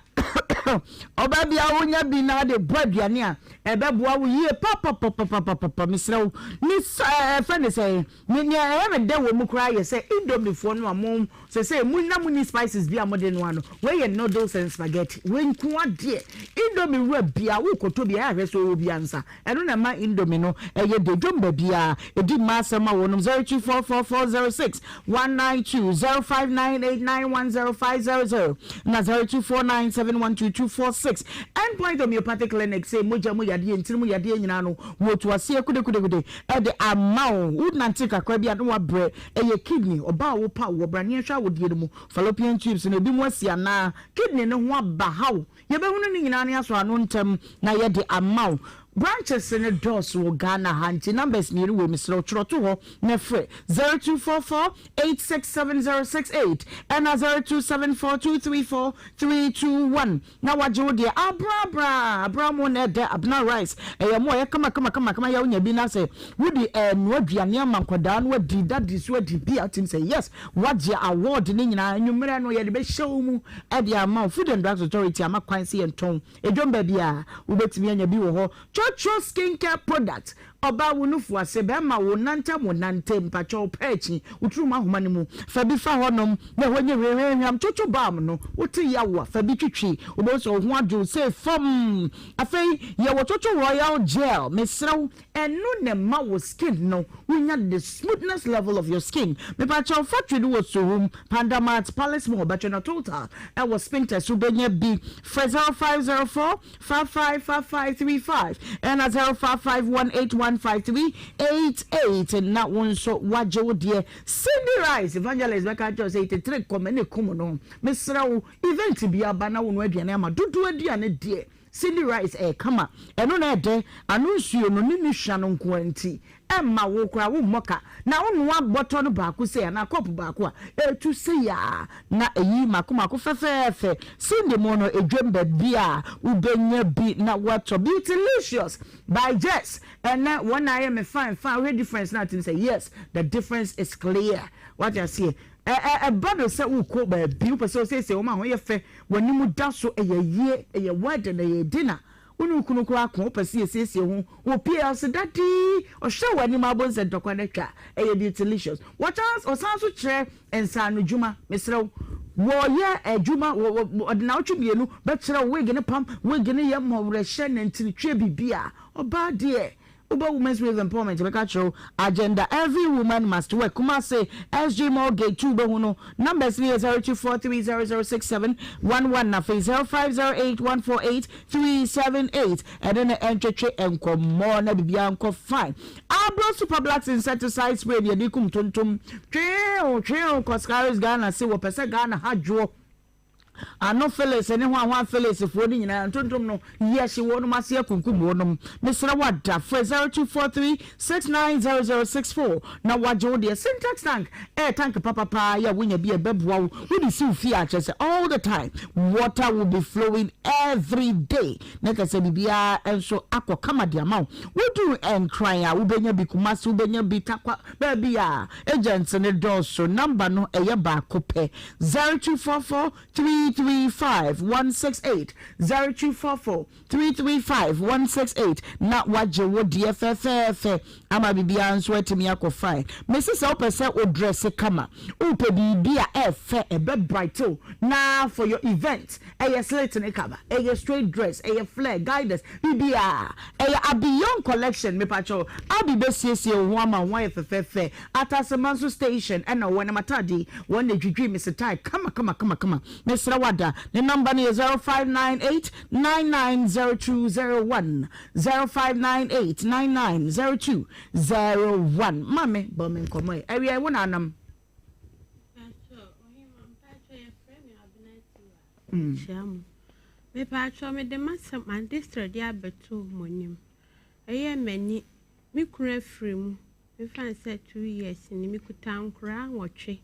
oba bia wonya bi na de boaduane a ebeboa wo yie papa misrew ni friend say me e de wo mu kra ye say indomie fo no amom say munna muni spices bi amode no ano we ye noodles and spaghetti we nku ade indomie wa bia wo koto bia ya hweso wo bia nsa eno na ma indomie no ye de jomba bia edi masema wonum 024406 192 0598910500 na 0249712246 Endpoint Homeopathic Clinic say moja mo yade ntiri mo yade nyina no wo to ase kude e de amount would nanti kakra bia no wabre ye kidney oba wo pa wo brane hwa wo die mu fallopian tubes no bi mo asia na kidney no ho aba hawo ye be hunu ni nyina no aso ano ntem na ye de amount branches in the doors will Ghana hanti numbers near we Mr. Troto ne fre 0244 867068 and 0274234321 now what you dear abra mo ne de abna rice e mo ye kama ya unya bi na say wudi no aduane amankwada no adi that is what the be out him say yes what your award ni nyina anwumre no ye de be show mu e de amount Food and Drugs Authority amakwan se enton edwomba bia wo betimi anya bi wo ho Chocho skincare product oba wunufu ase be ma wo nanta mo nante mpacho pechi utruma homa ne mu fa bi fa honom na honye hwehwehwam chocho bam no uti yawo fa bi twitwi obo so ho adu say fom afei ye wo chocho royal gel mesrew enu ne ma wo skin no wunya the smoothness level of your skin me pacho factory do wo so room pandamat palace mo ba chona total e wo spinter so benya bi 0504 555535 and 0551815388 and that one so wajo dear Cindy Rice evangelist beka just say 83 komene komo no mesrawo event bia bana wo no aduane ama dodo aduane dear Cindy Rice kama eno na de anunsuo no ni hwa no nkoanti emma wo kra wo moka na wo no aboto no baako se na cup baako a etu se ya na eyi makomako fefefe Cindy mo no edwemba bia ubenya bi na what Beautylicious by Jess and now when I am a fine real difference now to say yes the difference is clear what you see bado se uko ba bi person say o ma ho ye fe wani mu da so ye wedding ye dinner unu kunu ko akon pese ese ho o pia se dadi o hwe wani ma bon se dokwa na twa Beautylicious what else o san so kire ensa no djuma mesrew wo ye adwuma odina otwumienu be kire wo gene pam wo gene ye mo wre hye na ntini twa bibia oba de Uber Women's With Empowerment, Bekacho, agenda. Every woman must work. Kuma say, SG Mortgage, 2 Behuno, numbers 0243006711, na 0508148378, and then the entry and come more, na bibianko fine. Abro Super Blacks insecticide spray, the Adikum Tuntum, Trio, Coscaris Ghana, see what Pesa Ghana had draw. Ano Phyllis, anyone one Phyllis if wedding and Antontum no, yes, she won't mass here Kunkum, Mr. Wada, 0243690064. Now what Jody, syntax tank, air tank, papa, ya win be a beb wow, we be so features all the time. Water will be flowing every day. Neka se bibia and so aqua kama the amount. We do and cry out, Ubenya be kumas, Ubenya be takwa, baby, agents and the door, so number no a yaba cope 0244 335-168 0244-335-168. Not what you would DFFF. Ama bibian sweat me ako fine. Mrs. Opesa o dress a kama. Upe bibia F a bed bright now for your event. A slate in a cover. A straight dress. A flag guidance. Bibia. A beyond collection. Me pacho. I'll be best woman wife FF at Asamansu station. And when I'm atadi. When the dream is a tie. Come on. Mr. Wada, the number is 0598-990201. 0598-990201. Mame, bombing come. Area one anam. Me patcho me de masam and district dia betu monim. Eye mani me kura free me fan say 2 years ni me kutan kura nwotwe.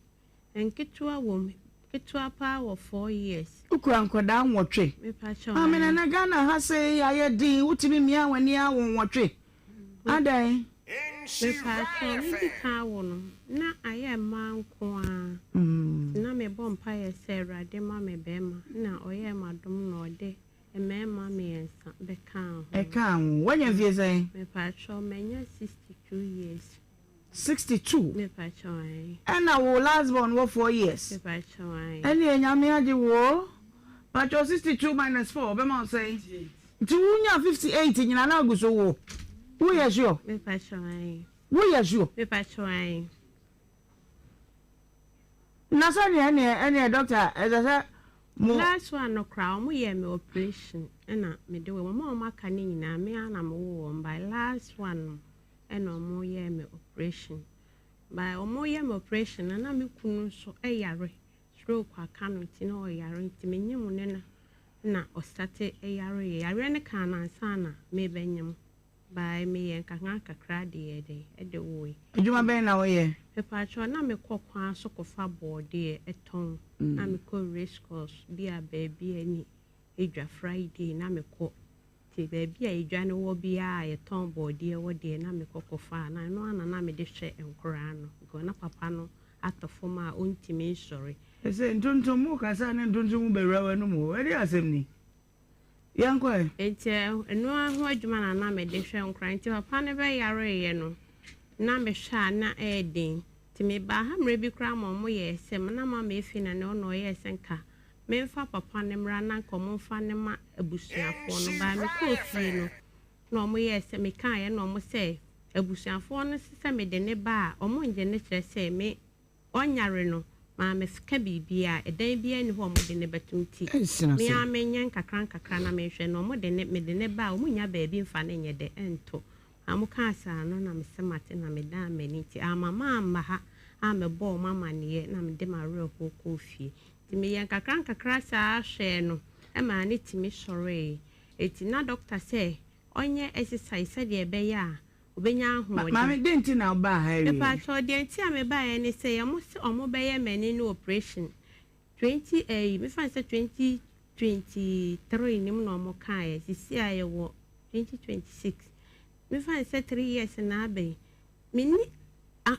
Enketua wom Ketwa power 4 years. Ukrankoda nwotwe. Me pacho. Amena na Ghana ha say ayedi utimi mia wani a nwotwe. Adai. Me pacho ni ka wono. Na aye manko a. Na me bompa ye say rade ma me bema. Na oye madom no de. E me ma me ensa be kan. E kan. Wanya vie say? Me pacho menya 62 years. 62. Me pacho ai. And our last born was 4 years. Me pacho ai. And ye nyame ade wo. Pacho 62 minus 4, be ma say. 58 nyina na aguso wo. Wo ye sure? Me pacho ai. Wo ye sure? Me pacho ai. Na so ne doctor as I said last one no crown mo ye me operation na me de wo ma maka ni nyina me ana mo wo by last one and omo ye me operation by omo ye me operation na me kunu so eyare stroke aka no ti na oyare ti me nyem ne na o start eyare ne kan na sana me benyem by me ye kakra de de wo ejuma ben na wo ye pepacho na me kokwa so kofa board e eton na me ko race course bia baby ani edwa Friday na me ko ti baby a edwa ne wo bia eton board e wo de na me kokofa na no ana na me de hwe enkora no go na papa no atofo ma ontimi sorry ese ntontom mu kasa ne ntontom mu bewra no mu e de asem ni yanko enti eno aho adwuma na me de hwe enkora nti papa ne be yare ye no na me hwa na edin ti me ba ha mre bi kra mo ye sem na ma me fi na no ye senka me mfa papa ne mra na nkomo mfa ne ma abusuafo no ba me ko fi no mo ye sem me kan ye no mo se abusuafo no se me de ne ba omo nje ne kire se me onyare no ma me fika bibia edan bia ni ho mo de ne batumti me a me nyan kakra na me hwe no mo de ne me de ne ba omo nya ba bi mfa ne nye de ento amuka asa no na mesemate na meda meniti amama amaha amebo mama ne na mede mare hoko fie ti me yan kakra sa hwe no e ma ne ti me sore eti na doctor say onye exercise said e be ya obenya ho ma me denti na ba ha ri e pa so denti a me ba ya ne say omo be ya mani no operation 20 me fan say 2023 nim no mo kan sisi aye wo 2026 me find say 3 years na be me ni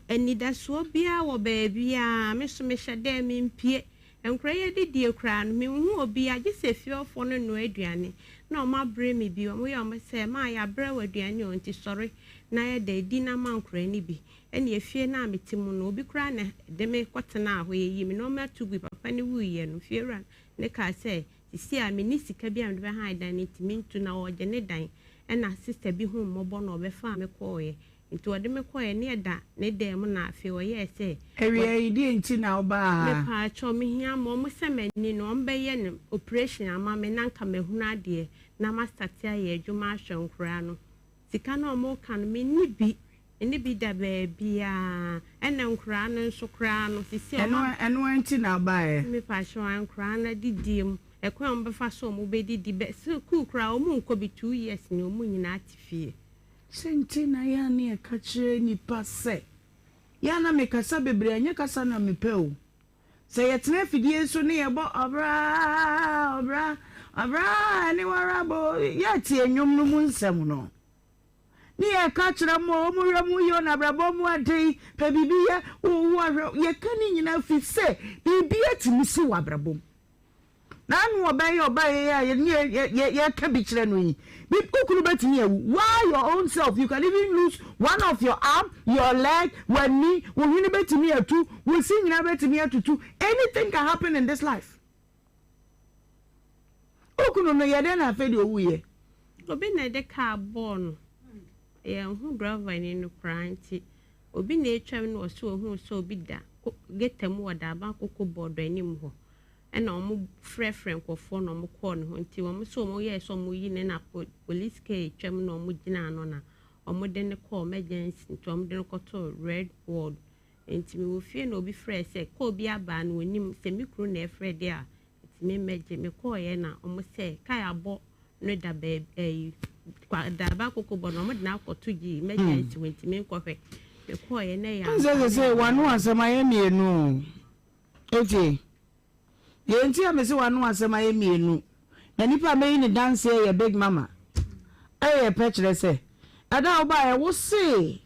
anida so bia wo baby a me so me hyade me mpie enkra ye didi ekra no me hu obi a gese fiofo no no aduane na o ma bre me bi o mo ye o me say ma ya bre wa aduane o nti sorry na ye da di na ma nkra ni bi ene efie na metimu no obi kra na de me kwotena aho ye yi me no ma tugu papa ni wu ye no fie ran ne ka say sisi a me ni sika bi am de ha dan ni timintu na o je ne dan ɛna sister bi hu mmɔbɔ na ɔbɛfa me kɔɔyɛ nti ɔde me kɔɔyɛ ne ɛda ne dɛm na afei ɔyɛ sɛ area idi nti na ɔba me pa cho me hia mo mo sɛ mani no ɔmbɛyɛ ne operation ama me nanka mahunu adeɛ na mastarte ayɛ adwuma ahwɛ nkora no sika na ɔmo kan me ni bi da baabia ɛna nkora no nso kora no sisi ɛno nti na ɔba me pa cho nkora na didim ekwa mbefa so mo be didi be so kukura o mu nko bi 2 years ni o mu nyina atifie senti na ya ne ka kire ni pase ya na me kasa bebre anya kasa na me pe o se yetena fidie so ne yebo obra ni warabo ya tie nwom no mu nsem no ni e ka kire mo o mu ramu yo na brabo mu adei pe bibia wo ye ka ni nyina fi se bibia timi si wa brabo Nan obey ya ye can be children. Be kukuru betini. Why your own self? You can even lose one of your arm, your leg, one knee, when you bet me or two, we'll see you never to me to two. Anything can happen in this life. Okuno no yadena fedi owuye. Obi na de car born. Who driver in no cranty. Obi na etwam no so hu so obi da. Get them wada ba koko board anim ho. And omo frefren kwofo no mo call no nti omo so mo ye so mo yi ne na police case twam no mo gina no na omo de ne call emergency nti omo de no koto red ward nti me wo fie no obi frɛ sɛ call bi aba no onim sɛ me kru na efrɛ de a nti me meje me call ye na omo sɛ kai abo no da ba kwa da ba kokobo no omo de na akoto gi emergency nti me nkɔhwɛ me call ye na ya say wanu asema ye mienu okay Yenti amese wanu asema ye mienu. Na nipa meyi ni dance ye big mama. Eye pechre se. Ada oba e wo se.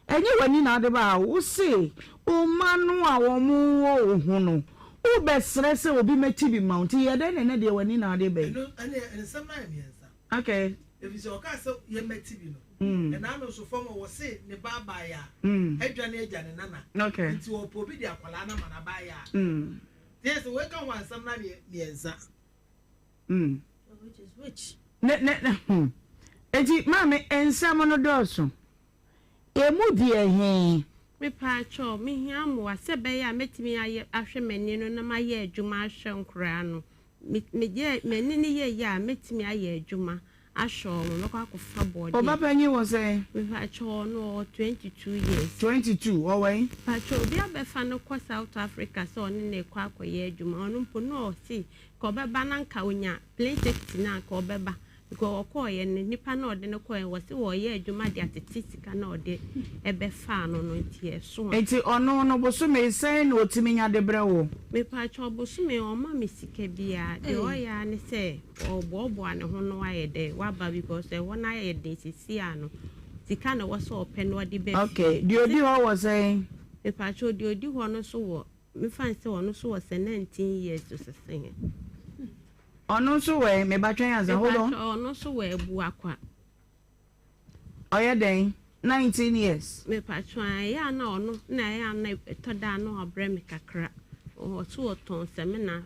Enye wani na ade ba wo se. O manu a wo mu wo hu no. O be stress obi meti bi mount ye de ne de wani na ade be. No ene nsema na miensa. Okay. If you say oka so ye meti bi no. Na no so form wo se ne baba ya. Edwa na eja ne nana. Okay. Nti wo po bi de akwala na mana ba ya. Yes, we can want some money, yes. Which? Eti mami ensamo no doso. Emu die he. Me pa cho me hia mo asebe ya metimi aye ahwe mani no na maye adwuma ahwe nkora no. Me je mani ni ye ya metimi aye adwuma ahwe mo no kwa kofa body. Oba panyi wo say? Me pa cho no 22 years. 22 owen. Pa cho bi abefa no kwa South Africa so oni ne kwa akoye adwuma ono mpo no si ko beba na nka onya plane ticket na ka obeba. Go okoye ne nipa na ode ne koye wo se wo ye adwuma de atete sika na ode ebe fa no no ntie so enti ono no boso me sen na otimi nya de brewo me pa cho boso me o ma me sika bia de o ya ne se obobo ane ho no aye de wa ba because e wona aye de sisi ano sika na wo so open wo de be okay di odi ho was saying me pa cho di odi ho no so wo me fan se wo no so wo 19 years to sesen Ono so we me ba twen aza hold on. Ono so we bu akwa. Oye den 19 years. Me pa twen ya na ono na ya na toda no abre me kakra. O so oton semina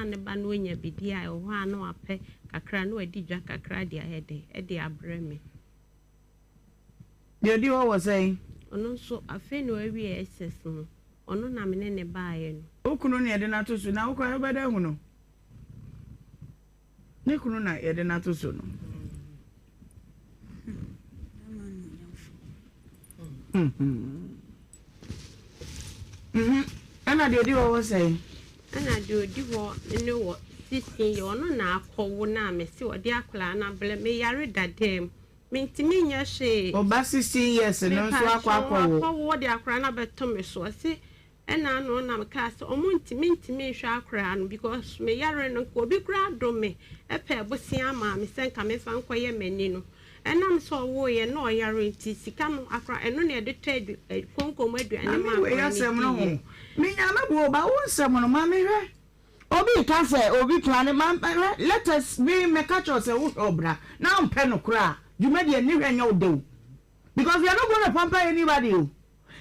ne ba no nya bidia e ho ano ape kakra no adi dwa kakra dia hede e dia abre me. The odi what was saying? Ono so afi no awie SS no. Ono na me ne ba ye no. Okunu ne de na to so na okwa ba da hu no. Nekunu na yede na to so no. Ana de odi wo say. Ana de odi wo ne wo 16 ye ono na akọwo na me se odi akla na ble me yare dadem. Me ntimi nya hwe. Oba 16 years no so akwa akọwo. Akọwo de akra na beto me so se ena no na meka se omuntimi hwe akra no because me yare no ko bi kra do me epe bosia ma me senka me fa nkoye mani no enam so wo ye no yare nti sika no akra eno na de ted konkom aduane ma we yasem no ho me nya na bo ba wo nsem no ma me hwe obi ka se obi plan ma let us be me catch us wo obra na mpe no kra juma de ni hwe nya odew because we are not going to pamper anybody.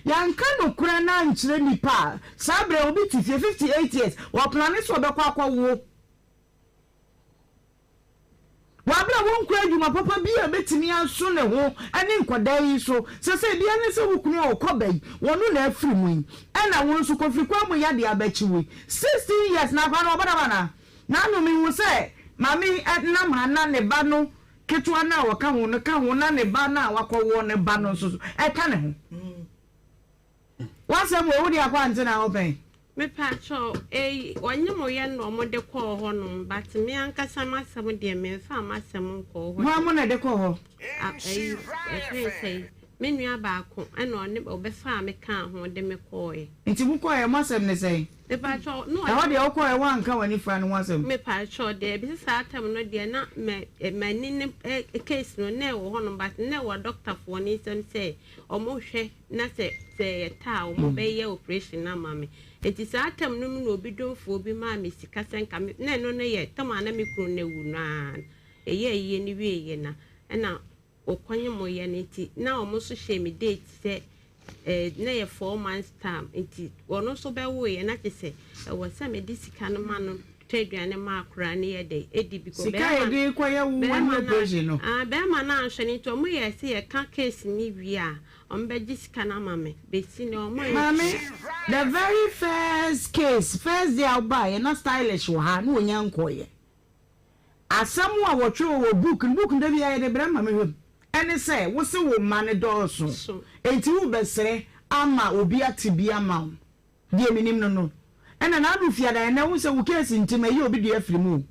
Yanka no kura na nchire nipa sabre obi ti 58 years wa plan so be kwa wo wabra won kwa adwuma papa bi a betimi aso ne ho ane nkoda yi so se bia ne se wukunu okobai wonu na afiri mu ena won so kofrikwa mu ya de abachiwe 16 years na kwa no obada na no mi hu se mami na mana ne ba no ketwa na waka ho no ka ho na ne ba na wakọwo ne ba no so e ka ne ho wasem wo di akwa ante na open me pacho wanyemo ye no mo de ko ho no but me ankasa masem de me fa masem ko ho mo na de ko ho say me nua ba ko ena one obefa me kan ho de me ko e nti mu ko e masem ne say me pacho no na wo de ko e wan ka wani fra no wasem me pacho de bi sa atam no de na me manini case no na wo ho no but na wo doctor for ni say omo hwe na say ta omo be ye operation na mama enti sa atam no no obi donfo obi ma me sika senka me na no ye tama na me kunu na wu na eye ni wie ye na na okwanye mo ye nti na omo so hye me date say na ye 4 months time enti wono so be wo ye na te say wo say me disika no ma no twaduane ma akura ne ye de edi bi ko be sika ye de kwa ye wo one operation no be ma na ahwe ni to mo ye say ye ka case ni wi a ombe disika na mame be si ne omo mame the very first case first day I buy na stylish wo ha na onya nkoye asamu a wo twe wo book da bi ya de bra mame hwem ene say wo se wo mane dooso enti wo besere ama obi atibi ama die minim no ena na adu fiada na wo se wo case ntima yi obi de afiri mu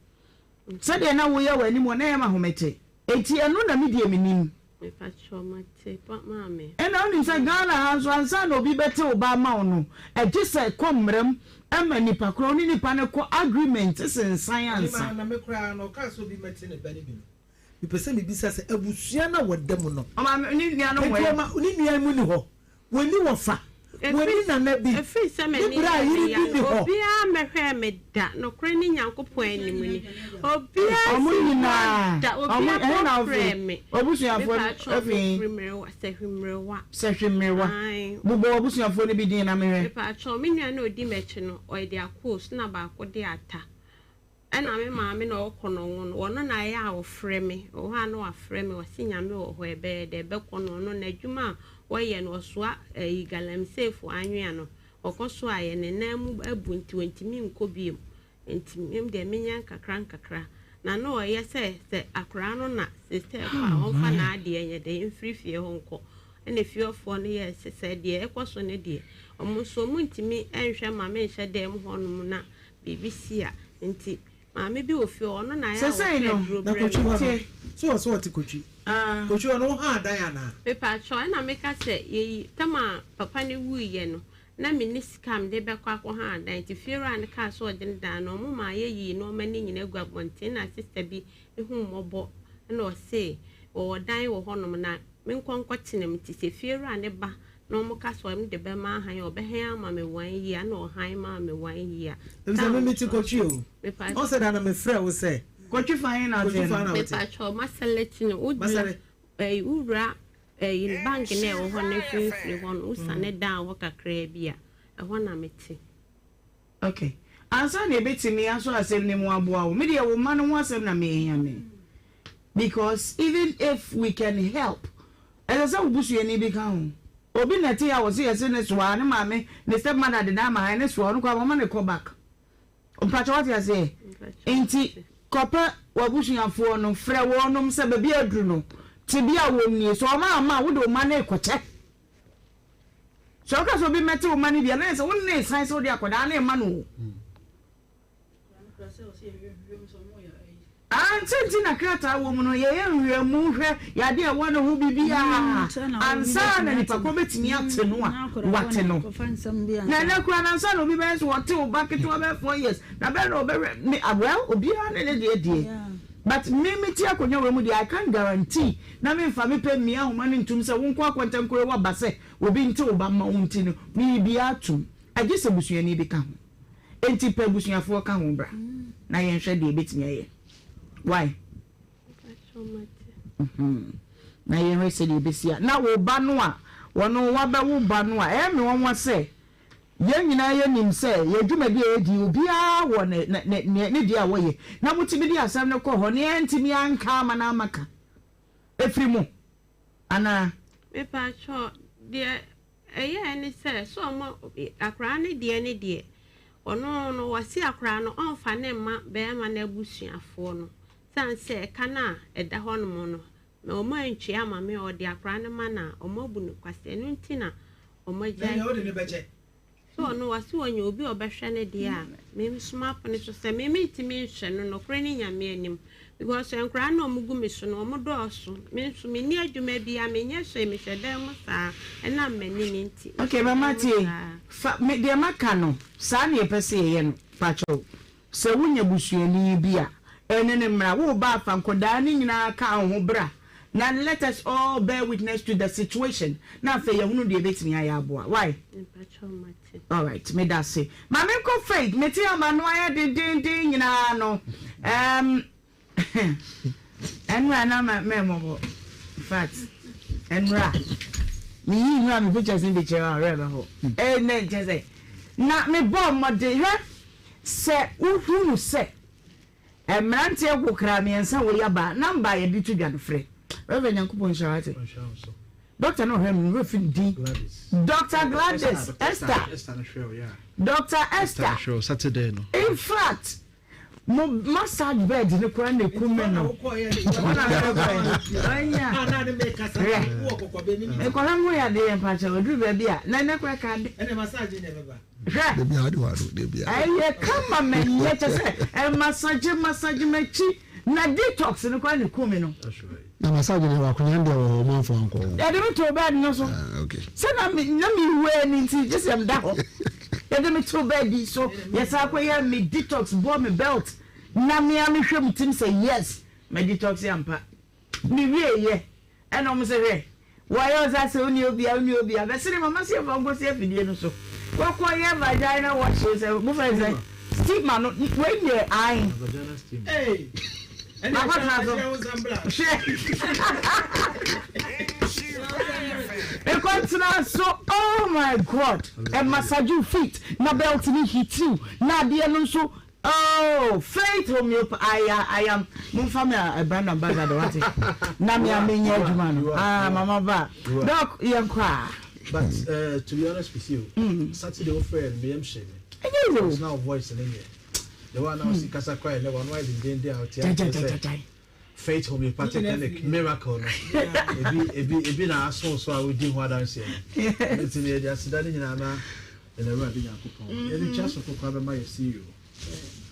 se de na wo ya wani mo na ya ma homete enti eno na mi die minim me pacho mate pa mame ena oni se Ghana hanso ansa na obi bete oba ma no e se komrem ama nipa kro ni nipa ne ko agreement sensan ansa na me kra no ka so bi mate ne bani bi no bi pese me bisa se abusua na wadam no ama ni nua no wo ni nua mu ni ho woni wo fa woni na na bi efi se me ni obi a mehwe me da no kre ni nyankopon anim ni obi a omuna da obi a na frame obusuafo efi sehwimrewa bubo obusuafo ne bi din na mehwe pa cho me nua na odi mechi no o de akos na ba ko de ata ena me maame na okono no wono na ya wo frame o ha na wa frame wasi nyame wo ho ebe de be kono no na adwuma woye no soa galamsefo anwea no okoso aye ne namu abunti wantimi nkobiem enti de menya nkakra na no oye se akra no na sister kwa onfa na ade enye de mfrifie ho nko ene fiofo no ye se de ekoso ne de omuso mu ntimi enhwe mame nhwe de em ho no na BBC a enti mame bi ofi ono na ya se no na kochi so what kochi kochi ono ha dan ana pepa cho na meka se yi tama papa ne wuye no na mini scam de be kwa ha dan ti fiera ne ka so de dan no mo ma ye yi no mani nyina guabonte na sister bi ehu mobo na o se o dan wo honom na me nkonkotinem ti se fiera ne ba no mo ka so em de be ma han o be han ama me wan yi na o han ma me wan yi a se me meti kochi o se da na me frɛ wo se kochi fan na te me pa cho maseleti no ura in bank na wo ho na free ho no usane down wo kakra bia e ho na meti okay ansa na ebetimi aso asem ne mu aboa wo me de wo ma no ho asem na me ehia me because even if we can help as a busu ani bi kan obi na te ya wo se yese ne so ane maame ne step mother de na ma ne so no kwa mama ne call back mpacho what you say enti kopa wabusuafo no frɛ wo no se ba bia duru no ti bia wo ni so ma wo de ma na ekoche so ka so bi mete wo ma ni bia na se wo ne san so de akoda na ma no anti na krata wo mu no ye nhwemu hwe ya de wo no hu bibia ansa na nipa ko betimi ate no a wate no na na kura na ansa no bi be so wote o bucket wo be 4 years na be no be me well obi ha na de but me ti akonya we mu de I can guarantee na me mfa me pe mia homa ne ntum se wo nko akwantankore wa base obi nti o ba ma wonti no me bia atum agise busuani bi ka ho enti pe busuafo ka ho bra na ye nhwe de betimi aye why na ye se de besia na wo ba no a wono wa ba wo ba no a me won wa se Yen nyina ye nim say ye dwuma bi e di obi a wo ne dia wo ye na mutimi di asam ne ko ho ne entimi anka ama na maka efri mu ana me pa cho de any say so mo akra ne de ono no wasi akra no onfa ne ma be ma na abusuafo no san say kana eda ho no mo no na o ma ntwe ama me o de akra ne ma na o ma bu no kwase no ntina o ma ja so no wasi wonye obi obehwe ne de a me msuma pone so say me ntimi nhwe no kra ni nyame anim because enkra na omugu me so no omodo so me nso me ni adwuma bia me nya hwe me hwede mo saa na mani ni nti okay mama tie me de maka no saa na yepese ye no pacho se wunya busuani bia ene ne mra wo ba fa nkoda ni nyina ka ho bra. Now let us all bear witness to the situation. Now for you de betimi ayaboa. Why? All right, me that say. Mama ko faith, me ti amano aya din nyina no. Enra na me fact. Enra. Me yi me pictures in the chair already ho. Ne just na me bomb mode he se uhunu se. Emrante agukra me ensa wo yaba number ye di to dwade frɛ. Reverend Yankupon Shawate. Doctor no him refin D. Dr. Gladys Esther. Dr. Esther. Sure, Saturday no. In fact, massage bed in the crown the kumen no. E ko ham ya de en pa cha odu ba bia na na kwa ka de na massage ne baba. De bia adu de bia. Aye kama men ye che say e massage machi na detox no kwa ne kumen no. That's right. Na massage ne wa kunyande wo manfo anko. Ya de to bed no so. Okay. So na me we ni nti just am da ho. Ya de me to bed so yes akoya me detox bo me belt. Na me am hwem tim say yes, me detox ampa. Me wie ye. E no mo say we. Why was that so uni obi a be sire mama say fa go say afidie no so. Wo ko ye vagina wash say mo fa say stigma no when you eye. Vagina stigma. Hey. And I so oh my god and massage your feet na belt ni hit you na de no so oh faith homeopathy I am mon family a brand ambassador what na me amenya adwuma no mama ba doc yankwa but to be honest with you Saturday offer me am shame it's now voice in here. The one I see Casa Cry, the one why they out here. Faith homeopathic clinic, miracle. It be na so I will do what I say. It's in the just that in Anna and the Rabbi Yakupon. Any chance of Kokaba see you.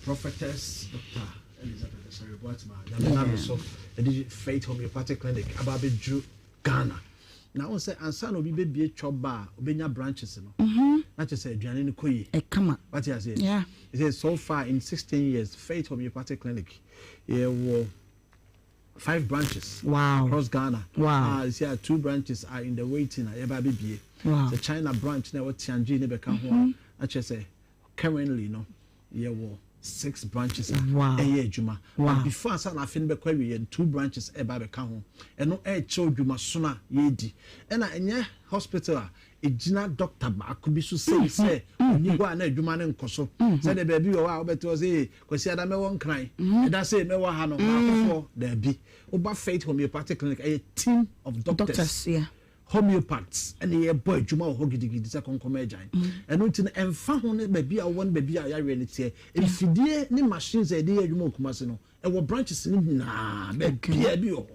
Prophetess Dr. Elizabeth, sorry, Boatman. So Faith homeopathic clinic, Ababe Drew Ghana. Now say ansa no bi be chop bar obenya branches no na che say aduane no koyi e kama what you say yeah it says so far in 16 years Faith Homeopathic Clinic were 5 branches across Ghana you see 2 branches are in the waiting eba bibie the China branch na what Tianjin ne be ka ho na che say currently no were 6 branches adwuma before asa na afin be kwawe 2 branches eba be ka ho eno che adwuma so na yedi ena enye hospital a ejina doctor ba ko bi so say oni go na adwuma ne nkoso say the baby wo a obeto say kwasi ada me won kran eda say me wo ha no akofo da bi oba Faith Homeopathic Clinic a team of doctors homeopaths and the boy juma ho gidigidi se konkoma agyan eno nti emfa ho ne baby a won baby a ya we ne tie emfidie ne machines e dey adwuma okumase no e wo branches ni na baby a bi ho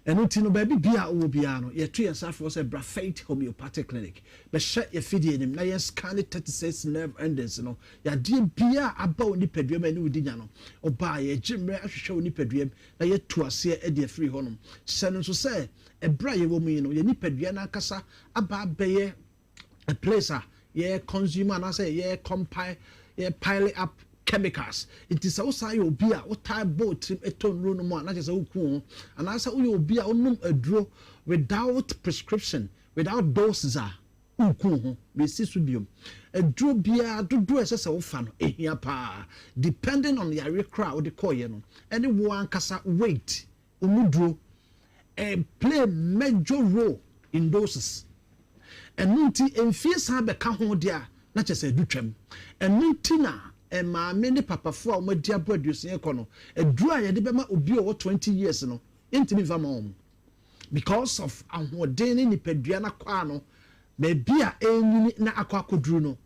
eno nti no baby bia wo bia no ye to yesafo se bra Faith Homeopathic Clinic be hye ye fidie nim na ye scan 36 nerve endings no ya die bia aba oni paduam ani wudi nya no oba ye gimre ahwehwe oni paduam na ye to ase e de free honom se no so se ebra ye wo mu yi no ye nipadua na kasa aba beye a place ye consumer na say ye compile ye pile up chemicals it is also you obi a what type boat eton ro no mo na say oku and asa you obi a onum aduro without prescription without doses oku ho be sisubium aduro bia dodo ese wo fa no ehia pa depending on your crowd the call ye no any one kasa weight omuduro play major role in doses and nti emfie sa be ka ho dia na kyese du twam enu ntina maame ne papa fo a o madi abo aduosen ekono eduru a ye de bema obi o 20 years no intimi fa ma because of ahoden ni nipadua na kwa no beebi a enyini na akwakoduru no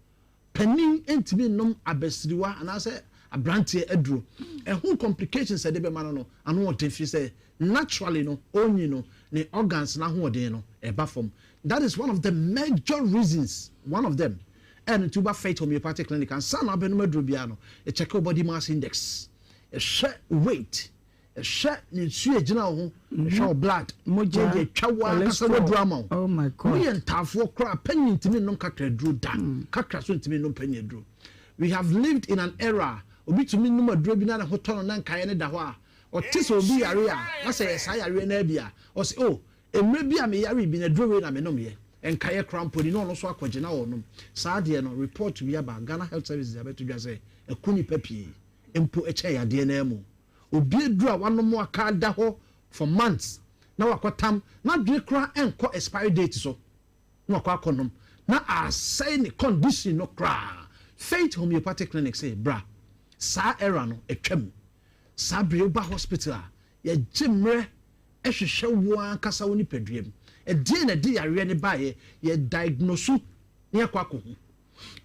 panin intimi nom abasiriwa anase abrante eduru ehun complications de bema no ano oden fi say naturally no onyi no ne organs na hoden no eba form. That is one of the major reasons, one of them. And to Faith Homeopathic Clinic and San Abenumadrubiano, a check your body mass index, a share weight, a share in general, a show blood, moja, chawa, drama. Oh my God. We and Tafo crap, penny to me no catra drew down, catra to me no penny drew. We have lived in an era, obi to me no drubina hotel and Kayane Dawa, or Tis will be area, I say, I renebia, or say, oh. Maybe I may have been a drawing and menomia and Kaya Crampon in almost what Kojana or no. Sadia no report to be about Ghana Health Services about to just say a kuni pepi and put a chair DNMO. Obi draw one more card daho for months. Now I got time, not drink and call expiry date so. No quackonum. Now I say the condition no cry. Faith Homeopathic Clinic say, bra, Sa Erano, a chem. Sabrioba Hospital, ye jimre. Ehwehwe wo kasa woni padwem die na de yare ne bae ye diagnose ne akwako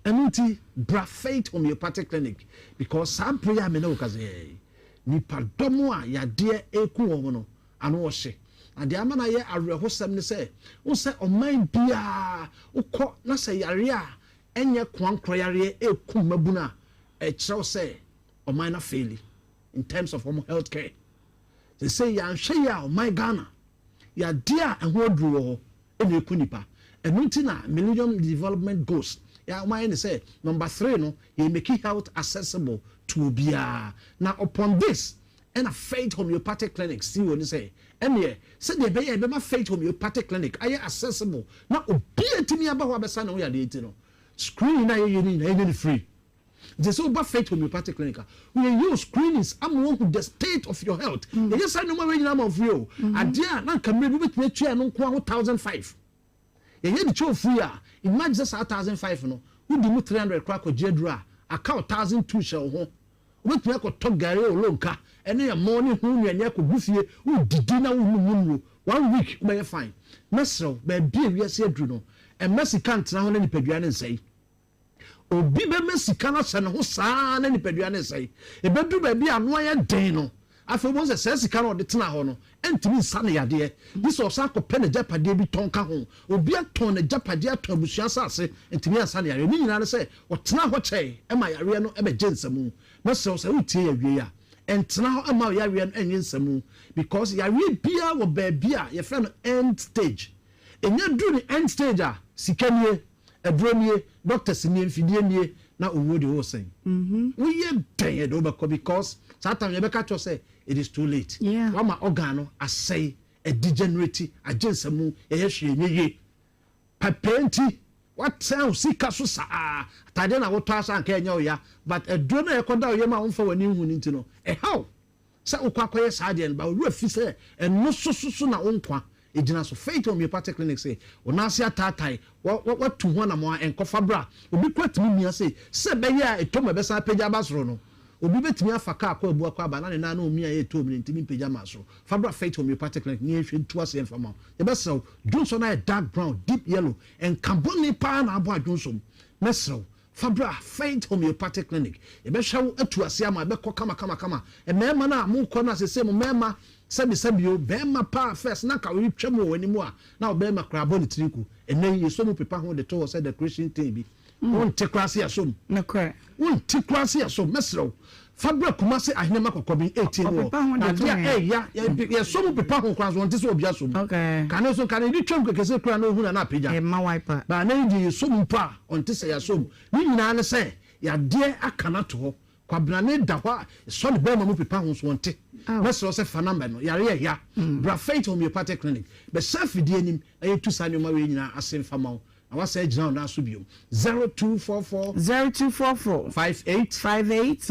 enuti bra Faith Homeopathic Clinic because some prayer me no kaze ni padomo a yade eku wo no ano wo hye ade ama na ye awerehosam ne se wo se oman bia ukọ na se yare a enye kwankro yare eku mabuna e kire se oman na faili in terms of health care. They say ya share my Ghana ya dear and what drew in the kunipa and nutina Millennium Development Goals ya my say number 3 no you make health accessible to bia now upon this and a Faith Homeopathic Clinic see what you say and yeah say the be my Faith Homeopathic Clinic are accessible now obia to me about what besa no ya dey no screen na you need free. This is about Faith Homeopathic Clinic. We use screenings. I'm one with the state of your health. Yes, I know my name of you. And dear, now can maybe with me chair no 1,005. You hear the show free. Imagine just 1,005. No, we do 300 crack or jedra. I count 1,002 shall home. With me, I could talk Gary or Lonka. And then morning, who and Yako Buffy, who did dinner 1 week, may fine. Mesro, baby, yes, here, Bruno. And Messi can't now any Pedrian and say. Obi be mesikana se ne ho saa na nipadua ne sei e bedu ba bia no ya den no afa mo se sikana o de tena ho no entimi nsa ne yade this was akopɛ ne japade bi tonka ho obi aton ne japade aton abusua sase entimi nsa ne yare ni nyina ne se o tena ho kyɛ e ma yare no e be gyensamu na se utie ya wie ya entena ho e ma yare no enye nsamu because yare bia wo ba bia ye frɛ no end stage enya du ni end stage a sikanie Adronie, doctors in the na owo de wo sen. We ye den do be because sometimes you better say it is too late. Yeah. Wa ma organo asay a degenerate agensamu ye hwe papenti what sound sika so sa tade na wo to asa anka enya oya but adro na yekoda oya ma wonfa wani hu nti no how sa ukwakoye sa de ba wo afi say eno so na wonkwa ejina so Faith Homeopathic Clinic say onase atatai what to ho na mo enkofa bra obi kwatimi mia say se be ya etoma be sa pagya basoro no obi betimi afaka akwa ebu akwa ba na ne na na omi ya eto omi ntimi pagya masoro fabra Faith Homeopathic Clinic ni ehwe ntu ase enfama e be so Johnson na dark brown deep yellow and carbon pa na abo Johnson mesro fabra Faith Homeopathic Clinic e be hwa atu ase ama be ko kama e mema na mo ko na se mo mema sabi o bema pa first na ka we twam wani mu a na bema krabo ne triku enen ye so mu pepa ho de to say the Christian thing bi won te krase asom na kra won te krase asom mesro fabra kuma se ahinema kokobi 18 wo na dia ya so mu pepa ho kwanso won te so obi asom okay kan so kan ni twam kekese kra na hu na apija e ma wiper ba na ndi so mu pa on te se ya som ni nyina ne se ya de akana to kwabrane da hwa so ne bema mu pepa ho so won te mesro se fanamba no yare ya bra Faith Homeopathic Clinic be self die nim ayetu sanoma we nyina asemfama I was saying now na so biom 0244 58 38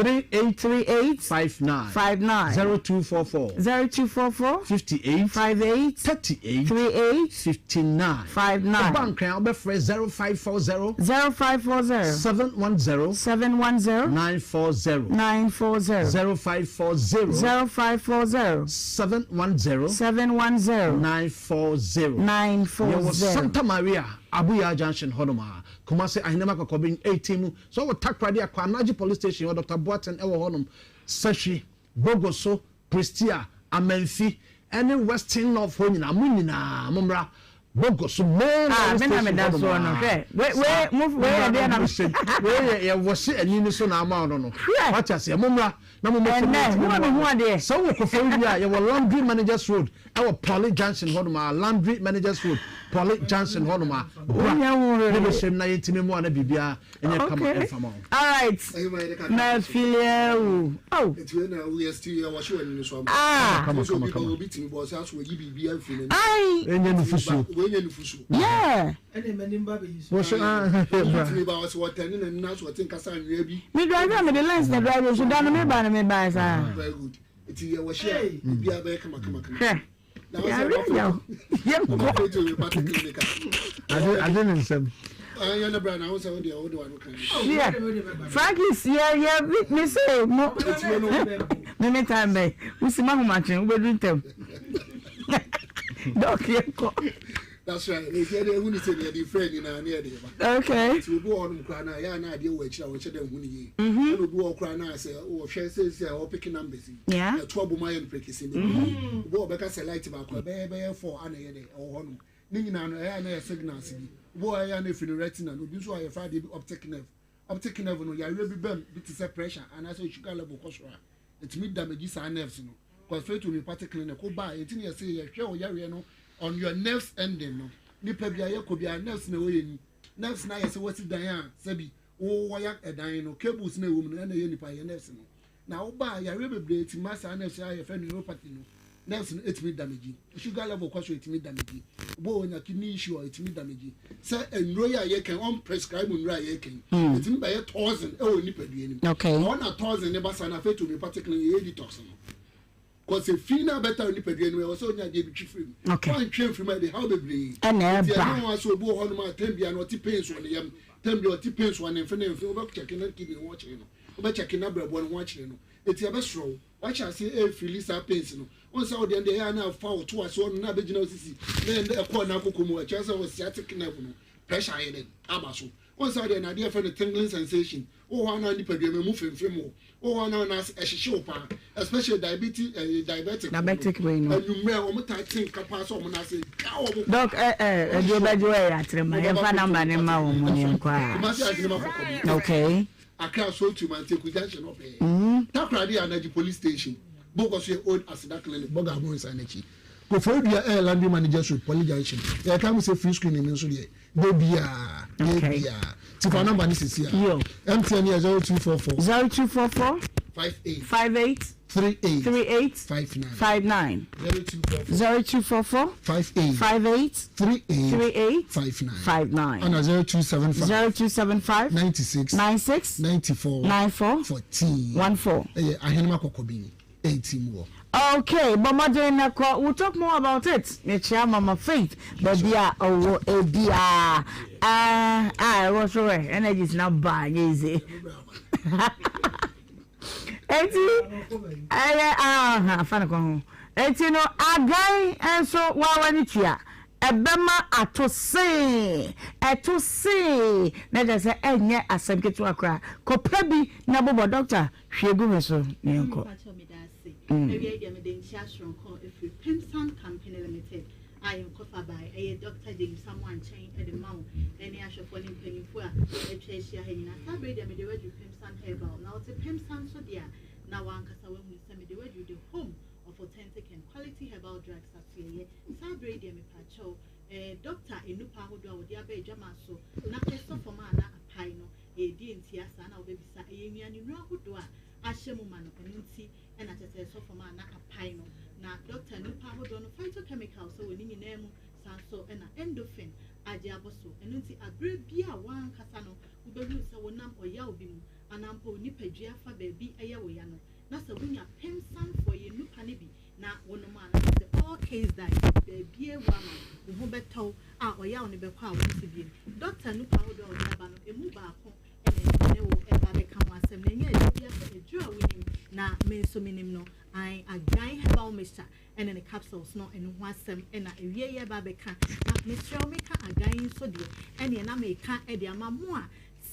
59 0244 58 38 59 bank can be 0540 710 940 0540 710 940 Santa Maria Abuya Junction Honoma Kumasi Ahinema Kokobin 18 so we takradi akwa Naji Police Station or Dr. Boaten ewo honum Sashi Bogoso Prestia Amenfi any Western of Honina Munina Mumra Bogoso more that's one okay move where there na where was it and you so na amount no what I say Mumra na mo so we Koforia your laundry managers road our Poly Junction Honoma laundry managers road Poly Johnson Honoma. All right. Nice feeling. Oh. Yeah. Me drive me the lens the driver should down me by me by sir. Very good. It's your wash. Come. I didn't say. Yeah, Frankie, yeah, me say, no, time, babe. We see my matching, we do them. That's right. If you're the one who said you're friend in our near okay. To go on Krana, yeah, no idea which I was saying when you go Krana, say, oh, she says, or picking numbers. Yeah, a trouble my own practicing. Go back as a light about a for an a or one. Ning on a signal. Boy, I am if in the retina, no, this why I find the optic nerve. Optic nerve, no, you're really bent with the pressure, and I say, sugar level cost. It's mid damages our nerves, you know. Because fair to be particularly go by, it's in your say, a show, no. On your nerves ending, no. Nipa bia ye ko bia nerves na we ni. Nerves na ye se wati dan a sabi wo wire edan no cables na wo mu na ye nipa ye nerves no. Na wo ba ya rebebre ti masa nerves ya ye fe neuropathy no. Nerves no etimi damage. Sugar level kwaso etimi damage. Bo onya kidney issue etimi damage. Say enro ya ye kan on prescribe enro ya ye kan. Etimi ba ye 1000 e wo nipa dua ni. Okay. On 1000 ne ba sa na fe to be particularly ye detox no. Because if fina better on the pedal, we also need to be free. Okay. One train from the how be. And I also go on my tembi and what pains on the tembi or pains one and feel about checking and keeping watching. About checking up one watching. It's a best row. Watch I say, if Lisa pains. Once out there, they are now foul to us on Nabino City. Then the corner Kukumu, a chance of sciatic nerve. Pressure in it. Abaso. Once out there, an idea for the tingling sensation. Oh, one on the pedal, moving from more. Oh, one on us as a show, especially diabetic way. No, you may almost think capacity of Monassi. Doc, you bad way at my number in my own. Okay. I can't so to my take with action of a Takradi and the police station. Bogos your own as that clinic, Bogamo is energy. Go for your airline managers with polygation. There comes a free screening in Sudia. Baby, Tifa number this is here. Yo. MTN 0244 58 38 59 0244 58 38 59 and 0275 96 94 14 Ahenema Kokobini 18 more. Okay, but we'll talk more about it. Mama Faith, but I was right. Energy is not bad, easy. No, a guy and so why Ebema atose na just say enye asemke to akra ko prebi na bobo doctor hwegu me so nyenko Pimsan Company Limited. I am covered by a Dr. James someone chain at the mount and I shall fall in penny for a Cheshire Hena. Sabre them the word you Pimsan Herbal. Now it's a Pimsan Sodia. Now one Casawa will send me the word you the home of authentic and quality herbal drugs at Filia. Sabre them a pacho. Doctor Inupa who do the Abbey Jamaso. Nakeso for mana a pino. A DNT Asana baby sa a union you know who do Ashemuman and at a so for mana a pino. Now, Dr. Nupa hold on phytochemicals, so we need name Sanso and endorphin. agye aboso eno nti abre bia wan kasa no wobɛhu sɛ wonam ɔya obi mu anampo nipadua fa baabi ɛyɛ wo ya no na sɛ wonya pemsan for ye nupa ne bi na wonom ana sɛ all case that baabi wama wo ho bɛtɔw a ɔya wo ne bɛkɔ a wo nso bi doctor nupa wo do ɔba no emu baako ɛna wo ɛba bɛka ho asɛm na nyɛ ɛbi asɛ edru a wonim na me nso minim no I again herbal mixture and the capsules no and one sem and a year babeka na Mr. Meka again so dear and na meka e dia mamua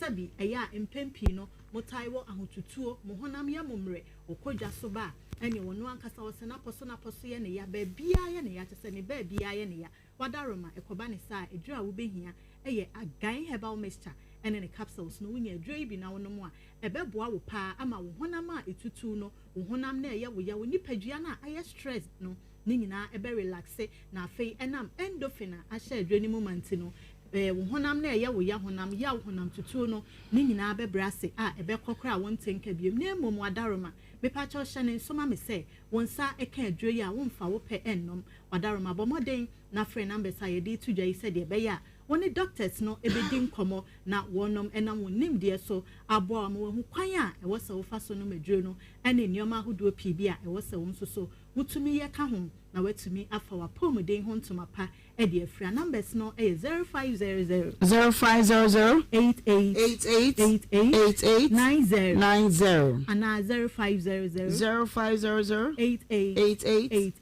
sabi eya empempi no motaiwo ahotutuo mohonam ya momre okodwa so ba ene wono ankasa wo se na poso ye ne ya ba bia ye ne ya tese ne ba bia ye ne ya wadaroma ekoba ne sa edura wo behia eye again herbal mixture and the capsules no wunya edura bi na wono mu a ebeboa wo pa ama wo honam a etutu no wo honam na eye wo ya wo nipadua na aye stress no ni nyina ebe relaxe na afei enam endorphin a ahye edura ni moment no wo honam na eye wo ya honam tutu no ni nyina be brase a ebe kokora won tenka biem na emom wadaroma mepa cho hye nsoma me se wonsa eka edura yi a wonfa wo pe ennom wadaroma bomoden na frɛ numbers a yɛde to dwa yi sɛ deɛ bɛyɛ a wɔne doctors no ebedi nkɔmɔ na wɔnom ɛnam wɔnim deɛ so aboa wɔn ho kwan a ɛwɔ sɛ wofa so no meduro no ɛne nneɛma ahodoɔ pii bi a ɛwɔ sɛ wɔn nso so wotumi yɛ ka ho na watumi afa wapɔmuden ho ntoma pa ɛde afira numbers no ɛyɛ 0500 88 90 ana 0500 88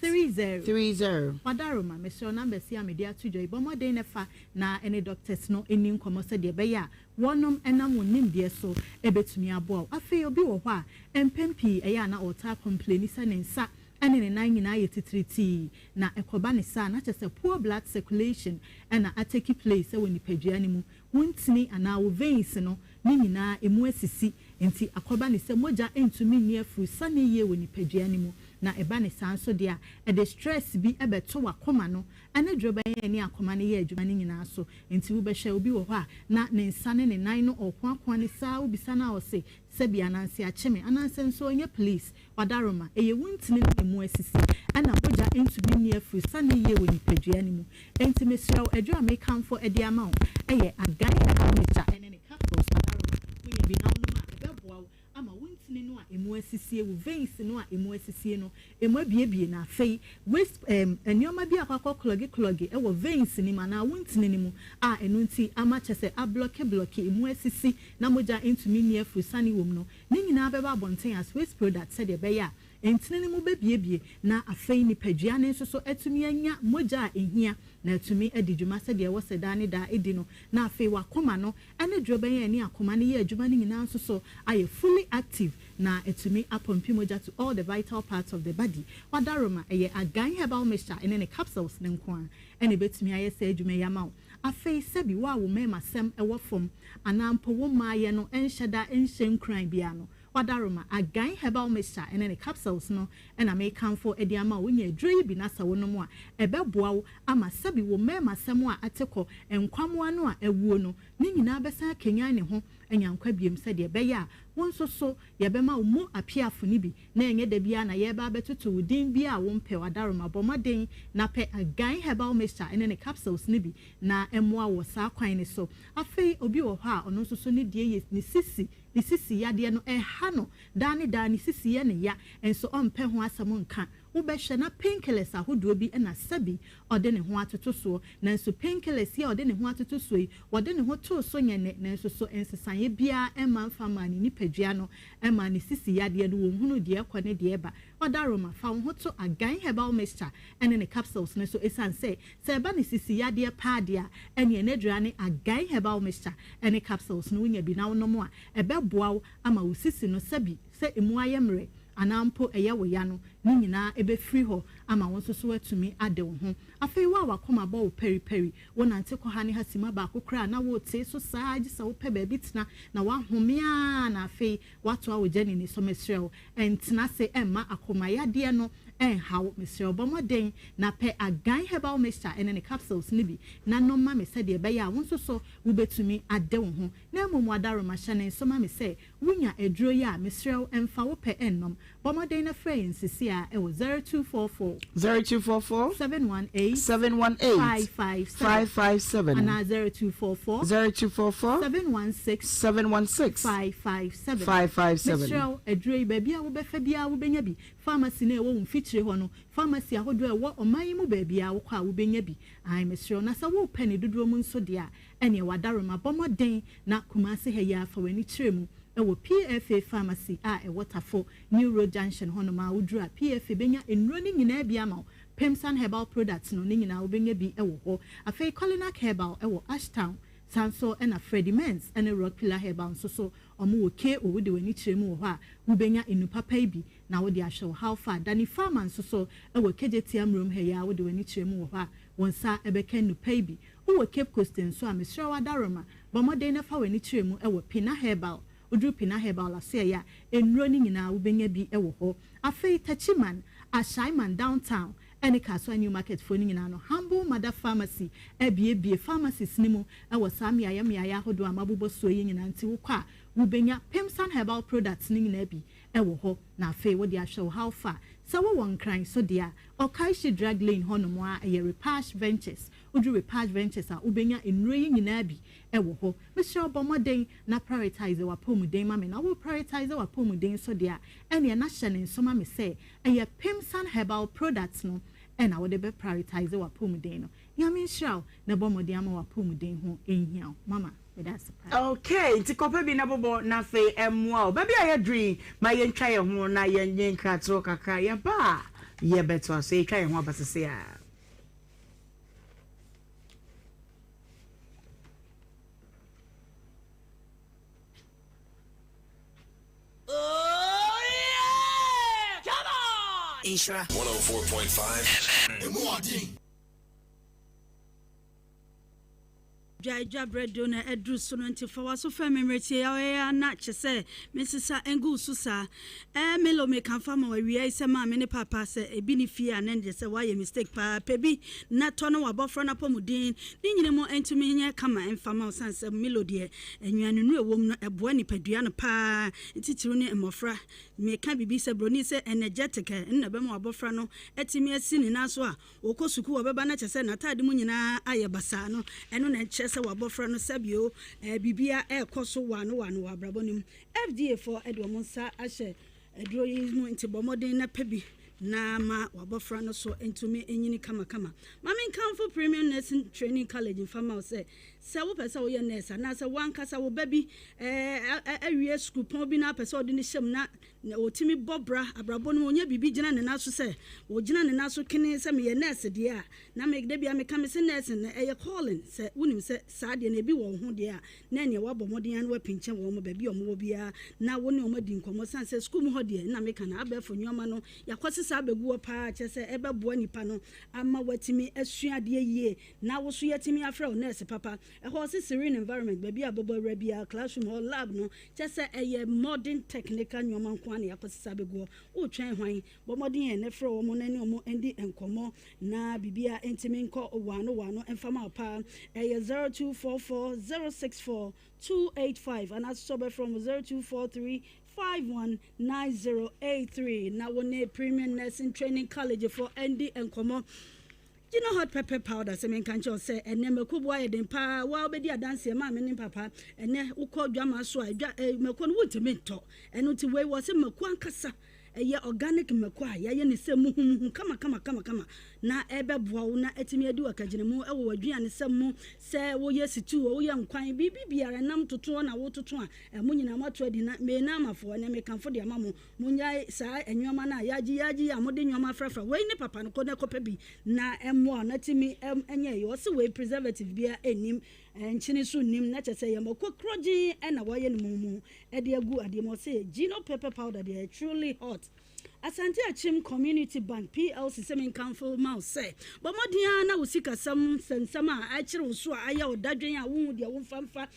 30 wadaroma mesho numbers ya media to joy bomoden nefa na any doctors no eni nkomo se de be ya wonom enam wonim de so ebetumi abo afei obi wo hɔ a empempi ɛyɛ na ɔta complain se ne nsa ene ne nan nyina yɛ titiriti na ekoba ne sa na kyerɛ poor blood circulation ɛna ateki place wɔ nipadua ne mu wontini ana wo veins no ne nyina emu asisi enti akoba ne sɛ mogya entumi nni afu sane yie wɔ nipadua ne mu na eba ne san so de a the stress bi ebeto wakoma no ane droba ye ni akoma ne ye adwuma ne nyina so enti wo behwe obi wo hɔ a na ne nsa ne ne nan no ɔkoakwa ne saa wo bisa na ɔse sɛbi ananse akyeme ananse nso onye police wadaroma eye wuntini ne mu asisi ana mogya entumi nni afu sane yie wɔ nipadua ne mu enti mesrɛ adwuma me kamfo ade ama wo eye agan akamita ene ne capsules wadaroma wo ye bi na wo ma ebeboa wo ama wuntini no a emu asisie wo veins no a emu asisie no emu abiebie na afei waste enioma bi akwa cloggy e wo veins ni ma na wuntini ni mu a enu nti ama kyese a block emu asisi na moja entumi ni afu sani wom no ni nyina beba abonten as waste product said e be ya entini ni mu bebiebie na afei ni padua ne nso so etumi anya moja ehia na etumi adidwuma said e wo seda ne da edi no na afei wakoma no ene droben ani akoma ne ye adwuma ne nyina nso so aye fully active na etumi apompi moja to all the vital parts of the body wadaroma eye agan herbal mixture ene ne capsules ne nko a ene betumi aye se adwuma yama afei sebi wa wo mema sem ewo fom anampo wo maaye no enhyeda enhyenkran bia no wadaroma agan herbal mixture ene ne capsules no ena me kanfo edi ama wo nya aduro bi na sa wo no mu a ebeboa wo ama sebi wo mema sem a ateko enkwamo ano a ewuo no ni nyina besa kenya ne ho enyankwa biem se de be ya wonso so yebema mu apiafo ni bi na enye da bia na yeba betoto wudin bia wo mpe wadaroma bomaden na pe agan herbal mixture ene ne capsules ni bi na emoa wo sa kwan ne so afei obi wo ha ono so ne die ni sisi yade no ha no dani sisi ye ne ya enso ompe ho asam nka wo behwe na painkillers ahodo bi na sabi ode ne ho atoto so na enso painkillers ya ode ne ho atoto so yi ode ne ho to so nyene na enso so ensesanye bia ema mfama ni nipadua no ema ne sisi yade no wo hunu de ekɔ ne de eba wadaroma fa wo ho to agan herbal mixture ene ne capsules ne so esanse se eba ne sisi yade pa de a ene enadura ne agan herbal mixture ene capsules no nya bi na wo no mo a ebeboa ama wo sisi no sabi se emu ayemre anampo eye wo ya no ni nyina ebe free ho ama won so atumi ade wo ho afei wa wakoma ba wo peri wona nte ko ha ne hasima ba akokra na wo te so saaji sa wo pe ba bitna na wa homia na afei wato a wo jani ni so mesrel entna se emma akoma ya de no how Mr. Obomoden na pe a guy herbal mixture and any capsules nibi na no mama said the beya won so ube to me at de ho na mo adaro machine so mama say wunya edro ya Mr. Emfa wo pe ennom Bomoden na friends sia e wo 0244 718 557 and 0244 716 557 Mr. Edro baby a wo be fa bia wo benya bi pharmacy na e wo mfitire ho no pharmacy ahodo e wo oman mu baby a wo kwa wo benya bi ai Mr. na sa wo pe ne dodo mu nso de a ene wadaroma Bomoden na kumase he ya fa wani tiremu ewo PFA pharmacy a e waterfall Neuro Junction hono ma wodura PFA benya enro ni nyina bia ma Pemsan herbal products no ni nyina wo benya bi ewo ho afei Colinac herbal ewo Ashtown Sanso and a Freddy Mens and a Rock Pillar herbal so omo ke o de wani tiremu ho a wo benya enu papa bi na wo de ahwe how far dani farmer so ewo KJTM room he ya wo de wani tiremu ho a wonsa ebeka nu pay wo Cape Coast nso a Mr. Wadaroma Bomoden na fa wani tiremu ewo Pina herbal Udru Pina herbal la se ya enro ni nyina wo benya bi ewo ho afei Tachiman a Shaiman downtown any Castle New Market for Ninano, Humble Mother Pharmacy, a pharmacy snimo, I was Samia Yamia Hodo Mabubo Swing in Antiwaka, Ubenya, Pemsan herbal products ning nebi, ewo na fe what dia show how far. So one crying so dear, or Kaishi drag lane honomoa a repage ventures, Udru repage ventures are Ubenya in rain in Abbey, ewo Mr. Bomoden na prioritize our Pomudane, mammy, I will prioritize our Pomudane so dear, and your national in some may say, and your Pemsan herbal products no. And I would be prioritize our Pomudano. Yamin shall na Bomodiamo or Pomudane who in here, Mama. That's okay, to copy be never bought nothing and wow. Baby, I dream my entire home na yen cats or kakaya ba. Ye better say, try and what to say. Nhyira 104.5 Jaja bredo na edru so no nti fa waso fa memretie ya na chese mesisa engu susa melo me kan fa ma wi ise ma me ne papa se ebi ni fie anende se wa ye mistake pa pebi na to no wabofra na pomudin ni nyine mo entumi nya kama emfa ma sanse melody enwanu nu ewom no eboa ni padua no pa titiru ne emofra me kan bibi se broni se energetic na be ma wabofra no etimi asini na so a okosuku wabeba na chese na tade mu nyina aye basa no eno na chese wabofra no sabio bibia ekoso wano wabrabonim FDA for Edwamonsa ashe edroyismo nti Bomoden na pebi na ma wabofra no so entumi enyini kama mama nkamfo premium nursing training college in farmer say wo pesa wo ye nurse na say wan kasa wo baby awie school pon bi na pesa odi ni hyem na otimi bobra abrabo no onya bibi gina ne naso say wo gina ne naso kene say me ye nurse de a na me de bia me ka me say nurse na eye calling say wonim say saa de na bi wo ho de a na ne wa Bomoden an wa pinche wo mo baby omo wo bia na wo ne omo di nkomo san say school mo ho de na me ka na abefo nyoma no yakwose saa begu pa che say ebe boa nipa no ama watimi asuade yie na wo so yetimi afra o nurse papa a horse serene environment baby abobo rabia classroom or lab no just say a modern technical nyoma nkwane yakosisa begu o twen hwan Bomoden e ne fra wo mo nani omo endi enkomo na bibia entimi nko wano enfama pa 0244 064 285 and as sober from 0243 519083 now one premium nursing training college for ND and Komo. You know hot pepper powder se men kancho say ene mekubwa ye den pa wa obedi adanse ma me nin papa ene ukọ dwama so adwa mekọ no wutimi to eno ti we wo se mekọ ankasa eye organic mekọ a ye ne se muhumuhu kama na ebe boawo na etimi adi wakagene mu ewo aduane se mu se wo ye situ wo ye nkwan bibiara nam toto na wo toto a emu nyina mato adi na me na amafo ne me kanfo de amamo munya saa enwoma na yaji ya mode nwoma frafra we ne papa no ko ne kopa bi na emo na timi enye yo se we preservative bia enim enchini so nim na chese ye mokokroji na woye no mumu e de agu ade mo say Gino pepper powder they truly hot. Asante Achim Community Bank PLC Semin Council Mouse say but modia na usika sam sensama a chire so aya odadwen a wo de wo famfa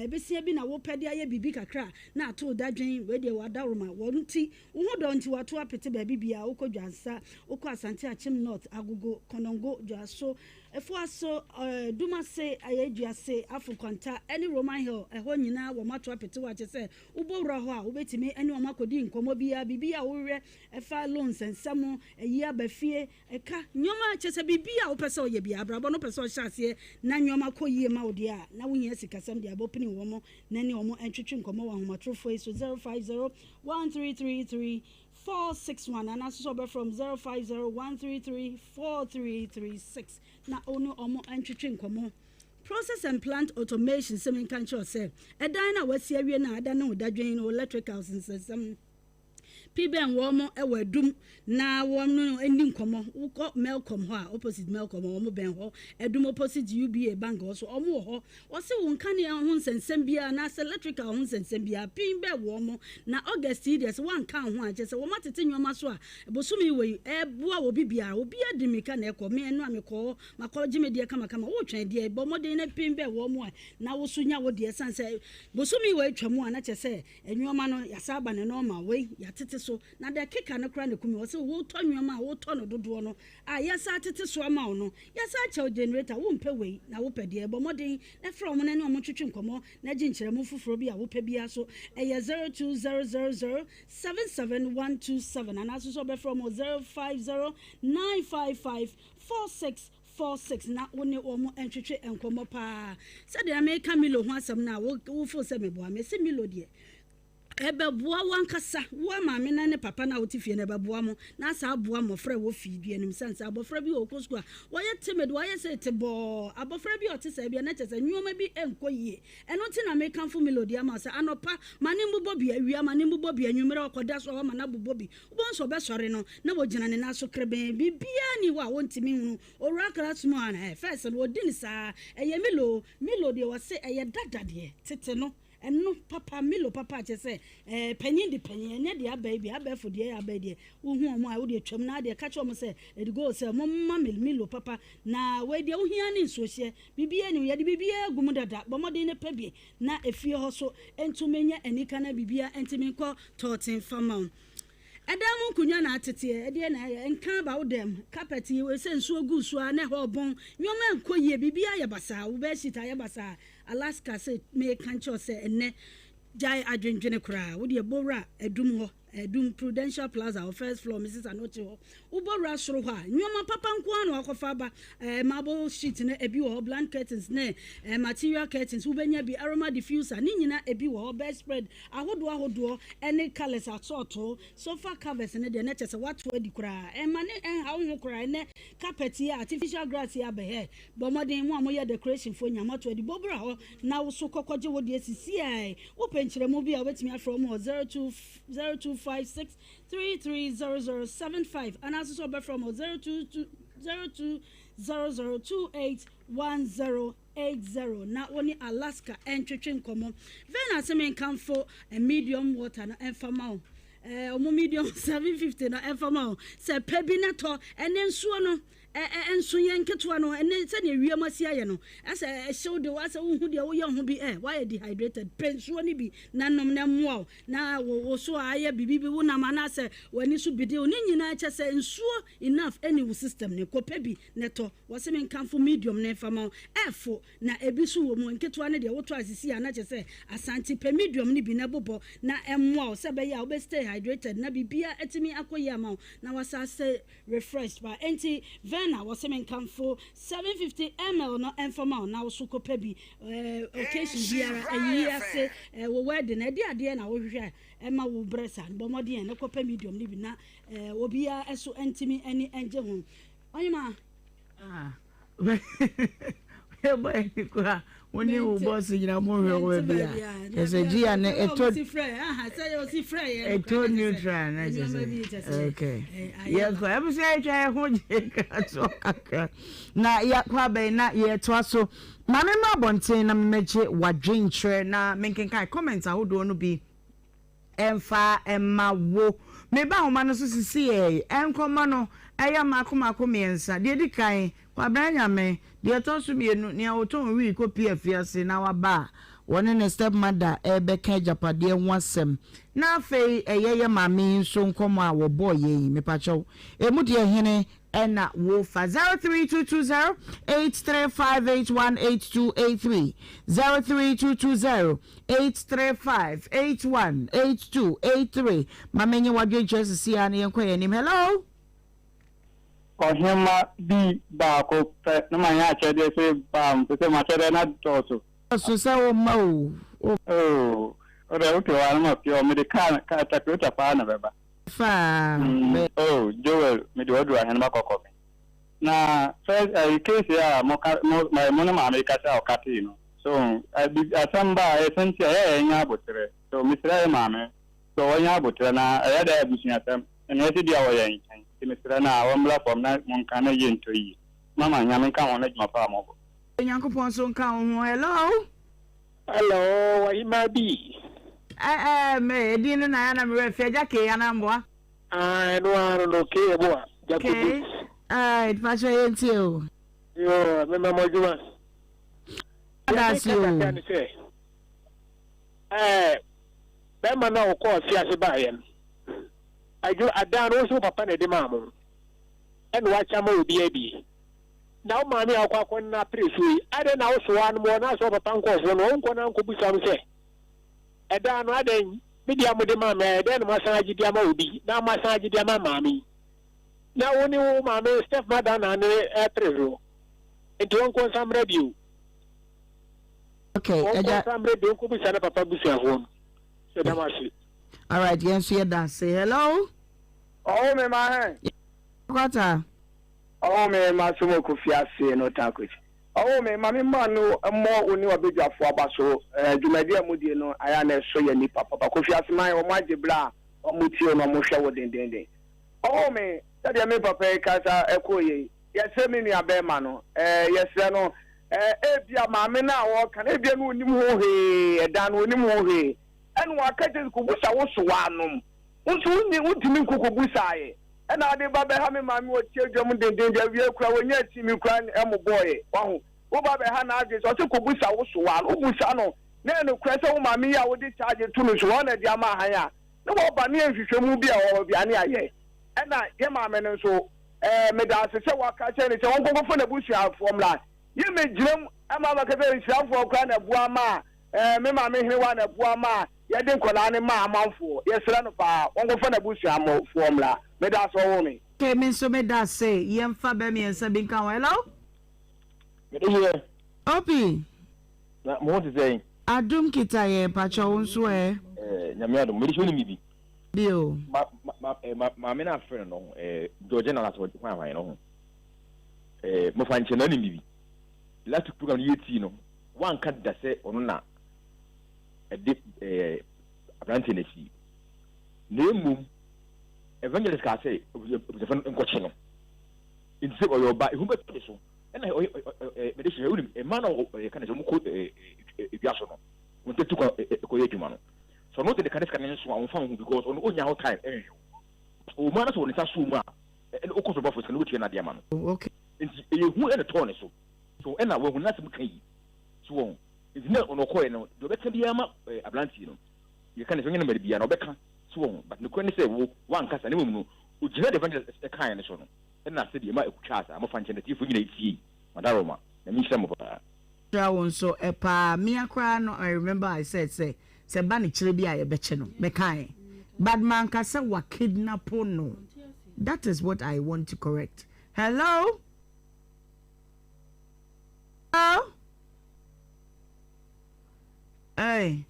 besia bi na wo pede aya bibi kakra na to dadwen we de wadaroma wonti wo donti wato apete ba bibia wo kodwansa wo ko Asante Achim North Agogo Konongo Dwaso efo aso duma se ayedua se afukwanta any Roman Hill eho nyina wo mato apete wa che se wo bowra ho a wo betimi ene wo makodi nkomo bibia wo hwe efa loans and some year befie eka nyoma che se bibia wo pese oye bia brabo no pese o hyase na nyoma koyie ma wo dia na wo nya sikasam dia bopini wo mo na ne wo mo entwetwe nkomo wa homatrofo so 05013334661 and also from 05013343336 na ono omo entwetwe nkomo process and plant automation semen kan cho say edan na wasi awie na ada na odadwen no electricals nsensam PBN womo ewadum na wono ending komo uko Melcom ho opposite Melcom womo ben ho edum opposite UBA bank so omo ho wose wonka ne ho nsensem bia na electrical ho nsensem bia PBN womo na August years wan kan ho aje se womo tete nyoma so a bosumi we ebua obi bia obi adimika na ekọ me enu amekọ makọji media kama wo twen de bomode na PBN womo na wo sunya wo de sanse bosumi we twam na che se enyoma no yasaba ne normal we yatete so na de keka no kra ne kumi wo se wo to nwoma wo to no dodo no a yasa tete so ama wo no yasa chew generator wo mpe we na wo pede e bomodin na from na ne omo twetwe nkomo na ginkyere mu fufuro bi a wo pe bia so e 0200077127 and also be from 0509554646 na woni omo entwetwe enkomo pa se de America Milo ho asem na wo fo se mebo me se Milo de ebe bua wankasa wa maame na ne papa na wotifie na ebe bua mo na sa bua mo frɛ wo fi bi anim sansa abofra bi okosko a woyɛ timid woyɛ se tebo abofra bi otisa bi na kyese nwoma bi enkoyie eno ti na American fu melody ama sa anopa mane mbobɔ bi awia mane mbobɔ bi anwumere okoda so wa mana bobɔ bi wobonso be sɔre no na wogina ne na so krebe bi bia ni wa wontimi hunu owura krasmo ana first no odini sa eye melody wo se eye dadade tete no eno papa Milo papa che se panyin de panyin ne de aba bi aba fo de aba de wo hu omo a wo de twam na de ka che omo se e go se mo mama Milo papa na we de wo hia ne nso hye bibia ni ye de bibia gum dada bo mo de ne pabie na efie ho so entumenya enika na bibia entimi ko totin fama Adamu kunya na atete ede na enka ba wodem carpet we se nso ogu so a na ho bon nyoma enkoyie bibia ye basa wo be shita ye basa Alaska say me kancho say enne jai adwendwene kra wo de bowra edum ho edum Prudential Plaza first floor Mrs. Anochi ho wo bowra soro ho a nyoma papa nko an akofa ba marble sheet na ebi wo blank curtains na material curtains wo benya bi aroma diffuser ni nyina ebi wo bed spread ahodo any colors asoto sofa covers na de na chese wato adi kra mane ha wo kra ne carpet ya artificial grass ya be he bomodin mu amoye decoration fo nyamato adi bobra ho na wo so kokoje wo de sisi ai wo penkyere mu bi a wetimi afro mu 0256330075 and also be from 0200281080 na woni Alaska entwetwe nkomo vena semen kamfo a medium water na enfama omo medium 750 na enfama se pebi na to ene nsuo no enso yenketo no ene se ne wiamasi aye no asa show de wasa hu de wo ye hu bi why dehydrated pensuo ni bi na nom na muo na wo so aye bibibi wo na mana se wani so bide oni nyina che se nsuo enough any system ne kopa bi neto wo se men kanfo medium na fama efo na ebi so wo mu nketo ne de wo to asisi ana che se Asante pe medium ni bi na bobo na muo se be ya wo be stay hydrated na bibia etimi akoyi ama na wasa se refreshed by enti na was men come for 750 ml no informal na so kopa bi occasion biara ayi ase wo wedding e de na wo hwe e ma wo bresa bomode na kopa medium ni bi na obia eso entimi ani enje ho onyema e boy ko Oni wo boss nyina mo hwe wo bia. Ese gia na eto eto neutral na je. Okay. Yeah, ko am say try ho je ka so kakra. Na ya kwa be na ye to so. Mame ma bonten na meje wadwen tre na menkenkan comment ahodo no bi emfa emma wo. Me ba homa no so sisi enkoma no eya mako miensa de di kan kwabranya me de to so mienu ne oton wi ko pf na waba woni ne step mother ebeka japade nwasem na afei eyeye mame so nkomo a wo boy yi me pacho emu de hene ena wo fa 032208358188283 032208358188283 mamenye wadwe chese sia na yenkwa nim. Hello Ohemaa bi baako pe na manya achede se bam se ma chede na doso so se o ma o ore o ke wa na pio medical ka takweta pa na beba fa Joel me do do ahen makoko na first case ya mo na ma America sa okati no so asamba essential ya nya abotre so misra ma me so nya abotre na ya da abusunya sam na ese dia wo yan misra na wamla form na mon kana yento yi mama nya me kan wona juma pa mo Nyankopon so kan ho. Hello Ohemaa bi me dinu na ya na me refe jake ya na mboa no ke boa okay it passion yenti o yo me mama juma that's you be ma na o ko fi ase ba yen ajo adan no so papa na de mamu en wa chama obi abi na o ma mi akwa na presu ade na o so an mo na so papa nko so no nko na nko busam se edan no adan media mo de mamu ede no masan agidi ama obi na masan agidi ama mami na woni wo mami step mother na ne presu enti won ko sam radio okay eja sam radio ko busana papa busia ho so da mashi. All right, yes, you dance. Say hello. Oh, me ma. Kwata. Oh, me ma sumo ku fiase no takuchi. Oh, me ma no mo oni obedwafo abaso dwumadi amudie no aya na so ya ni papa ku fiase man o ma gibra o mutie no mo hwe wo dendenden. Oh, me sadia me papa kasa ekoye. Yese me nua be ma no yese no ebia ma me na wo kan ebia no onim ho he eda no onim ho he. And wakaje kubusa woso wanum untu unni untimi nkokobusa ye ena ade baba ha me mami o tiedwam dendende awie kura wonya timi kura emo boy wahu wo baba ha na age so kubusa woso wan ubusa no na eno kura se wo mami ya wo di charge to no so wona dia ma han ya no wo ba ne nhwehwemu bi a wo bia ne aye ena ye mami no so me da se wakaje ne se won kokofo na busia formula ye me giram ama ba ka be nsiafo kura na bua ma me mami hene wa na bua ma yadin kola ne ma amanfo yesra no pa wongo fa na busu amo formula me da so wo me ke me so me da say yemfa be me ensa bin kan hello me do ye opi na mo ti say adum kita ye pa cho nso nyame adum me di mi bi bio ma me na friend no George na last week kwan no mo fa nche na ni mi bi last program yeti no wan ka da se ono na Abrante Nessi. Name Evangelist Casse, the friend in Cochino. In Sip or your back, who bet so. And a man of a kind of Yasono. When they took a Koyaki. So not the Caniscan one found because on all your time. Oh, Manas on the Suma and Okos of Office and Lucian Diamond. Okay. Who and a tornado. So, and I will not be so. It's not on a coin, the better be a Ablantino. You can't even be an Obeka, so, but no can say one cast and woman who just evangelist a kind of son. And I said, you might chat, I'm a function that you forget see, Madaroma, and me some of her. So a pa mia crown, I remember I said, say Banny Chilibia a betcheno, Mekai. Bad man cassa wa kidnap no. That is what I want to correct. Hello? Hello? Hey,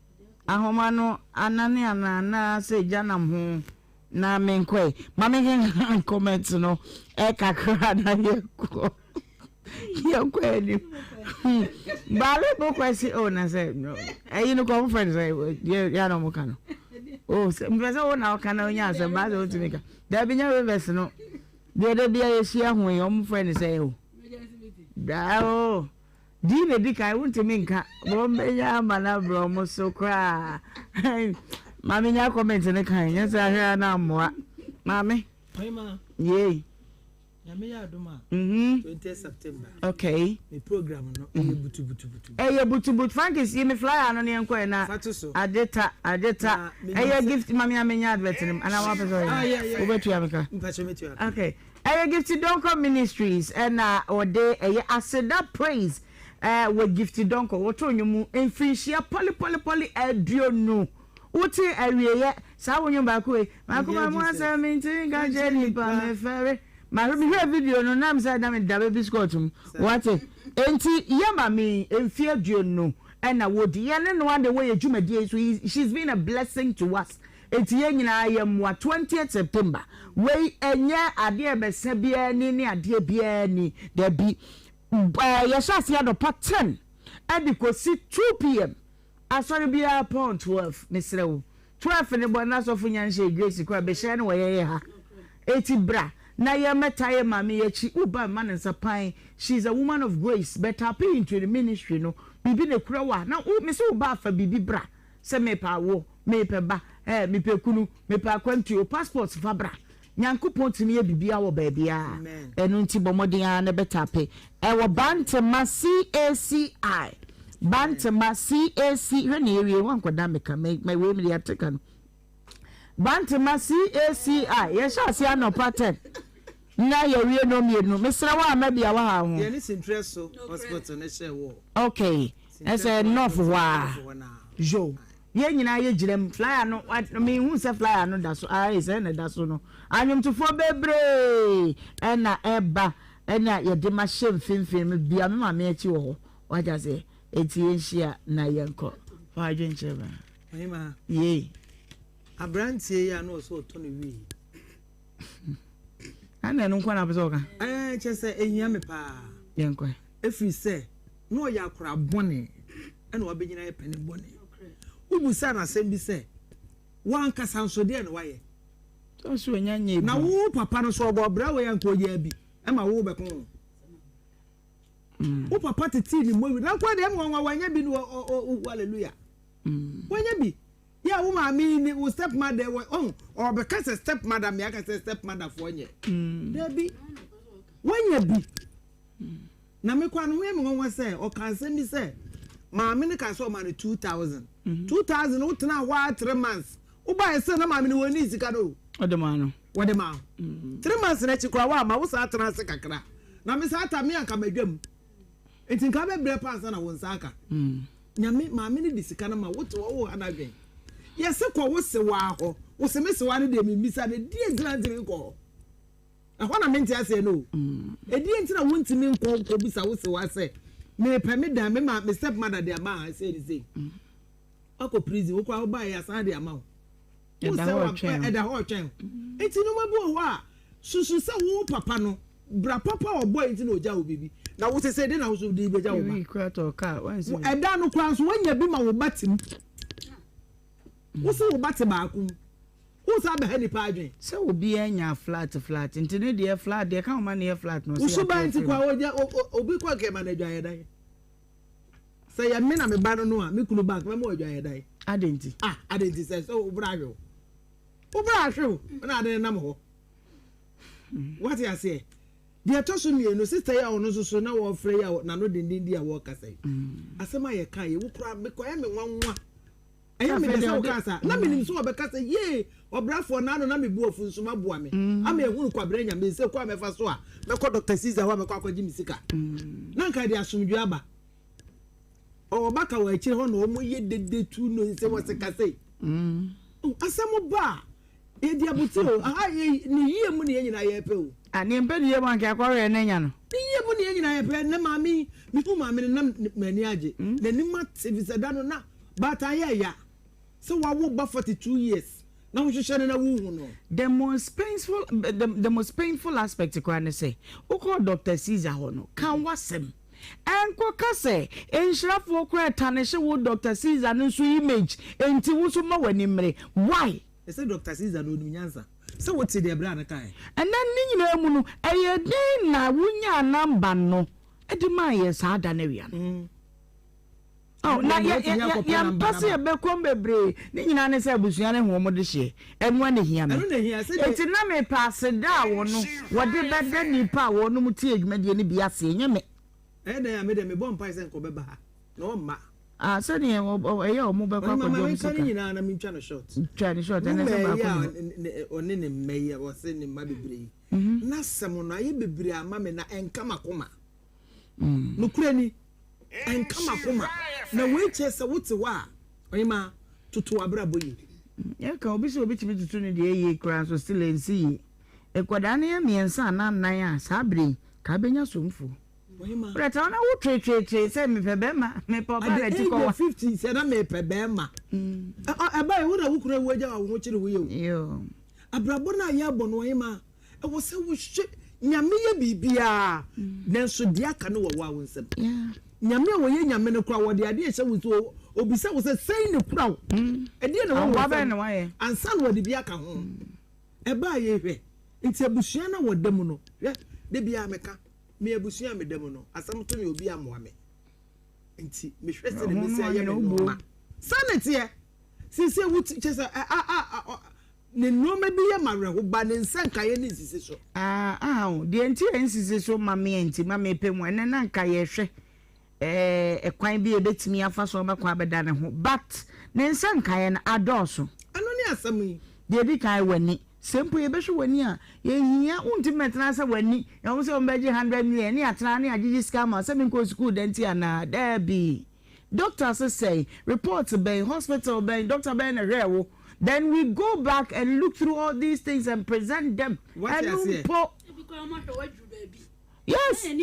ahomano anani anana se janam ho na menkwe. Mami gen comment no e kakra na ye ko. Yankwani. Bale bokwasi oh na say no. You know conference ya no mukano. Oh, mbese wo na kana onya asem ba so timika. Da bi nya reverse no. De bia yeshia ho yom friend say oh. Da oh. Di ne di kai wuntimi nka. Bo menya mana bro mo so kra. Mami nya comment ne kan. Yes ahia na moa. Mami. Ohemaa. Yay. Yame adoma. 20 September. Okay. The program no butu. Butu. Frank is me flyer no ne enko na. Adeta. Gift mami amenya advert nim. Ana wa person. Obetu ameka. Mpacho. Okay. Gift Donko Ministries and ode aseda praise with Gift Donko. Woto nyumu enfrinshia poli aduonu. Uti awiye sa wonyo ba ko e. Ma ko ma mo asa mi tin ga je ni pa me fere. Ma bi hear video no na me say na me da baby scotum. What enti yama mi emfi aduonu na wodi ye ne no ande we adwumadi so she's been a blessing to us. Enti ye nyina ye mwa 20th September. We enye ade bese bia ni ade bia ni da bi ye sha sia do pa 10 and ko si 2 p.m. Asori bia upon 12 misrewo 12 ne bona so funya nche grace kwa be share ne we ha eti bra na ye metaye mami yechi uba man nsapan. She's a woman of grace but happy into the ministry no bibi ne kura wa na me so uba fa bibi bra se me pa wo me pe ba me pe kunu me pa kwantu o passport fa bra nyankopon timi ye bibia wo ba bia enu nti bomodia na betape wo bantema CACI Bantama CAC when area one koda meka my way me ateka no Bantama CACI yes asia no pattern na ye wie no mienu mesra wa mabia wa ha ho ye ni interest so hospital na share wo okay as a enough wa jo ye nyina ye girem flyer no me hu se flyer no da so is na da so no anyum to fo bebre na eba na ye de ma shem finfin bia me ma me achi wo waja se etienshia na yenko fa adwenche ba Ohemaa ye abrantie ya no so to no wi ana no kwa na pese oka chese ehia me pa yenko efi se no ya akora bone na wabegyina ye pene bone ubusa na sem bi se wan kasa nso de na waye so nyanye na wo papa no so obra we yanko ya bi ma wo be kon o papa tete ni mo wi na kwa de mo wanya bi no hallelujah wanya bi ya wo ma mi ni wo step mother or be kasa step mother me aka say step mother for nye there bi wanya bi na me kwa no we mo won say o kan say mi say ma me ne ka so ma no 2000 wo tena wa 3 months wo ba say na ma me ne woni sika do odema 3 months na chikwa wa ma wo sa tena se kakra na me sa ta me anka madwam enti nka be bre pass na won saka nyame ma me ne disika na ma wo to wo anadwen yese kwa wo se wa ho wo se me se wa ne de me misa ne die grandin ko ahwa na me ntia se no die ntina wo ntimi nko bisa wo se wa se me pe me da me ma me step mother de ama se ni se akọ prison wo kwa wo ba ya san de ama wo se wa e da ho twen enti no ma bo ho a susu se wo papa no bra papa o boy enti no ja wo bibi na wo se de na wo so de be ja wo ba ikra to ka wansi e da no kwa so wanya bi ma wo batim wo se wo batim akun wo sa be hani pa adwen se obi anya flat enti ne de flat de ka ma ne flat no wo so ba enti kwa obi kwa ke ma na dwan dai se ya me na me ba no a me kunu bank me mo dwan dai adenti se so bra hwe na ade na mo ho what you say the atoso mienu sister ya ono so na wo frɛ ya na no dindin dia wo kasa asema ye kan ye wo kura me ko ya me nwanwa eya me desa wo kasa na me nim so wo be kasa ye obrafo na no na me bu ofu nsuma boa me ama ehunu kwa brenya me se kwa me fa so a me ko Dr. Caesar wa me kwa kwaji misika na nka dia asomdwe aba o baka wa akire ho no mo ye dede tu no se wo se kasa asemo ba e dia butio aha ni yie mu ne nyina ye pe o ani mpedi ye man ka kware ne nya no ni yie mu ne nyina ye pe ne mami mi fu mami ne nam mani age na ni ma sevisa da no na bata ye ya so wa wo ba 42 years na wo hwehwe na wo hu no the most painful aspect kwan say wo call Dr. Caesar ho no kan wasem enko kase enhrafo kra tanehye wo Dr. Caesar no so image enti wo so ma wani mre why say Dr. Caesar no nyansa say what say the bra na kai and then ni nyina mu no eye din na wunya namba no edi ma ye sa da na wia no oh na ya pass ye be kom bebre ni nyina ne say abusua ne ho mo de hye enu ane hia me enti na me pass da wo no wo de beda nipa wo no muti adwumade ne bia se nye me na ya me de me bomb paise nko beba ha no ma so ne ye o mo be kwa kwa jom sika nyina na me twa no short and say ba ko oni ne meye wo se ne ma bebre na sem no aye bebre ama me na enka makoma no kurani enka makoma na we chese wote wa oyima tutu abrabo yi ya ka obi se obi timi tutu ne de ye kra so still ensi ekoda ne ya miensa na nan a sabre ka benya somfo oyima reta na wo tre se me pe bema me pa ba le ti ko 50 se na me pe bema aba e wo na wo kura wo agya wo kire wo yo abrabo na ya bo no oyima e wo se wo hye nyame ye bibia nanso dia ka no wo wa wo nsem nyame wo ye nyame no kura wo de ade hye wo so obisa wo se sei ne kura wo e de na wo ba na wa ye ansa no de bia ka ho e ba ye hwe nti abusua na wo dem no de bia meka me abusua me dem no asam to me obi amoa me nti me hwe se de me se aye me no ma sanete sisi wuti chesa ne noma bi ye mareho ba ne nsanka ye ne sisi so de enti ensisi so ma me enti ma me pemu ene na nka ye hwe ekwan bi ebetimi afa so ba kwa abeda ne ho but ne nsanka ye na adoso ano ne asam yi de bi kai wani sempo ye behwe wani a ye hia unti metna sa wani ye wo se o beje 100 million ni atna ni agigi scam se me ko school denti ana there be doctors say reports be hospital be doctor be na rewo. Then we go back and look through all these things and present them. What you say? Yes. And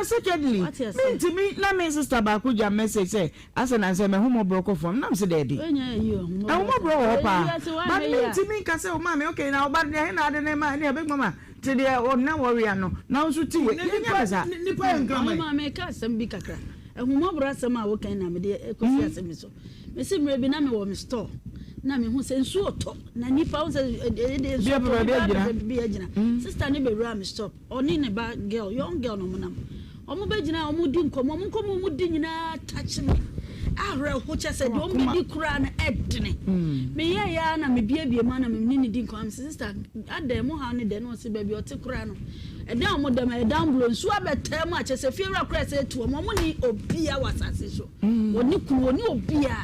secondly, to me, na me sister Bakuja message say, as an answer, my homo broke from Nam said, Daddy. I broke up. But me to me, can say, oh, mammy, okay, now, but they had a name, my big mama. Today, or now, warrior, no, now, so to it. Make us some big crack. Mo bra sama wo kan na me de ekofi asemi so me se mre bi na me wo me store na me hu se nsu oto na nipa hu se de so bi agina sister ne be bra me stop oni ne ba girl young girl no mo nam omo be gina omo di nkomo mo di nyina touch me ahre ho che se de omo di kura na edne me ya na me bia ma na me ni di nkomo sister adem ha ne de no se ba bi o te kura no down mo dem down blow nsu abetem a chese fiera cross etu mo ni obia wasase so woni kunu woni obia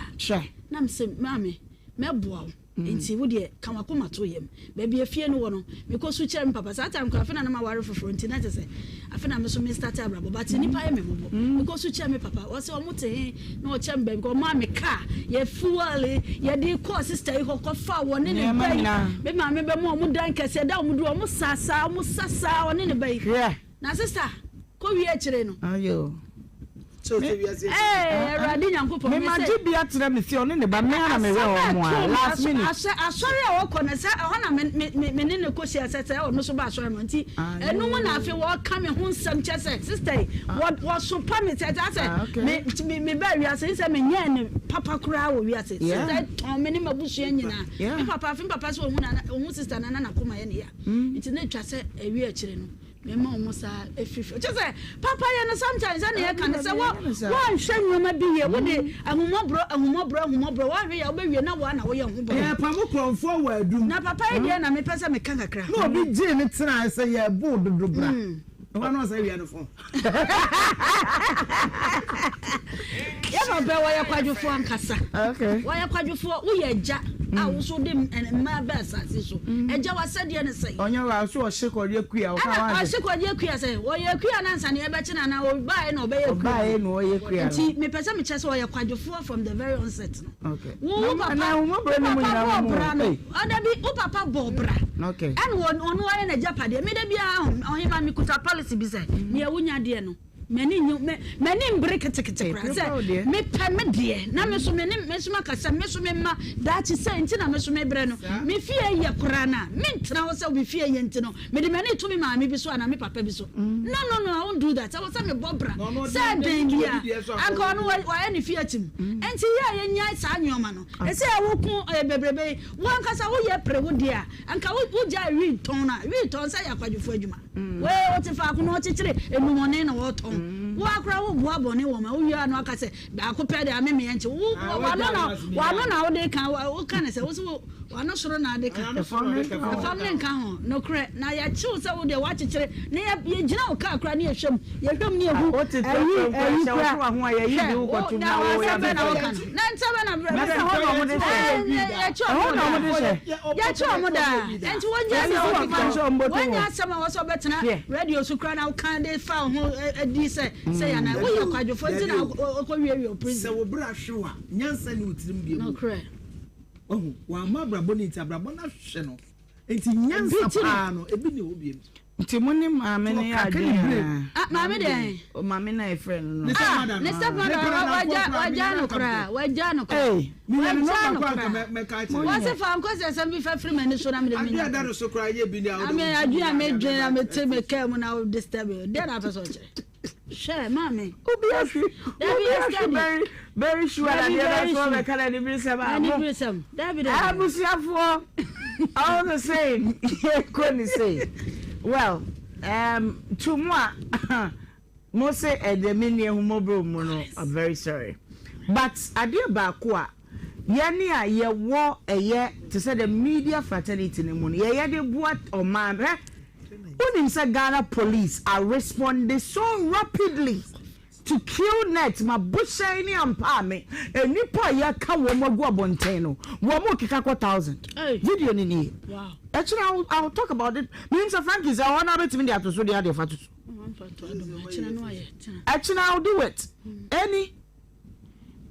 na mse mame meboa nti wo de kamakoma to yem ba bia fie no wo no because chere papa sa time kwa fena na ma ware foforo nti na chese afena me so me start abrabo but ni pa ye me mobo because chere me papa wo se o mote na o chere mbem ko ma me car ye fuel ye de ko sister ho ko fa wo ne ne bai be ma me be mo dan kese da mo do mo sasa wo ne ne bai na sister ko wi e chere no ayo so se wi ase radi nyankopo me ma ji bia tra me fi ono ne ba me na me we o mo last minute asori a wo ko na se ho na me ne ko sia se ono so ba asori mo nti enu mo na afi wo ka me ho nsam chese sister wo so pa me se me ba wi ase se me nya ne papa kura wo wi ase sister ton me ne mabusu nyina me papa so ohun sister na koma ye ne ya nti na twa se ewi a kire no me ma omusa efifi just say papa ya no sometimes and he can say what hwenwoma bi ye wo de ahumobro wa hwe ya obewie na wo na wo ye humbo pa mo kronfo wa adum na papa ye de na me pese me kan kakra no bi je ne tena say ye bo dodo bra no no say wi no fo ya papa wa ya kwadwofo ankasa okay wa ya kwadwofo wo ye ja a so dem ma ba asase so eja wasade ne sei onya wa so o hyekwode akua o ka wa a hyekwode akua sei wo ye akua na nsa ne e be kina na o bae na o be ye akua bae no o ye akua nti me pese me chese wo ye kwadwofo from the very onset no okay wo papa na wo bra no mu nyina mo ada bi o papa bobra okay and won onu wa na japade me da bia Ohemaa me kuta policy bi sei me awunya de no many break it me permit dear na me so me kasa me so me ma that is saying nti na me so me bre no me fie ye korana me ntra wo se we fie ye nti no me de mani to me ma me bi so ana me papa bi so no I won't do that I was say me bobra say den bia anko no wa any fie tim enti ye nya sa anwoma no e say wo ku bebrebe won kasa wo ye pre wo dia anka wo ja wi ton say akwadufo adwuma we o ti fa ku no chichire enumone na wo ton wo akra wo bua bone wo ma wo wi anu aka say ba ko pe de ameme enche wo na wo de kan wo kan say wo so wano soro na de kan family kan ho no kre na ya chiu say wo de wa chichire na ya gina wo ka akra na ya hwem ni ehu wo ti ayi kra wa ho ya yi bi wo kotu na wo ya be na nta be na bre ho mo de ya chiu mo da enti wo nya sama wo so betena radio su kra na wo kan de fa ho adi say ya na wo ya kwadwofo nti na ko wie prison say wo bra hwe a nyansa ni utirim bi no kre wa ma brabo ni tabrabo na hwe no enti nyansa pa no ebi ne obiem nti muni maame ne ya adwen maame de o maame na e friend no ne stepmother waja no kra mi na no kwa ka me ka ti wa se fa nko se sam bi fa free mani so na me de mi na da so kra ye bi ni ame adwen amedwen amete me ka mu na disturb de na person che share mami very sure that the other one can any brisam David abusiafo all the same couldn't say well to moi mose edemini humobro mono I'm very sorry but adia ba ko a yani a ye wo eye to say the media fraternity ne mu ye de boat o man unim say Ghana police are responding so rapidly to kill net my busha ni ampame enipa ya ka wo magu abonten no wo mo kika 1000 video ni wow actually I'll talk about it means Frank is I want to bet me there to so there for to actually I'll do it any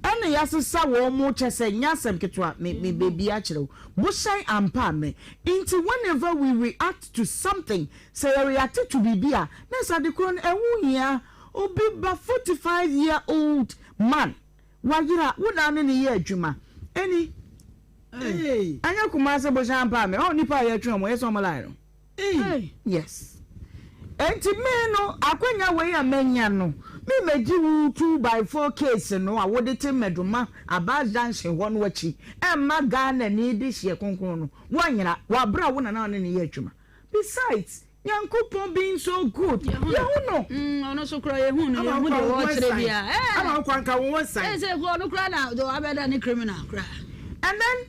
yasesa wo mo chese nyasem ketwa me baby akire busha ampame into whenever we react to something say react to bibia na sa de kron ehunhia obi ba 45-year-old man wagira wona ne ye adwuma any anya kuma se busha ampame o nipa ye twa mo yeso mo line no yes enti me no akwanya we ya menya no me meji 2x4 case no a wode te meduma abadanse won wachi emma Ghana ni di hye konkon no wanyira wabra wona na ne ye adwuma besides Yankopon being so good no ono so kra ye hu no ye hu de wo kire bia ama kwanka won side say go no kra na do abeda ni criminal kra and then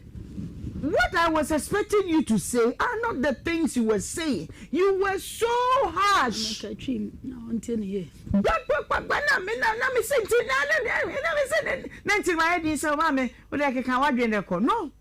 what I was expecting you to say are not the things you were saying. You were so harsh. Na until here. Na me say na my head so mama we like can wadwen de ko no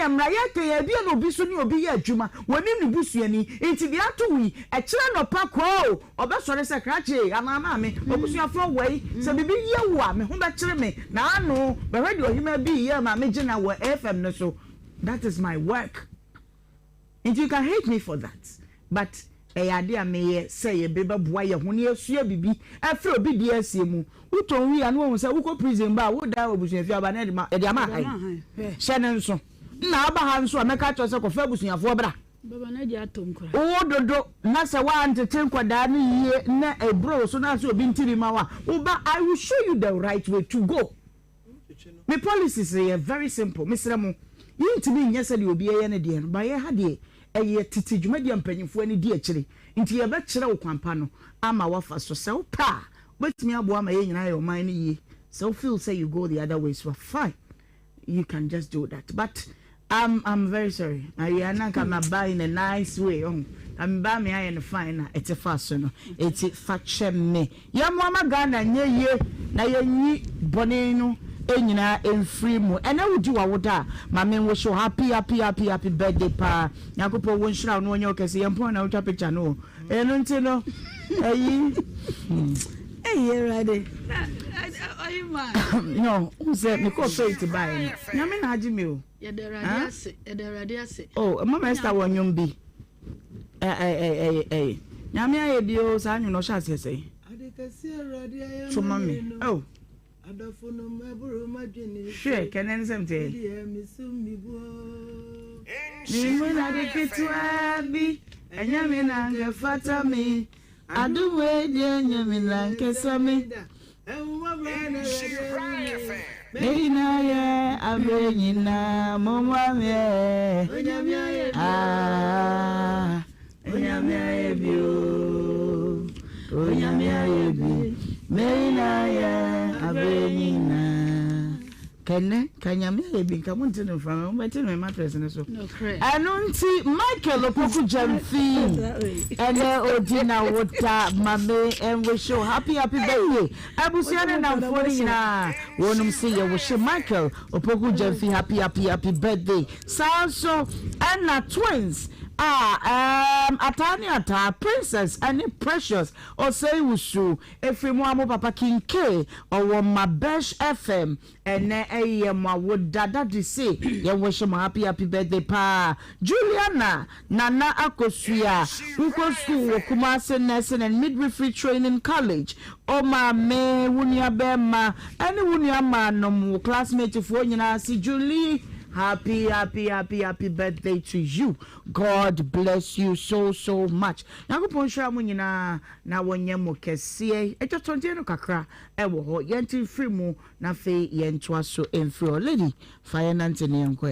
am na yake ye bia no bi so ni obi ye adwuma wonim ni busuani enti dia to wi e kire no pa ko obesore se krache amama me obusuafo wei se bibi ye wa me ho be kire me na ano be radio Ohemaa bi ye ma me gina wo FM no so that is my work and you can hate me for that but ade me say ye beba boa ye ho ne asua bibi afro obi di asiemu uton wi anu wo say wo ko prison ba wo da obusuafia ba na e de ama hai shene nso na aba ha nso ameka cho se ko fa busuafo bra baba na di atom kura o dodo na se wa anteten kwada na yie na ebro so na so obi ntiri ma wa uba I will show you the right way to go my policies are very simple misra mo yintimi nyese de obi ye ne de ba ye ha de eye titi dwumadi ampanyimfo ani di akire nti ye be kire wo kwampa no ama wafa so se wo pa betimi abo ama ye nyina ye o man ni ye so feel say you go the other way so fine you can just do that but I'm very sorry I am not buying in a nice way I'm buying me I fine it's a fast no it's fache me ya mama Ghana nye ye na ye nyi bone no enyina enfree mu ena wudi wa woda ma me wo show happy birthday pa Yakopo won shira no onye okese ye mpo na utwa picture no eno nti no ayi ready no who said me ko so it buy na me na agi me o ye the radiase oh mama Esther wonyum bi nyame ayedio sa anyu no sha sese to mommy. Oh. Sure, can I something? Nimuna de kitwabi, enyamina ngefata mi. Adu wedi enyamina nkesami. Meina ye abenyina momwamye. Ah, enyamya ebio. Enyamya ebi. Meina ye abenyina. Kanyame ebi nkamunti no fama umeti no mattress no so. Anunti Michael Opoku Jamfi ene odina wota mame and we show happy birthday. Abusiane na mfoni nyina wonum say ye wish Michael Opoku Jamfi happy birthday. So and twins Atani Princess and Precious or say wusu efremu amo papa kinke or my best FM and ma would dada de say ye wish him happy birthday pa Juliana Nana Akosuya who go school Kumasi Nursing and Midwifery Training College o ma me wunya bema any wunya man no classmate for nyina si Julie. Happy birthday to you. God bless you so much. Nakupon shwa mu nyina na wonye mo kese. Ejo tonje no kakra e wo ho yenti free mu na fe yentwa so enfree lady fire nante ne enko.